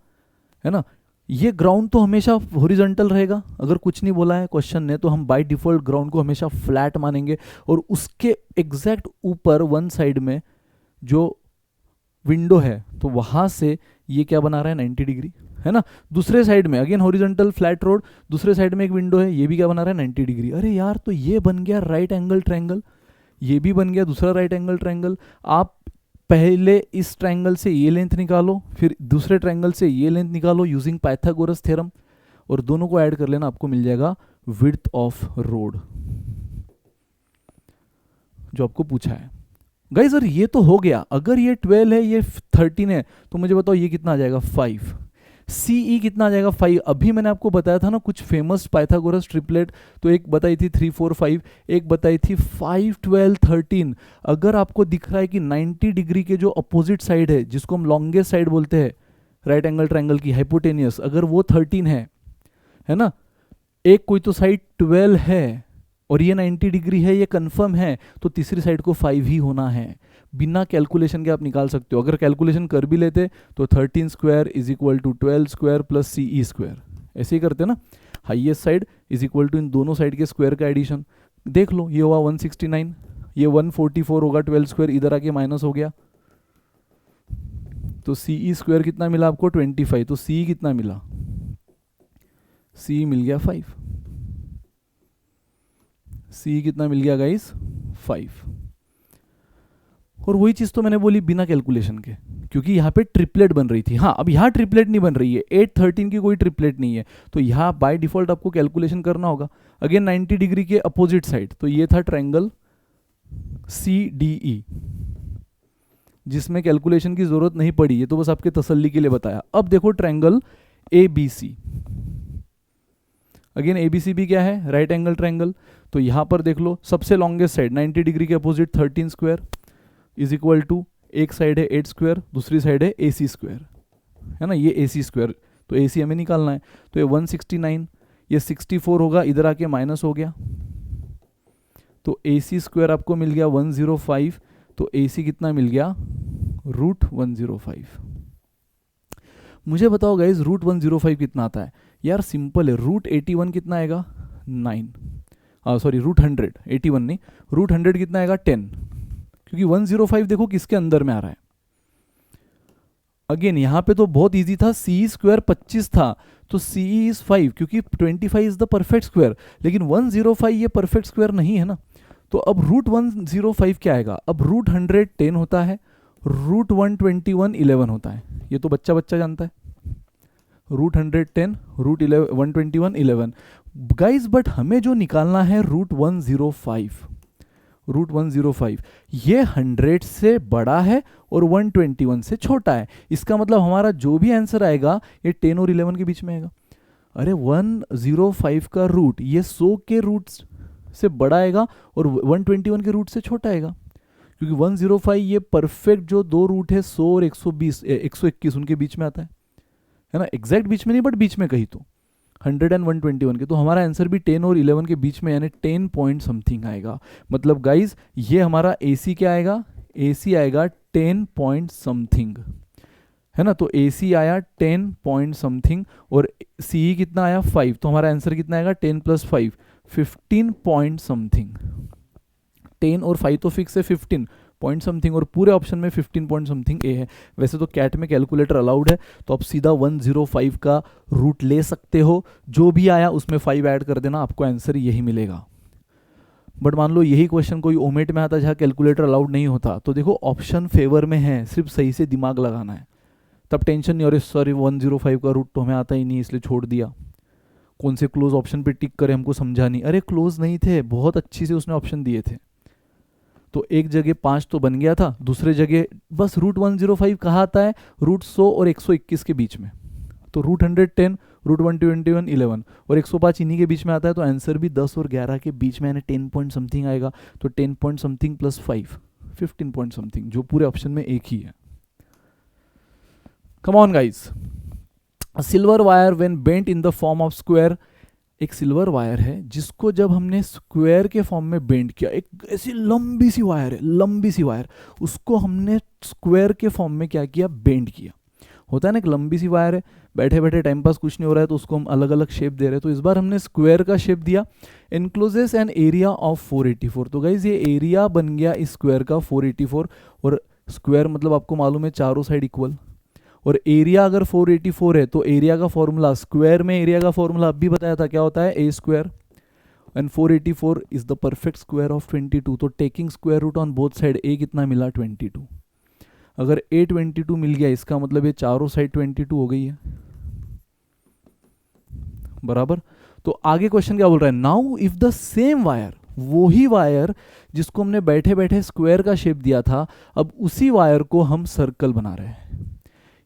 है ना। ये ग्राउंड तो हमेशा हॉरिजॉन्टल रहेगा, अगर कुछ नहीं बोला है क्वेश्चन ने तो हम बाय डिफॉल्ट ग्राउंड को हमेशा फ्लैट मानेंगे, और उसके एग्जैक्ट ऊपर वन साइड में जो विंडो है तो वहां से ये क्या बना रहा है, 90 डिग्री है ना। दूसरे साइड में अगेन हॉरिजॉन्टल फ्लैट रोड, दूसरे साइड में एक विंडो है, ये भी क्या बना रहा है, 90 डिग्री। अरे यार, तो ये बन गया राइट एंगल ट्रायंगल, ये भी बन गया दूसरा राइट एंगल ट्रायंगल। आप पहले इस ट्रायंगल से ये लेंथ निकालो, फिर दूसरे ट्रायंगल से ये लेंथ निकालो यूजिंग पाइथागोरस थ्योरम, और दोनों को ऐड कर लेना, आपको मिल जाएगा विड्थ ऑफ रोड जो आपको पूछा है। गाइस अगर ये तो हो गया, अगर ये 12 है ये 13 है, तो मुझे बताओ ये कितना आ जाएगा, 5। सी कितना आ जाएगा 5। अभी मैंने आपको बताया था ना कुछ फेमस पाइथागोरस ट्रिपलेट, तो एक बताई थी 3 4 5, एक बताई थी 5 12 13। अगर आपको दिख रहा है कि 90 डिग्री के जो अपोजिट साइड है, जिसको हम लॉन्गेस्ट साइड बोलते हैं राइट एंगल ट्रायंगल की, हाइपोटेनियस, अगर वो 13 है ना, एक कोई तो साइड 12 है और ये 90 डिग्री है, ये कंफर्म है, तो तीसरी साइड को 5 ही होना है। बिना कैलकुलेशन के आप निकाल सकते हो। अगर कैलकुलेशन कर भी लेते तो 13 square is equal to 12 square plus c square, ऐसे ही करते ना। Highest side is equal to इन दोनों साइड के स्क्वायर का एडिशन। देख लो, ये हुआ 169, ये 144 होगा, 12 स्क्वायर इधर आके माइनस हो गया, तो सी स्क्वायर कितना मिला आपको 25। तो सी कितना मिला, सी मिल गया 5। सी कितना मिल गया गाइस 5। और वही चीज तो मैंने बोली बिना कैलकुलेशन के, क्योंकि यहाँ पे ट्रिपलेट बन रही थी। हाँ, अब यहाँ ट्रिपलेट नहीं बन रही है, 8 13 की कोई ट्रिपलेट नहीं है, तो यहाँ बाय डिफॉल्ट आपको कैलकुलेशन करना होगा। अगेन 90 डिग्री के अपोजिट साइड, तो ये था ट्रायंगल CDE, जिसमें कैलकुलेशन की जरूरत नहीं पड़ी, ये तो बस आपके तसल्ली के लिए बताया। अब देखो ट्रायंगल ABC, अगेन ABC भी क्या है, राइट एंगल ट्रायंगल। तो यहां पर देख लो, सबसे लॉन्गेस्ट साइड 90 डिग्री के opposite 13 square is equal to, एक साइड है 8 स्क्वायर, दूसरी साइड है AC स्क्वायर, है ना, ये AC स्क्वायर, तो AC हमें निकालना है। तो ये 169, ये 64 होगा, इधर आके माइनस हो गया, तो AC स्क्वायर आपको मिल गया 105, तो AC कितना मिल गया √105। मुझे बताओ गाइज √105 कितना आता है। यार सिंपल है, √81 कितना आएगा 9, सॉरी √100, 81 नहीं, √100 कितना आएगा 10, क्योंकि 105 देखो किसके अंदर में आ रहा है। अगेन यहाँ पे तो बहुत इजी था, सी स्क्वायर 25 था, तो सी इज 5, क्योंकि 25 इज द परफेक्ट स्क्वायर, लेकिन 105 ये परफेक्ट स्क्वायर नहीं है ना। तो अब √105 क्या आएगा, अब √100 10 होता है, √121 11 होता है, ये तो बच्चा बच्चा जानता है, √100 10, √121 11 गाइज। बट हमें जो निकालना है √105, √105 ये 100 से बड़ा है और 121 से छोटा है। इसका मतलब हमारा जो भी आंसर आएगा ये 10 और 11 के बीच में आएगा। अरे 105 का रूट ये 100 के रूट से बड़ा आएगा और 121 के रूट से छोटा आएगा, क्योंकि 105 ये परफेक्ट जो दो रूट है 100 और 120 121 उनके बीच में आता है ना, एग्जैक्ट बीच में नहीं बट बीच में कहीं तो 100 एंड 121 के। तो हमारा आंसर भी 10 और 11 के बीच में, यानी 10 पॉइंट समथिंग आएगा। मतलब गाइज ये हमारा AC क्या आएगा, AC आएगा 10 पॉइंट समथिंग, है ना। तो AC आया 10 पॉइंट समथिंग और CE कितना आया 5, तो हमारा आंसर कितना आएगा 10 + 5 15 पॉइंट समथिंग। 10 और 5 तो फिक्स है, 15 पॉइंट समथिंग, और पूरे ऑप्शन में 15 पॉइंट समथिंग ए है। वैसे तो कैट में कैलकुलेटर अलाउड है, तो आप सीधा 105 का रूट ले सकते हो, जो भी आया उसमें 5 ऐड कर देना, आपको आंसर यही मिलेगा। बट मान लो यही क्वेश्चन कोई ओमेट में आता जहाँ कैलकुलेटर अलाउड नहीं होता, तो देखो ऑप्शन फेवर में है, सिर्फ सही से दिमाग लगाना है, तब टेंशन नहीं। और सॉरी 105 का रूट तो हमें आता ही नहीं, इसलिए छोड़ दिया। कौन से क्लोज ऑप्शन पे टिक करे हमको समझा नहीं, अरे क्लोज नहीं थे, बहुत अच्छी से उसने ऑप्शन दिए थे। तो एक जगह 5 तो बन गया था, दूसरे जगह बस √105 कहाँ आता है, √100 और 121 के बीच में, तो √100 10, √121 11 और 105 इन्हीं के बीच में आता है। तो आंसर भी 10 और 11 के बीच में, यानी 10 पॉइंट समथिंग आएगा। तो 10 पॉइंट समथिंग + 5 15 पॉइंट समथिंग, जो पूरे ऑप्शन में एक ही है। कम on guys, silver wire when bent in the form of square, एक सिल्वर वायर है जिसको जब हमने स्क्वायर के फॉर्म में बेंड किया, एक ऐसी लंबी सी वायर है, लंबी सी वायर, उसको हमने स्क्वायर के फॉर्म में क्या किया, बेंड किया। होता है ना, एक लंबी सी वायर है, बैठे बैठे टाइम पास कुछ नहीं हो रहा है तो उसको हम अलग अलग शेप दे रहे हैं, तो इस बार हमने स्क्वायर का शेप दिया। एनक्लोजेस एन एरिया ऑफ 484, तो गाइज ये एरिया बन गया इस स्क्वायर का 484, और स्क्वायर मतलब आपको मालूम है चारों साइड इक्वल, और एरिया अगर 484 है तो एरिया का फॉर्मूला, स्क्वायर में एरिया का फॉर्मूला अब भी बताया था, क्या होता है a square, and 484 is the perfect square of 22। तो taking square root on both side a कितना मिला 22। अगर a 22 मिल गया, इसका मतलब ये चारों साइड 22 हो गई है, बराबर। तो आगे क्वेश्चन क्या बोल रहा है, now if the same wire, वही वायर जिसको हमने बैठे बैठे स्क्वायर का शेप दिया था, अब उसी वायर को हम सर्कल बना रहे हैं।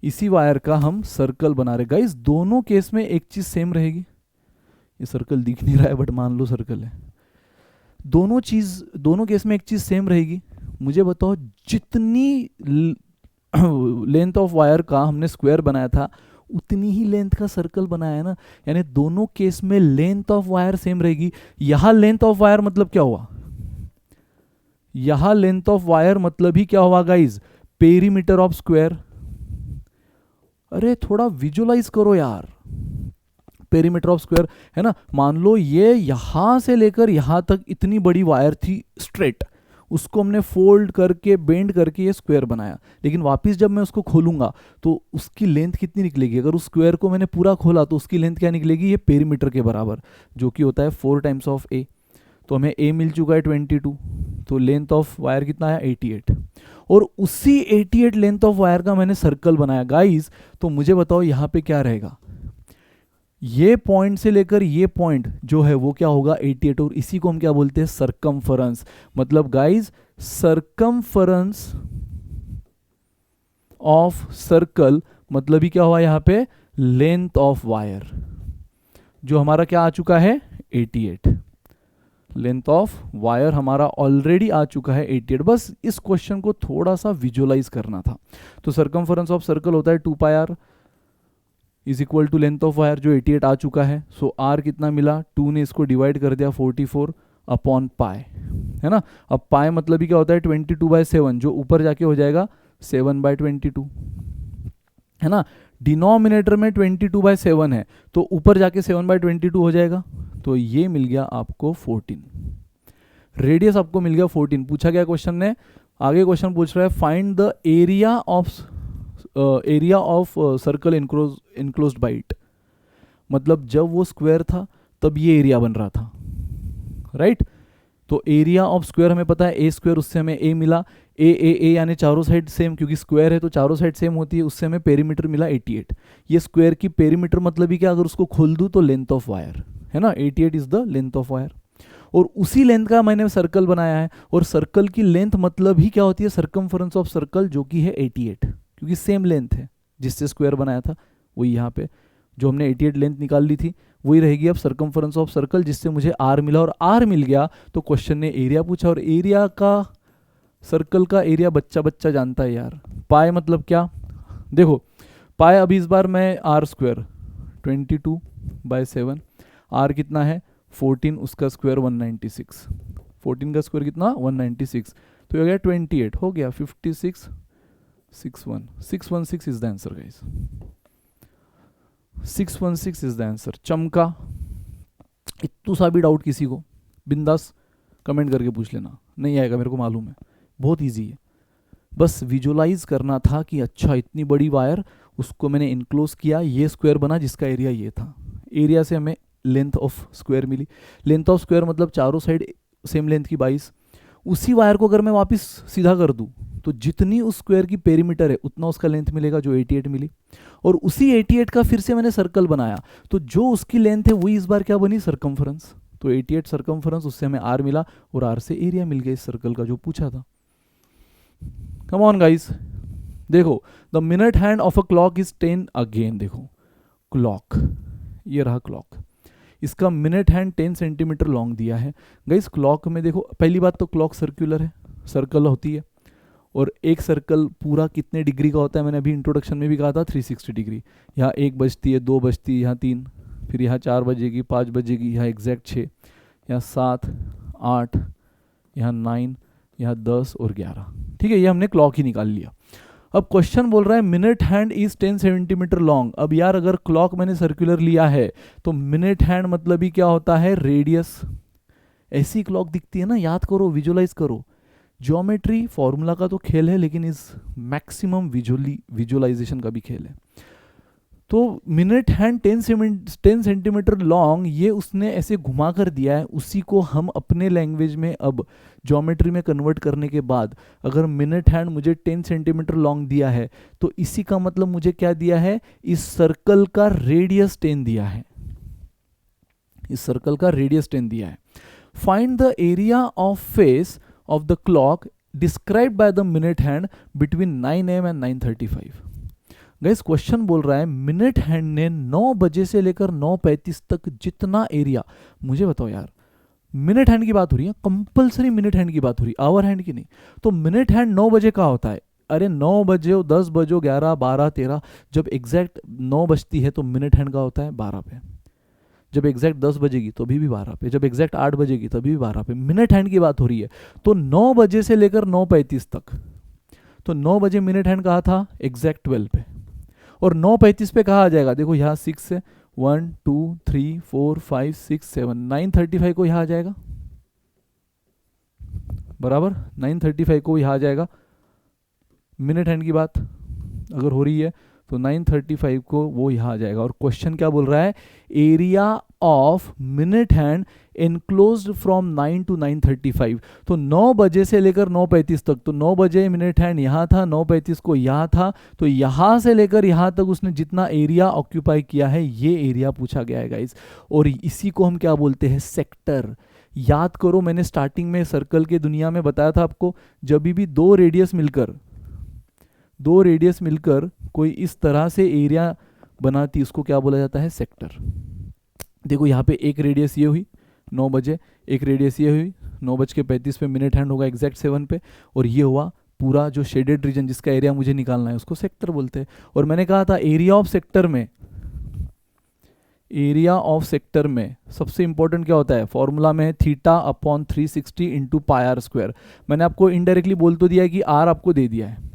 इसी वायर का हम सर्कल बना रहे। गाइस दोनों केस में एक चीज सेम रहेगी, ये सर्कल दिख नहीं रहा है बट मान लो सर्कल है। दोनों केस में एक चीज सेम रहेगी। मुझे बताओ जितनी लेंथ ऑफ वायर का हमने स्क्वायर बनाया था उतनी ही लेंथ का सर्कल बनाया है ना, यानी दोनों केस में लेंथ ऑफ वायर सेम रहेगी। यहां लेंथ ऑफ वायर मतलब क्या हुआ, यहां लेंथ ऑफ वायर मतलब ही क्या हुआ गाइज, पेरीमीटर ऑफ स्क्वायर। अरे थोड़ा विजुअलाइज करो यार, पेरीमीटर ऑफ स्क्वायर है ना। मान लो ये यहां से लेकर यहां तक इतनी बड़ी वायर थी स्ट्रेट, उसको हमने फोल्ड करके बेंड करके ये स्क्वायर बनाया, लेकिन वापस जब मैं उसको खोलूंगा तो उसकी लेंथ कितनी निकलेगी, अगर उस स्क्वायर को मैंने पूरा खोला तो उसकी लेंथ क्या निकलेगी, ये पेरीमीटर के बराबर, जो कि होता है 4 टाइम्स ऑफ ए। तो हमें ए मिल चुका है 22, तो लेंथ ऑफ वायर कितना है 88, और उसी 88 लेंथ ऑफ वायर का मैंने सर्कल बनाया गाइस। तो मुझे बताओ यहाँ पे क्या रहेगा, ये पॉइंट से लेकर ये पॉइंट जो है वो क्या होगा 88, और इसी को हम क्या बोलते हैं सरकमफरेंस। मतलब गाइस सरकमफरेंस ऑफ सर्कल मतलब ही क्या हुआ यहाँ पे, लेंथ ऑफ वायर, जो हमारा क्या आ चुका है 88। लेंथ ऑफ वायर हमारा ऑलरेडी आ चुका है 88। बस इस क्वेश्चन को थोड़ा सा विजुअलाइज करना था। तो सरकमफरेंस ऑफ सर्कल होता है 2πr is equal to length of wire, जो 88 आ चुका है। सो r कितना मिला, 2 ने इसको डिवाइड कर दिया 44 अपॉन पाई, है ना। अब पाई मतलब ही क्या होता है 22/7, जो ऊपर जाके हो जाएगा 7/22, है ना। डिनोमिनेटर में 22/7 है तो ऊपर जाके 7/22 हो जाएगा। तो ये मिल गया आपको 14, रेडियस आपको मिल गया 14। पूछा गया क्वेश्चन ने, आगे क्वेश्चन पूछ रहा है find the area of circle enclosed bye it. मतलब जब वो स्क्वायर था तब ये एरिया बन रहा था, राइट। तो एरिया ऑफ स्क्वायर हमें पता है ए स्क्वायर, उससे हमें ए मिला, ए यानी चारों साइड सेम, क्योंकि स्क्वायर है तो चारों साइड सेम होती है, उससे हमें पेरीमीटर मिला 88। ये स्क्वायर की पेरीमीटर मतलब ही क्या, अगर उसको खोल दूं तो लेंथ ऑफ वायर, है ना, 88 is the length of wire. और उसी लेंथ का मैंने सर्कल बनाया है, और सर्कल की लेंथ मतलब ही क्या होती है सरकमफरेंस ऑफ सर्कल, जो कि है 88, क्योंकि सेम लेंथ है जिससे स्क्वायर बनाया था। वही यहाँ पे जो हमने 88 लेंथ निकाल ली थी वही रहेगी अब सरकमफरेंस ऑफ सर्कल, जिससे मुझे आर मिला, और आर मिल गया तो क्वेश्चन ने एरिया पूछा, और एरिया का सर्कल का एरिया बच्चा जानता है यार। पाई मतलब क्या, देखो पाई अभी इस बार मैं आर स्क्वायर 22/7, आर कितना है 14, उसका स्क्वायर 196, 14 का स्क्वायर कितना 196, तो हो गया 28, हो गया 56 616 is the answer guys, 616 is the answer. चमका, इतना सा भी डाउट किसी को बिंदास कमेंट करके पूछ लेना, नहीं आएगा मेरे को मालूम है, बहुत इजी है। बस विजुअलाइज करना था कि अच्छा इतनी बड़ी वायर, उसको मैंने इनक्लोज किया, ये स्क्वायर बना जिसका एरिया ये था, एरिया से हमें लेंथ ऑफ स्क्वायर मिली। लेंथ ऑफ स्क्वायर मतलब चारों साइड सेम लेंथ की 22। उसी वायर को अगर मैं वापस सीधा कर दूं तो जितनी उस स्क्वायर की पेरीमीटर है उतना उसका लेंथ मिलेगा, जो 88 मिली। और उसी 88 का फिर से मैंने सर्कल बनाया, तो जो उसकी लेंथ है वही इस बार क्या बनी सरकमफरेंस। तो 88 सरकमफरेंस, उससे हमें आर मिला, और आर से एरिया मिल गया इस सर्कल का जो पूछा था। कम ऑन गाइस, देखो the minute hand of a clock is 10 again. देखो क्लॉक, ये रहा क्लॉक, इसका मिनट हैंड 10 सेंटीमीटर लॉन्ग दिया है। गाइस क्लॉक में देखो, पहली बात तो क्लॉक सर्कुलर है, सर्कल होती है, और एक सर्कल पूरा कितने डिग्री का होता है, मैंने अभी इंट्रोडक्शन में भी कहा था 360 डिग्री। यहाँ 1 बजती है, 2 बजती है, यहाँ 3, फिर यहाँ 4 बजेगी, 5 बजेगी, यहाँ एग्जैक्ट 6, यहाँ 7, 8, यहाँ 9, यहाँ 10 और 11। ठीक है, ये हमने क्लॉक ही निकाल लिया। अब क्वेश्चन बोल रहा है minute hand is 10 centimetre long. अब यार अगर क्लॉक मैंने सर्कुलर लिया है तो मिनट हैंड मतलब ही क्या होता है रेडियस। ऐसी क्लॉक दिखती है ना, याद करो, विजुअलाइज करो। ज्योमेट्री फॉर्मूला का तो खेल है, लेकिन इस मैक्सिमम विजुअलाइजेशन का भी खेल है। तो मिनट हैंड 10 सेंटीमीटर लॉन्ग, ये उसने ऐसे घुमा कर दिया है। उसी को हम अपने लैंग्वेज में अब ज्योमेट्री में कन्वर्ट करने के बाद, अगर मिनट हैंड मुझे 10 सेंटीमीटर लॉन्ग दिया है तो इसी का मतलब मुझे क्या दिया है, इस सर्कल का रेडियस 10 दिया है, इस सर्कल का रेडियस 10 दिया है। Find the area of face of the clock described by the minute hand between 9 am and 9:35. Guys question बोल रहा है मिनट हैंड ने 9 बजे से लेकर 9:35 तक जितना एरिया, मुझे बताओ यार, मिनट हैंड की बात हो रही है, कंपलसरी मिनट हैंड की बात हो रही है, आवर हैंड की नहीं। तो मिनट हैंड 9 बजे का होता है, अरे 9 बजे हो, 10 बजो, 11, 12, 13, जब एग्जैक्ट 9 बजती है तो मिनट हैंड का होता है 12 पे। जब एग्जैक्ट 10 बजेगी तो भी 12 पे, जब एग्जैक्ट 8 बजेगी तभी भी 12 पे। मिनट हैंड की बात हो रही है। तो 9 बजे से लेकर 9:35 तक, तो 9 बजे मिनट हैंड कहा था एग्जैक्ट 12 पे, और 9:35 पे कहा आ जाएगा, देखो यहाँ 6 है, 1 2 3 4 5 6 7, 9:35 को यहाँ आ जाएगा, बराबर 9:35 को यहाँ आ जाएगा। मिनट हैंड की बात अगर हो रही है तो 9:35 को वो यहाँ आ जाएगा। और क्वेश्चन क्या बोल रहा है, area of minute hand enclosed from 9 to 9:35। तो 9 बजे से लेकर 9:35 तक, तो 9 बजे मिनट हैंड यहाँ था, 9:35 को यहाँ था, तो यहाँ से लेकर यहाँ तक उसने जितना एरिया ऑक्यूपाई किया है, ये एरिया पूछा गया है गाइस। और इसी को हम क्या बोलते हैं, सेक्टर। याद करो, मैंने स्टार्टिंग में सर्कल के दुनिया में बताया था आपको, जब भी दो रेडियस मिलकर कोई इस तरह से एरिया बनाती, उसको क्या बोला जाता है, सेक्टर। देखो यहाँ पे एक रेडियस ये हुई 9 बजे, एक रेडियस ये हुई 9:35 पे, मिनट हैंड होगा एग्जैक्ट 7 पे, और ये हुआ पूरा जो शेडेड रीजन जिसका एरिया मुझे निकालना है, उसको सेक्टर बोलते हैं। और मैंने कहा था एरिया ऑफ सेक्टर में सबसे इंपॉर्टेंट क्या होता है, फॉर्मूला में θ/360 इंटू πr²। मैंने आपको इनडायरेक्टली बोल तो दिया है कि r आपको दे दिया है,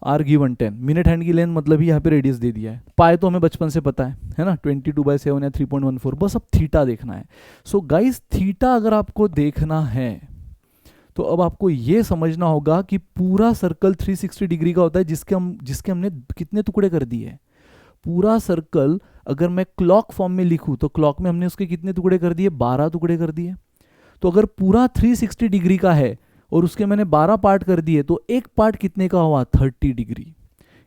r गिवन 10, मिनट हैंड की लेंथ मतलब ही यहाँ पे रेडियस दे दिया है, पाए तो हमें बचपन से पता है ना, 22/7 या 3.14, बस अब थीटा देखना है। सो गाइस थीटा अगर आपको देखना है तो अब आपको ये समझना होगा कि पूरा सर्कल 360 डिग्री का होता है, जिसके हमने कितने टुकड़े कर दिए। पूरा सर्कल अगर मैं क्लॉक फॉर्म में लिखूं तो क्लॉक में हमने उसके कितने टुकड़े कर दिए, 12 टुकड़े कर दिए। तो अगर पूरा 360 डिग्री का है और उसके मैंने 12 पार्ट कर दिए, तो एक पार्ट कितने का हुआ, 30 डिग्री।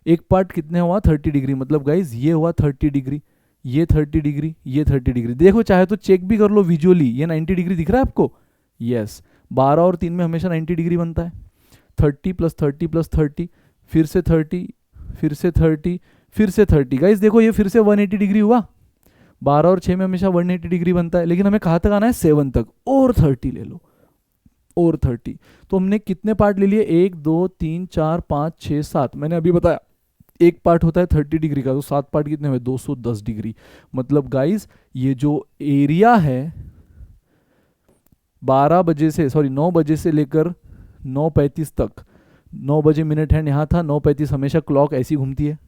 एक पार्ट कितने हुआ, 30 डिग्री। मतलब गाइज ये हुआ 30 डिग्री, ये 30 डिग्री, ये 30 डिग्री। देखो चाहे तो चेक भी कर लो विजुअली, ये 90 डिग्री दिख रहा है आपको, यस। 12 और 3 में हमेशा 90 डिग्री बनता है। 30 + 30 + 30, फिर से 30, फिर से 30, फिर से 30। गाइज देखो ये फिर से 180 डिग्री हुआ। 12 और 6 में हमेशा 180 डिग्री बनता है, लेकिन हमें कहाँ तक आना है, 7 तक, और 30 ले लो, और 30। तो हमने कितने पार्ट ले लिए, 1 2 3 4 5 6 7। मैंने अभी बताया एक पार्ट होता है 30 डिग्री का, तो 7 पार्ट कितने हुए, 210 डिग्री। मतलब गाइज ये जो एरिया है 9 बजे से लेकर 9:35 तक, 9 बजे मिनट हैंड यहाँ था, 9:35 हमेशा क्लॉक ऐसी घूमती है,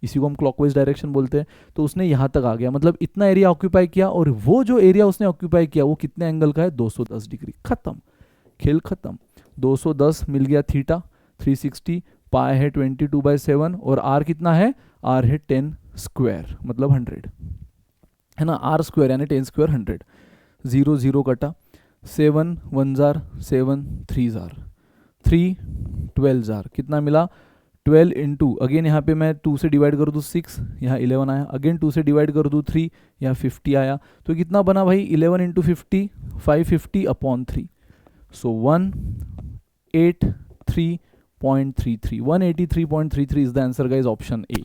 इसी को हम क्लॉकवाइज डायरेक्शन बोलते हैं। तो उसने यहाँ तक आ गया, मतलब इतना एरिया ऑक्यूपाई किया, और वो जो एरिया उसने ऑक्यूपाई किया वो कितने एंगल का है, 210 डिग्री। खत्म, खेल खत्म। 210 मिल गया थीटा, 360, पाई है 22/7, और आर कितना है, आर है 10², मतलब 100 है ना, r² यानी 10² 100। 0 0 कटा, 7 1 जार, 7 3 जार, 3 12 जार, कितना मिला, 12 इंटू, अगेन यहाँ पे मैं 2 से डिवाइड कर दूँ 6, यहाँ 11 आया, अगेन 2 से डिवाइड कर दूँ 3, यहाँ 50 आया। तो कितना बना भाई, 11 into 50, 550/3। So 183.33, 183.33 is the answer guys, option A,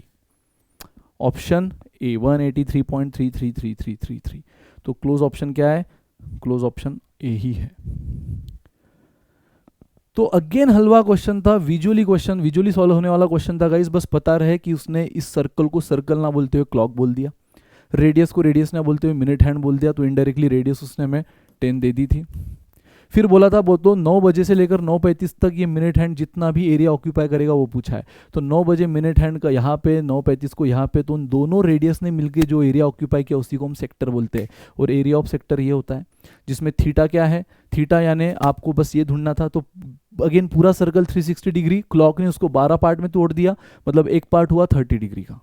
option A 183.333333। तो क्लोज ऑप्शन क्या है, क्लोज ऑप्शन ए ही है। तो अगेन हलवा क्वेश्चन था, विजुअली सॉल्व होने वाला क्वेश्चन था गाइस। बस पता रहे कि उसने इस सर्कल को सर्कल ना बोलते हुए क्लॉक बोल दिया, रेडियस को रेडियस ना बोलते हुए मिनट हैंड बोल दिया, तो इनडायरेक्टली रेडियस उसने हमें 10 दे दी थी। फिर बोला था वो तो 9 बजे से लेकर 9:35 तक ये मिनट हैंड जितना भी एरिया ऑक्यूपाई करेगा वो पूछा है। तो 9 बजे मिनट हैंड का यहाँ पे, 9:35 को यहाँ पे, तो उन दोनों रेडियस ने मिलकर जो एरिया ऑक्यूपाई किया उसी को हम सेक्टर बोलते हैं। और एरिया ऑफ सेक्टर ये होता है जिसमें थीटा क्या है, थीटा यानी आपको बस ये ढूंढना था। तो अगेन पूरा सर्कल 360 डिग्री, क्लॉक ने उसको 12 पार्ट में तोड़ दिया, मतलब एक पार्ट हुआ 30 डिग्री का।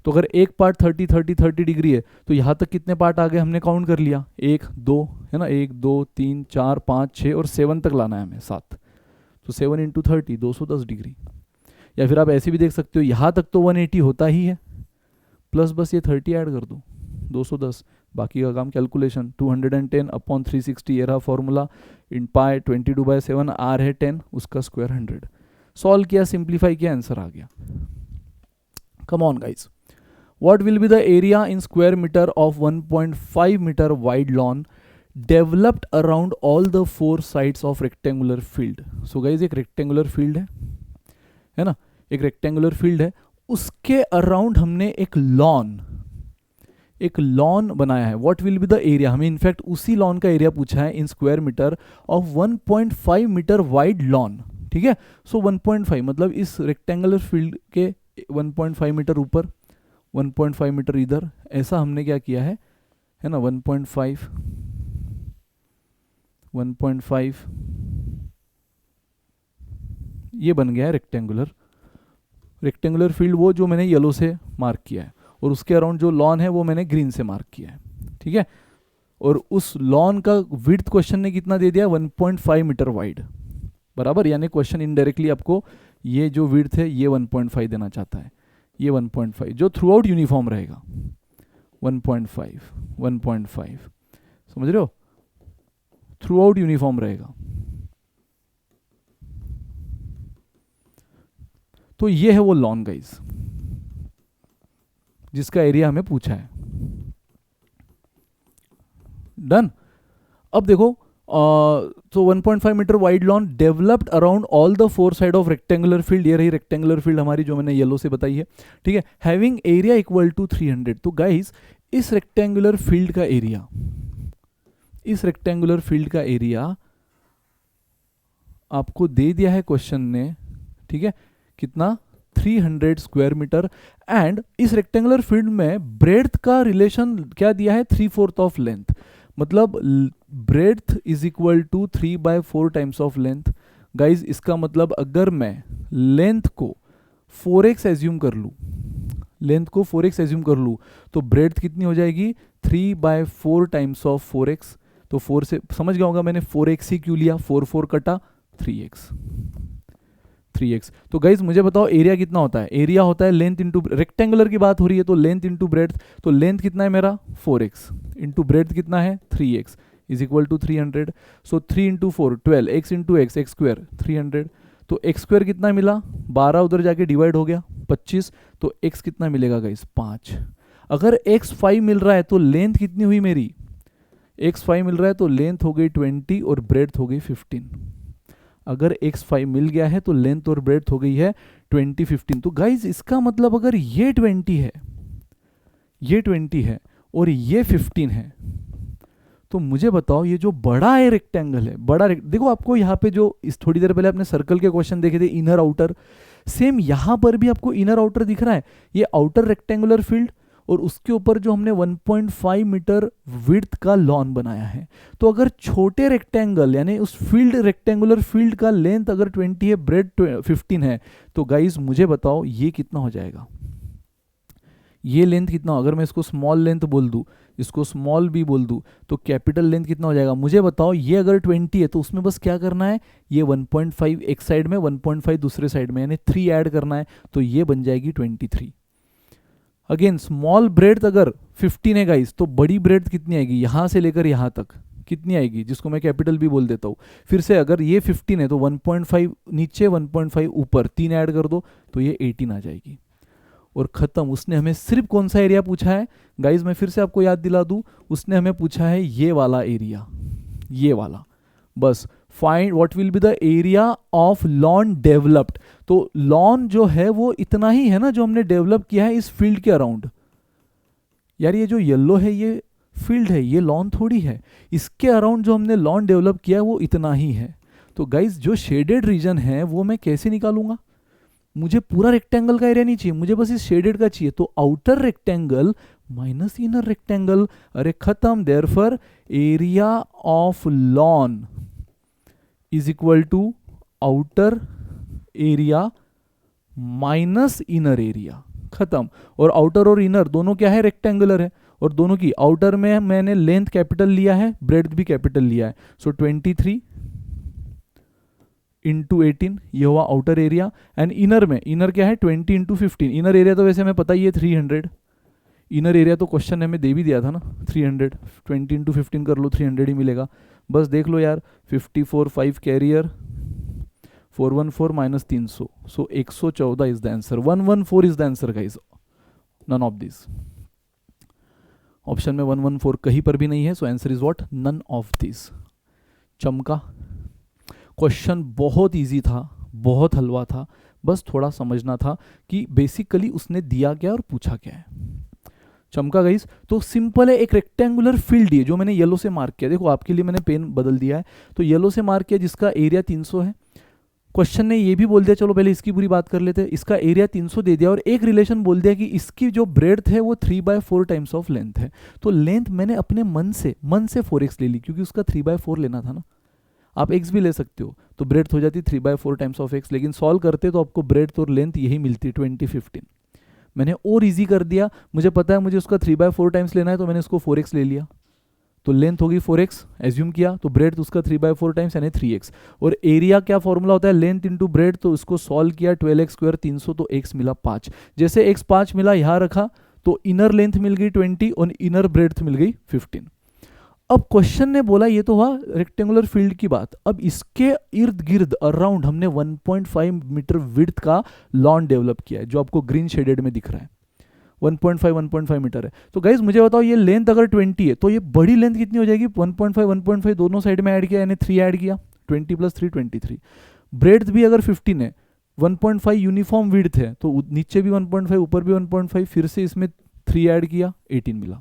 तो अगर एक पार्ट 30 डिग्री है तो यहाँ तक कितने पार्ट आ गए, हमने काउंट कर लिया, 1 2 है ना, 1 2 3 4 5 6 और 7 तक लाना है हमें, 7। तो 7 इंटू 30, 210 डिग्री। या फिर आप ऐसे भी देख सकते हो, यहाँ तक तो 180 होता ही है, प्लस बस ये 30 ऐड कर दो, 210, बाकी का काम कैलकुलेशन। 210/360 ये रहा फॉर्मूला, इन पाई 22/7, आर है 10, उसका स्क्वायर 100। सॉल्व किया, सिंप्लीफाई किया, आंसर आ गया. Come on guys. What will be the area in square meter of 1.5 meter wide lawn developed around all the four sides of rectangular field? So guys, एक rectangular field है ना, एक rectangular field है, उसके around हमने एक lawn बनाया है. What will be the area? हमें इनफैक्ट उसी लॉन का एरिया पूछा है in square metre of 1.5 metre wide lawn. ठीक है, सो 1.5 मतलब इस रेक्टेंगुलर फील्ड के 1.5 मीटर ऊपर, 1.5 मीटर इधर, ऐसा हमने क्या किया है ना, 1.5 ये बन गया है रेक्टेंगुलर फील्ड, वो जो मैंने येलो से मार्क किया है, और उसके अराउंड जो लॉन है वो मैंने ग्रीन से मार्क किया है. ठीक है, और उस लॉन का विड्थ क्वेश्चन ने कितना दे दिया, 1.5 मीटर वाइड, बराबर. यानी क्वेश्चन इनडायरेक्टली आपको ये जो विड्थ है ये 1.5 देना चाहता है, ये 1.5 जो थ्रू आउट यूनिफॉर्म रहेगा. 1.5 समझ रहे हो, थ्रू आउट यूनिफॉर्म रहेगा. तो ये है वो लॉन गाइज जिसका एरिया हमें पूछा है. डन. अब देखो, तो 1.5 metre wide lawn developed around all the four side of rectangular field. ये रही रेक्टेंगुलर फील्ड हमारी जो मैंने येलो से बताई है. ठीक है, हैविंग एरिया इक्वल टू 300. तो गाइज इस रेक्टेंगुलर फील्ड का एरिया आपको दे दिया है क्वेश्चन ने. ठीक है, कितना, 300 स्क्वायर मीटर. एंड इस रेक्टेंगुलर फील्ड में ब्रेड्थ का रिलेशन क्या दिया है, 3/4 ऑफ लेंथ. मतलब breadth is equal to 3/4 times of length. Guys इसका मतलब अगर मैं लेंथ को 4x एज्यूम कर लूँ, तो ब्रेड्थ कितनी हो जाएगी, 3/4 टाइम्स ऑफ 4x. तो 4 से समझ गया होगा मैंने 4x ही क्यों लिया, 4 कटा 3x. तो गाइज मुझे बताओ एरिया कितना होता है. एरिया होता है लेंथ इंटू, रेक्टेंगुलर की बात हो रही है तो लेंथ इंटू ब्रेड्थ. तो लेंथ कितना है मेरा 4x इंटू ब्रेड्थ कितना है 3x is equal to 300. So 3 into 4 12, x into X square 300. तो x स्क्वायर कितना मिला, 12 उधर जाके डिवाइड हो गया 25. तो x कितना मिलेगा गाइज 5. अगर x 5 मिल रहा है तो लेंथ कितनी हुई मेरी, x 5 मिल रहा है तो लेंथ हो गई 20 और ब्रेड्थ हो गई 15. अगर x 5 मिल गया है तो लेंथ और ब्रेड्थ हो गई है 20 15. तो गाइज इसका मतलब अगर ये 20 है और ये 15 है, तो मुझे बताओ ये जो बड़ा है रेक्टेंगल है, देखो आपको यहाँ पे जो इस थोड़ी देर पहले आपने सर्कल के क्वेश्चन देखे थे इनर आउटर, सेम यहाँ पर भी आपको इनर आउटर दिख रहा है. ये आउटर रेक्टेंगुलर फील्ड और उसके ऊपर जो हमने 1.5 मीटर विड्थ का लॉन बनाया है. तो अगर छोटे रेक्टेंगल यानी उस रेक्टेंगुलर फील्ड का लेंथ अगर 20 है, ब्रेड्थ 15 है, तो गाइज मुझे बताओ ये कितना हो जाएगा, ये लेंथ कितना. अगर मैं इसको स्मॉल लेंथ बोल दूं, इसको स्मॉल भी बोल दूं, तो कैपिटल लेंथ कितना हो जाएगा. मुझे बताओ ये अगर 20 है तो उसमें बस क्या करना है, ये 1.5 एक साइड में, 1.5 दूसरे साइड में, यानी 3 ऐड करना है. तो ये बन जाएगी 23. अगेन स्मॉल ब्रेड्थ अगर 15 है गाइस, तो बड़ी ब्रेड्थ कितनी आएगी, यहां से लेकर यहां तक कितनी आएगी, जिसको मैं कैपिटल भी बोल देता हूँ. फिर से अगर ये 15 है तो 1.5 नीचे 1.5 ऊपर, 3 ऐड कर दो तो ये 18 आ जाएगी. और ख़त्म. उसने हमें सिर्फ कौन सा एरिया पूछा है गाइज, मैं फिर से आपको याद दिला दूं, उसने हमें पूछा है ये वाला एरिया, ये वाला. बस find what will be the area of lawn developed. तो लॉन जो है वो इतना ही है ना जो हमने डेवलप किया है इस फील्ड के अराउंड. यार ये जो येलो है ये फील्ड है, ये लॉन थोड़ी है. इसके अराउंड जो हमने लॉन डेवलप किया है वो इतना ही है. तो गाइज जो शेडेड रीजन है वो मैं कैसे निकालूंगा, मुझे पूरा रेक्टेंगल का एरिया नहीं चाहिए, मुझे बस इस शेडेड का चाहिए. तो outer rectangle minus inner rectangle, अरे खत्म. Therefore area of lawn is equal to outer area minus inner area, खत्म. और आउटर और इनर दोनों क्या है, रेक्टेंगुलर है, और दोनों की आउटर में मैंने लेंथ कैपिटल लिया है, ब्रेड्थ भी कैपिटल लिया है. सो 23 इंटू 18 ये हुआ आउटर एरिया. एंड इनर में, इनर क्या है 20 इंटू 15. इनर एरिया तो वैसे हमें पता ही है 300. इनर एरिया तो क्वेश्चन ने हमें दे भी दिया था ना 300. 20 इंटू 15 कर लो 300 ही मिलेगा. बस देख लो यार, 54 5 कैरियर 414 minus 300, so 114 is the answer. 114 is the answer guys, none of this. Option में 114 कहीं पर भी नहीं है, so answer is what, none of this. चमका. क्वेश्चन बहुत इजी था, बहुत हलवा था, बस थोड़ा समझना था कि बेसिकली उसने दिया क्या और पूछा क्या है. चमका गाइस. तो सिंपल है, एक रेक्टेंगुलर फील्ड है जो मैंने येलो से मार्क किया. देखो आपके लिए मैंने पेन बदल दिया है, तो येलो से मार्क किया जिसका एरिया 300 है. क्वेश्चन ने ये भी बोल दिया, चलो पहले इसकी पूरी बात कर लेते हैं. इसका एरिया 300 दे दिया और एक रिलेशन बोल दिया कि इसकी जो ब्रेड्थ है वो 3/4 टाइम्स ऑफ लेंथ है. तो लेंथ मैंने अपने मन से 4x ले ली, क्योंकि उसका 3/4 लेना था ना. आप x भी ले सकते हो, तो ब्रेड्थ हो जाती 3/4 टाइम्स ऑफ x, लेकिन सॉल्व करते तो आपको ब्रेड्थ और लेंथ यही मिलती 2015. मैंने और इजी कर दिया, मुझे पता है मुझे उसका 3/4 टाइम्स लेना है, तो मैंने उसको 4x ले लिया, तो लेंथ होगी 4x एज्यूम किया, तो ब्रेड्थ उसका 3/4 टाइम्स यानी 3x. और एरिया क्या फॉर्मूला होता है, लेंथ इंटू ब्रेड्थ, तो इसको सॉल्व किया 12x² 300, तो x मिला 5. जैसे x 5 मिला यहाँ रखा, तो इनर लेंथ मिल गई 20 और इनर ब्रेड्थ मिल गई 15. अब क्वेश्चन ने बोला, ये तो हुआ रेक्टेंगुलर फील्ड की बात. अब इसके इर्द गिर्द अराउंड हमने 1.5 मीटर विड्थ का लॉन डेवलप किया है, जो आपको ग्रीन शेडेड में दिख रहा है. 1.5 मीटर है. तो गाइज मुझे बताओ, ये लेंथ अगर 20 है तो ये बड़ी लेंथ कितनी हो जाएगी. 1.5 दोनों साइड में ऐड किया यानी 3 ऐड किया, 20 + 3 23. ब्रेड्थ भी अगर 15 है, 1.5 यूनिफॉर्म विड्थ है, तो नीचे भी 1.5 ऊपर भी 1.5, फिर से इसमें 3 ऐड किया, 18 मिला.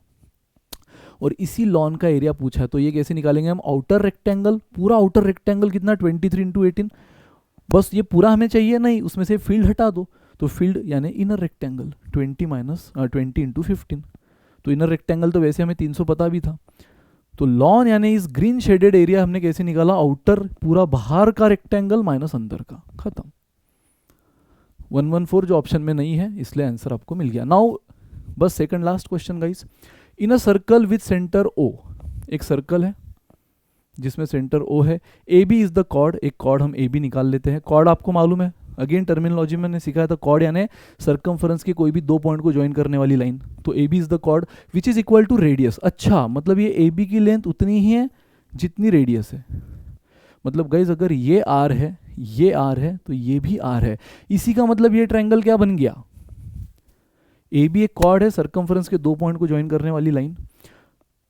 और इसी लॉन का एरिया पूछा है, तो ये कैसे निकालेंगे हम. आउटर रेक्टेंगल, पूरा आउटर रेक्टेंगल कितना 23 × 18. बस ये पूरा हमें चाहिए नहीं, उसमें से फील्ड हटा दो, तो फील्ड यानी इनर रेक्टेंगल 20 × 15. तो इनर रेक्टेंगल तो वैसे हमें 300 पता भी था. तो लॉन यानी इस ग्रीन शेडेड एरिया हमने कैसे निकाला, आउटर पूरा बाहर का रेक्टेंगल माइनस अंदर का, खत्म. 114 जो ऑप्शन में नहीं है, इसलिए आंसर आपको मिल गया. नाउ बस second last question guys. In a circle with centre O, एक सर्कल है जिसमें सेंटर O है. AB इज द कॉर्ड, एक कॉर्ड हम AB निकाल लेते हैं. कॉर्ड आपको मालूम है, अगेन टर्मिनोलॉजी मैंने सिखाया था, कॉर्ड यानी सर्कमफरेंस की कोई भी 2 पॉइंट को ज्वाइन करने वाली लाइन. तो AB is the chord which is equal to radius. अच्छा, मतलब ये AB की लेंथ उतनी ही है जितनी रेडियस है. मतलब गाइज अगर ये R है, ये R है, तो ये भी R है. इसी का मतलब ये ट्रायंगल क्या बन गया, AB एक कॉर्ड है, सर्कमफरेंस के 2 पॉइंट को ज्वाइन करने वाली लाइन,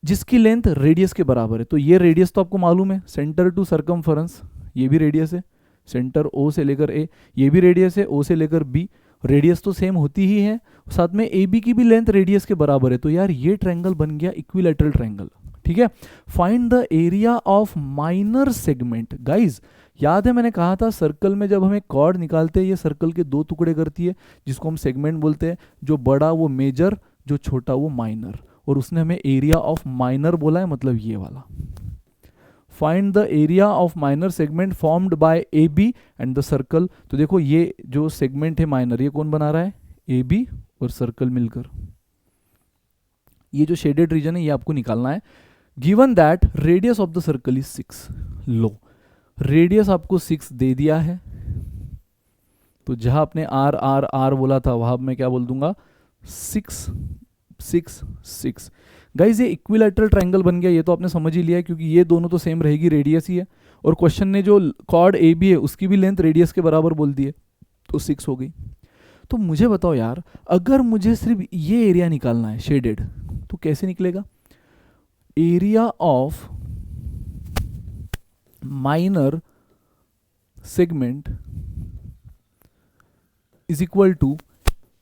जिसकी लेंथ रेडियस के बराबर है. तो ये रेडियस तो आपको मालूम है, सेंटर टू सर्कमफरेंस, ये भी रेडियस है. सेंटर O से लेकर A, ये भी रेडियस है, O से लेकर B, रेडियस तो सेम होती ही है. साथ में AB की भी लेंथ रेडियस के बराबर है. तो यार ये ट्रायंगल बन गया इक्विलैटरल ट्रायंगल. ठीक है. Find the area of minor segment. Guys याद है मैंने कहा था, सर्कल में जब हम एक कॉर्ड निकालते हैं, ये सर्कल के 2 टुकड़े करती है, जिसको हम सेगमेंट बोलते हैं. जो बड़ा वो मेजर, जो छोटा वो माइनर. और उसने हमें एरिया ऑफ माइनर बोला है, मतलब ये वाला. Find the area of minor segment formed by AB and the circle. तो देखो ये जो सेगमेंट है माइनर, ये कौन बना रहा है, AB और सर्कल मिलकर. ये जो शेडेड रीजन है ये आपको निकालना है. Given that radius of the circle is 6. Low, radius आपको 6 दे दिया है, तो जहां आपने R R R बोला था वहां मैं क्या बोल दूंगा, 6 6 6. गाइज ये इक्विलैटरल ट्रायंगल बन गया. ये तो आपने समझ ही लिया है, क्योंकि ये दोनों तो सेम रहेगी, रेडियस ही है. और क्वेश्चन ने जो कॉर्ड AB है उसकी भी लेंथ रेडियस के बराबर बोल दी है, तो 6 हो गई. तो मुझे बताओ यार, अगर मुझे सिर्फ ये एरिया निकालना है शेडेड, तो कैसे निकलेगा. Area of minor segment is equal to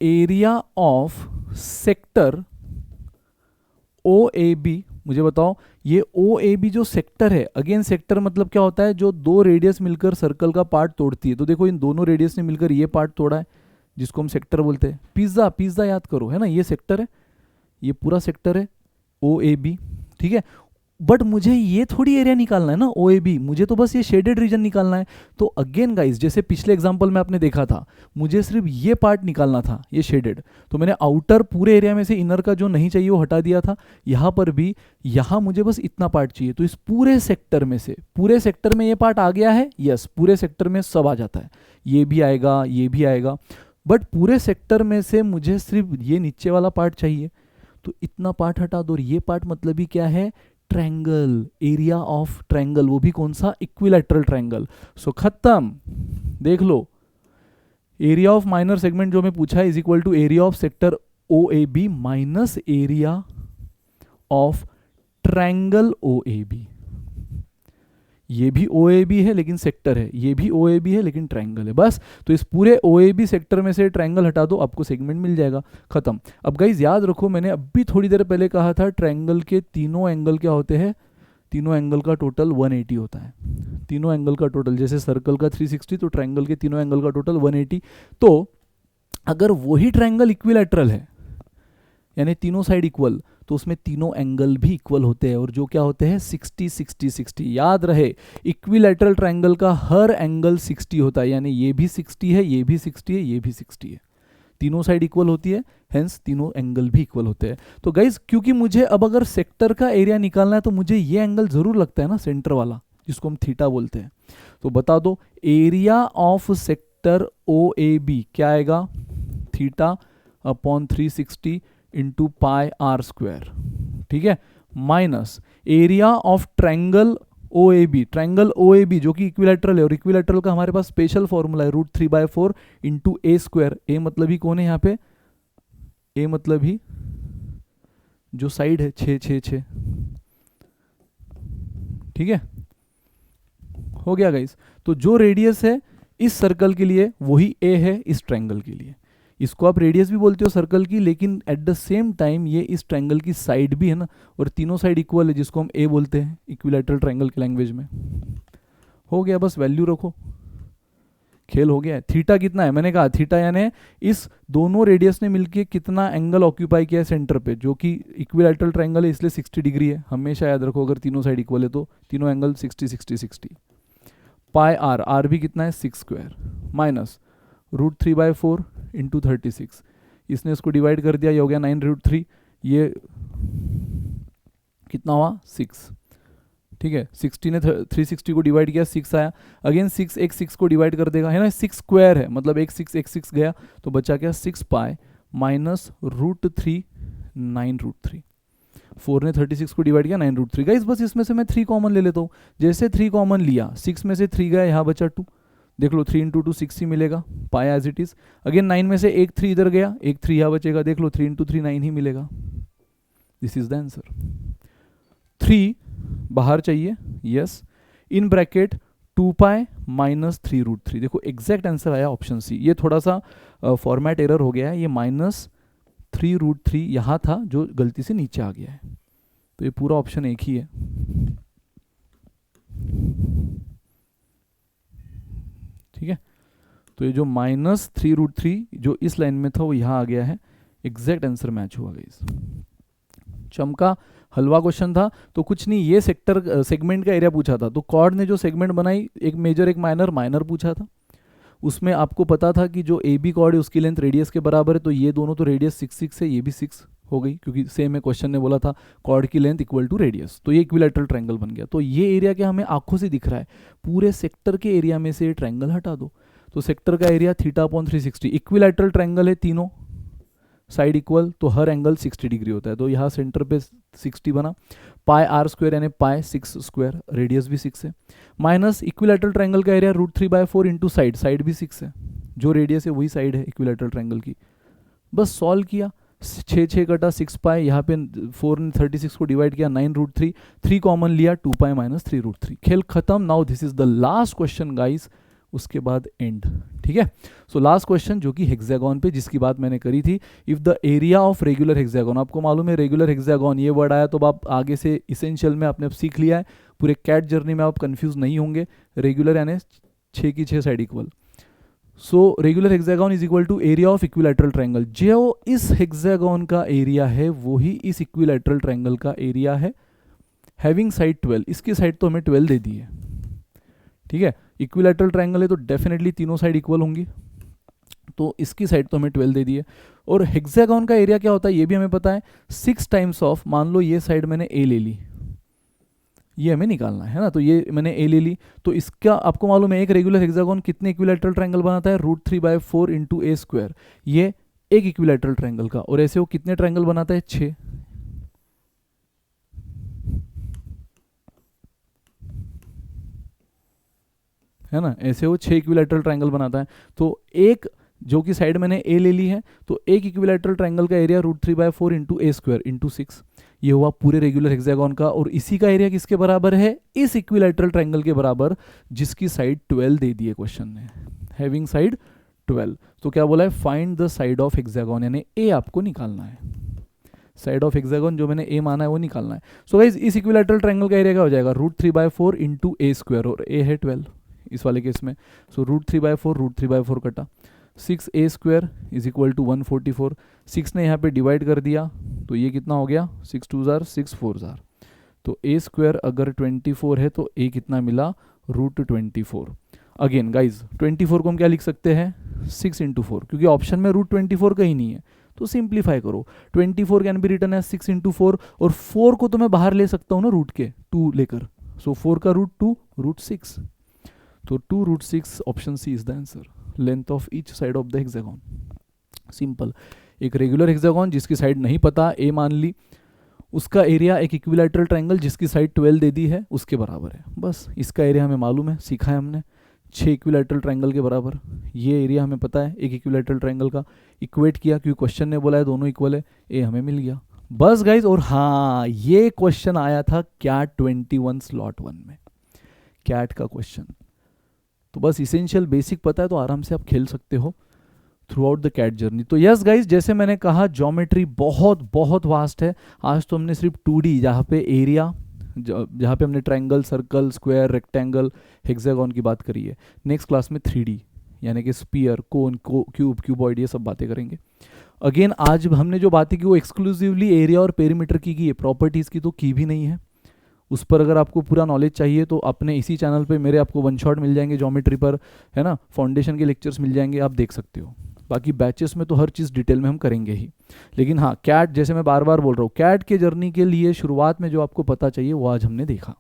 area of sector OAB. मुझे बताओ ये OAB जो सेक्टर है, अगेन सेक्टर मतलब क्या होता है, जो 2 रेडियस मिलकर सर्कल का पार्ट तोड़ती है. तो देखो इन दोनों रेडियस ने मिलकर ये पार्ट तोड़ा है, जिसको हम सेक्टर बोलते हैं. पिज्जा, पिज्जा याद करो, है ना, ये सेक्टर है, ये पूरा सेक्टर है OAB. ठीक है. बट मुझे ये थोड़ी एरिया निकालना है ना OAB, मुझे तो बस ये शेडेड रीजन निकालना है. तो अगेन गाइस, जैसे पिछले एग्जांपल में आपने देखा था, मुझे सिर्फ ये पार्ट निकालना था, ये शेडेड. तो मैंने आउटर पूरे एरिया में से इनर का जो नहीं चाहिए वो हटा दिया था. यहाँ पर भी, यहाँ मुझे बस इतना पार्ट चाहिए. तो इस पूरे सेक्टर में से, पूरे सेक्टर में ये पार्ट आ गया है, यस, पूरे सेक्टर में सब आ जाता है, ये भी आएगा, ये भी आएगा. बट पूरे सेक्टर में से मुझे सिर्फ ये नीचे वाला पार्ट चाहिए, तो इतना पार्ट हटा दो. और ये पार्ट मतलब ही क्या है, ट्रायंगल, एरिया ऑफ ट्रायंगल, वो भी कौन सा, इक्विलैटरल ट्रायंगल। सो खत्म, देख लो, एरिया ऑफ माइनर सेगमेंट जो मैं पूछा है is equal to area of sector O A B minus area of triangle O A B. ये भी ओ ए बी है लेकिन सेक्टर है, ये भी ओ ए बी है लेकिन ट्रायंगल है, बस। तो इस पूरे ओ ए बी सेक्टर में से ट्रायंगल हटा दो, आपको सेगमेंट मिल जाएगा, खत्म। अब गाइज याद रखो, मैंने अभी थोड़ी देर पहले कहा था ट्रायंगल के तीनों एंगल क्या होते हैं, तीनों एंगल का टोटल 180 होता है। तीनों एंगल का टोटल, जैसे सर्कल का 360 तो ट्रायंगल के तीनों एंगल का टोटल 180। तो अगर वही ट्रायंगल इक्विलैटरल है, यानी तीनों साइड इक्वल, तो उसमें तीनों एंगल भी इक्वल होते हैं, और जो क्या होते हैं 60 60 60। याद रहे, इक्विलैटरल ट्रायंगल का हर एंगल 60 होता है, यानी ये भी 60 है, ये भी 60 है, ये भी 60 है, तीनों साइड इक्वल होती है, हेंस तीनों एंगल भी इक्वल होते हैं। तो गाइज क्योंकि मुझे अब अगर सेक्टर का एरिया निकालना है तो मुझे ये एंगल जरूर लगता है ना, सेंटर वाला, जिसको हम थीटा बोलते हैं। तो बता दो, area of sector O A B क्या आएगा, theta upon 360 into pi are square, ठीक है, minus area of triangle O A B, triangle O A B जो कि इक्विलैटरल है, और इक्विलैटरल का हमारे पास स्पेशल फॉर्मूला है √3/4 इंटू ए स्क्वायर। ए मतलब ही कौन है यहाँ पे, ए मतलब ही जो साइड है 6 6 6, ठीक है, हो गया गाइस। तो जो रेडियस है इस सर्कल के लिए वही ए है इस ट्रायंगल के लिए। इसको आप रेडियस भी बोलते हो सर्कल की, लेकिन एट द सेम टाइम ये इस ट्रायंगल की साइड भी है ना, और तीनों साइड इक्वल है, जिसको हम ए बोलते हैं इक्विलैटरल ट्रायंगल की लैंग्वेज में। हो गया, बस वैल्यू रखो, खेल हो गया है। थीटा कितना है, मैंने कहा थीटा यानी इस दोनों रेडियस ने मिलके कितना एंगल ऑक्यूपाई किया है सेंटर पे, जो कि इक्विलैटरल ट्रायंगल है इसलिए 60 डिग्री है, हमेशा याद रखो, अगर तीनों साइड इक्वल है तो तीनों एंगल 60 60 60। पाई आर, आर भी कितना है 6 स्क्वायर, माइनस √3/4 इंटू 36, इसने इसको डिवाइड कर दिया, ये हो गया 9√3, ये कितना हुआ 6, ठीक है, 60 ने 360 को डिवाइड किया 6 आया, अगेन 6 एक 6 को डिवाइड कर देगा, है ना, 6 स्क्वायर है, मतलब एक 6 गया, तो बचा क्या 6 पाई माइनस √3 9√3, 4 ने 36 को डिवाइड किया 9√3। गाइस बस इसमें से मैं 3 कॉमन ले लेता हूँ, जैसे 3 कॉमन लिया, 6 में से 3 गया, यहाँ बचा 2, देख लो 3 इंटू 2 6 ही मिलेगा, पाई एज इट इज। अगेन 9 में से एक 3 इधर गया, एक 3 यहाँ बचेगा, देख लो 3 इंटू 3 9 ही मिलेगा। This is the answer. 3 बाहर चाहिए, yes, in bracket 2 pi minus 3√3, देखो एग्जैक्ट आंसर आया ऑप्शन सी। ये थोड़ा सा फॉर्मेट एरर हो गया है, ये माइनस 3√3 यहाँ था जो गलती से नीचे आ गया है, तो ये पूरा ऑप्शन एक ही है, ठीक है। तो ये जो माइनस 3√3 जो इस लाइन में था वो यहाँ आ गया है, एग्जैक्ट आंसर मैच हुआ गाइस। चमका, हलवा क्वेश्चन था, तो कुछ नहीं, ये सेक्टर सेगमेंट का एरिया पूछा था, तो कॉर्ड ने जो सेगमेंट बनाई, एक मेजर एक माइनर, माइनर पूछा था, उसमें आपको पता था कि जो ए बी कॉर्ड है उसकी लेंथ रेडियस के बराबर है, तो ये दोनों तो रेडियस 6 6 है, ये भी 6 हो गई, क्योंकि सेम है, क्वेश्चन ने बोला था कॉर्ड की लेंथ इक्वल टू रेडियस, तो ये इक्विलैटरल ट्रायंगल बन गया। तो ये एरिया क्या हमें आंखों से दिख रहा है, पूरे सेक्टर के एरिया में से ट्रायंगल हटा दो, तो सेक्टर का area theta upon 360, equilateral triangle है, तीनों साइड इक्वल, तो हर एंगल 60 डिग्री होता है, तो यहाँ सेंटर पे 60 बना, पाई आर स्क्वायर यानी पाई 6 स्क्वायर, रेडियस भी 6 है, माइनस इक्विलैटरल ट्रायंगल का एरिया √3/4 इंटू साइड, साइड भी 6 है, जो रेडियस है वही साइड है इक्विलैटरल ट्रायंगल की। बस सॉल्व किया, 6 6 कटा 6 पाई, यहाँ पे 4 ने 36 को डिवाइड किया 9√3, 3 कॉमन लिया 2 पाई माइनस 3√3, खेल खत्म। Now this is the last question guys, उसके बाद एंड, ठीक है। सो लास्ट क्वेश्चन जो कि हेक्सागोन पे, जिसकी बात मैंने करी थी, if the area of regular hexagon, आपको मालूम है रेगुलर हेक्सागोन ये वर्ड आया तो आप आगे से इसेंशियल में आपने सीख लिया है, पूरे कैट जर्नी में आप कंफ्यूज नहीं होंगे, रेगुलर यानी 6 की 6 side equal. So regular hexagon is equal to area of equilateral triangle, जो इस हेक्सागोन का एरिया है वही इस इक्विलैटरल ट्रायंगल का एरिया है, हैविंग साइड 12, इसकी साइड तो हमें 12 दे दी है, ठीक है, इक्विलैटरल ट्रायंगल है तो डेफिनेटली तीनों साइड इक्वल होंगी, तो इसकी साइड तो हमें 12 दे दी है। और हेक्सागोन का एरिया क्या होता है ये भी हमें पता है, 6 टाइम्स ऑफ, मान लो ये साइड मैंने ए ले ली, ये हमें निकालना है ना, तो ये मैंने ए ले ली, तो इसका आपको मालूम है एक रेगुलर हेक्सागोन कितने इक्विलैटरल ट्रायंगल बनाता है, √3/4 इंटू ए स्क्वायर, ये एक इक्विलैटरल ट्रायंगल का, और ऐसे वो कितने ट्रायंगल बनाता है 6, है ना, ऐसे वो 6 इक्विलैटरल ट्रायंगल बनाता है। तो एक जो कि साइड मैंने ए ले ली है, तो एक इक्विलैटरल ट्रायंगल का एरिया √3/4 इंटू ए स्क्वायर इंटू 6, ये हुआ पूरे रेगुलर हेक्सागोन का। और इसी का एरिया किसके बराबर है, इस इक्विलैटरल ट्रायंगल के बराबर जिसकी साइड 12 दे दी है क्वेश्चन ने, हैविंग साइड 12। तो क्या बोला है, find the side of hexagon, यानी ए आपको निकालना है, साइड ऑफ हेक्सागोन जो मैंने ए माना है वो निकालना है। सो गाइस इस इक्विलैटरल ट्रायंगल का एरिया क्या हो जाएगा, √3/4 इंटू ए स्क्वायर, और ए है 12 इस वाले केस में। सो √3/4 कटा, 6a square is equal to 144। 6 ने यहाँ पे डिवाइड कर दिया तो ये कितना हो गया, 6 2 जार 6 4 जार। तो a स्क्वायर अगर 24 है तो a कितना मिला, √24। अगेन गाइज 24 को हम क्या लिख सकते हैं, 6 इंटू 4, क्योंकि ऑप्शन में √24 कहीं नहीं है तो सिंप्लीफाई करो। 24 can be written as 6 into 4, और 4 को तो मैं बाहर ले सकता हूँ ना रूट के, 2 लेकर। सो 4 का रूट 2, √6, तो 2√6 option C is the answer. Length of each side of the hexagon, simple. एक रेगुलर हेक्सागोन जिसकी साइड नहीं पता, ए मान ली, उसका एरिया एक इक्विलैटरल ट्रायंगल जिसकी साइड 12 दे दी है उसके बराबर है। बस इसका एरिया हमें मालूम है, सीखा है हमने, 6 इक्विलैटरल ट्रायंगल के बराबर। ये एरिया हमें पता है एक इक्विलैटरल ट्रायंगल का, इक्वेट किया क्योंकि क्वेश्चन ने बोला है दोनों इक्वल है, ए हमें मिल गया बस गाइज। और हाँ, ये क्वेश्चन आया था कैट 21 स्लॉट 1 में, कैट का क्वेश्चन। तो बस इसेंशियल बेसिक पता है तो आराम से आप खेल सकते हो throughout the CAT journey. तो यस गाइज, जैसे मैंने कहा ज्योमेट्री बहुत बहुत वास्ट है। आज तो हमने सिर्फ 2D, जहाँ पे एरिया, जहाँ पे हमने triangle, circle, square, rectangle, hexagon की बात करी है। नेक्स्ट क्लास में 3D यानी कि स्पीयर, कोन, क्यूब, क्यूबॉइड, ये सब बातें करेंगे। अगेन आज हमने जो बातें की वो एक्सक्लूसिवली एरिया और पेरीमीटर की है, प्रॉपर्टीज़ की तो की भी नहीं है। उस पर अगर आपको पूरा नॉलेज चाहिए तो अपने इसी चैनल पे मेरे आपको 1 शॉट मिल जाएंगे ज्योमेट्री पर, है ना, फाउंडेशन के लेक्चर्स मिल जाएंगे, आप देख सकते हो। बाकी बैचेस में तो हर चीज़ डिटेल में हम करेंगे ही। लेकिन हाँ, कैट जैसे मैं बार बार बोल रहा हूँ, कैट के जर्नी के लिए शुरुआत में जो आपको पता चाहिए वो आज हमने देखा।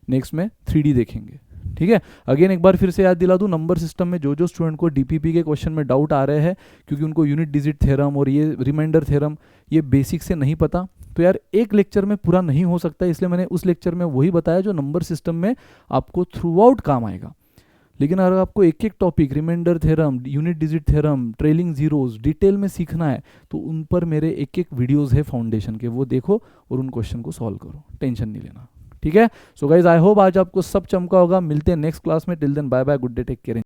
नेक्स्ट में 3D देखेंगे, ठीक है। अगेन एक बार फिर से याद दिला दूं, नंबर सिस्टम में जो जो स्टूडेंट को डीपीपी के क्वेश्चन में डाउट आ रहे हैं क्योंकि उनको यूनिट डिजिट थ्योरम और ये रिमाइंडर थ्योरम ये बेसिक से नहीं पता, तो यार एक लेक्चर में पूरा नहीं हो सकता, इसलिए मैंने उस लेक्चर में वही बताया जो नंबर सिस्टम में आपको थ्रू आउट काम आएगा। लेकिन अगर आपको एक एक topic, remainder theorem, unit digit theorem, trailing zeros detail में सीखना है तो उन पर मेरे एक एक वीडियोज़ है फाउंडेशन के, वो देखो और उन क्वेश्चन को सॉल्व करो, टेंशन नहीं लेना, ठीक है। सो गाइज आई होप आज आपको सब चमका होगा। मिलते हैं नेक्स्ट क्लास में, till then bye bye, good day, take care.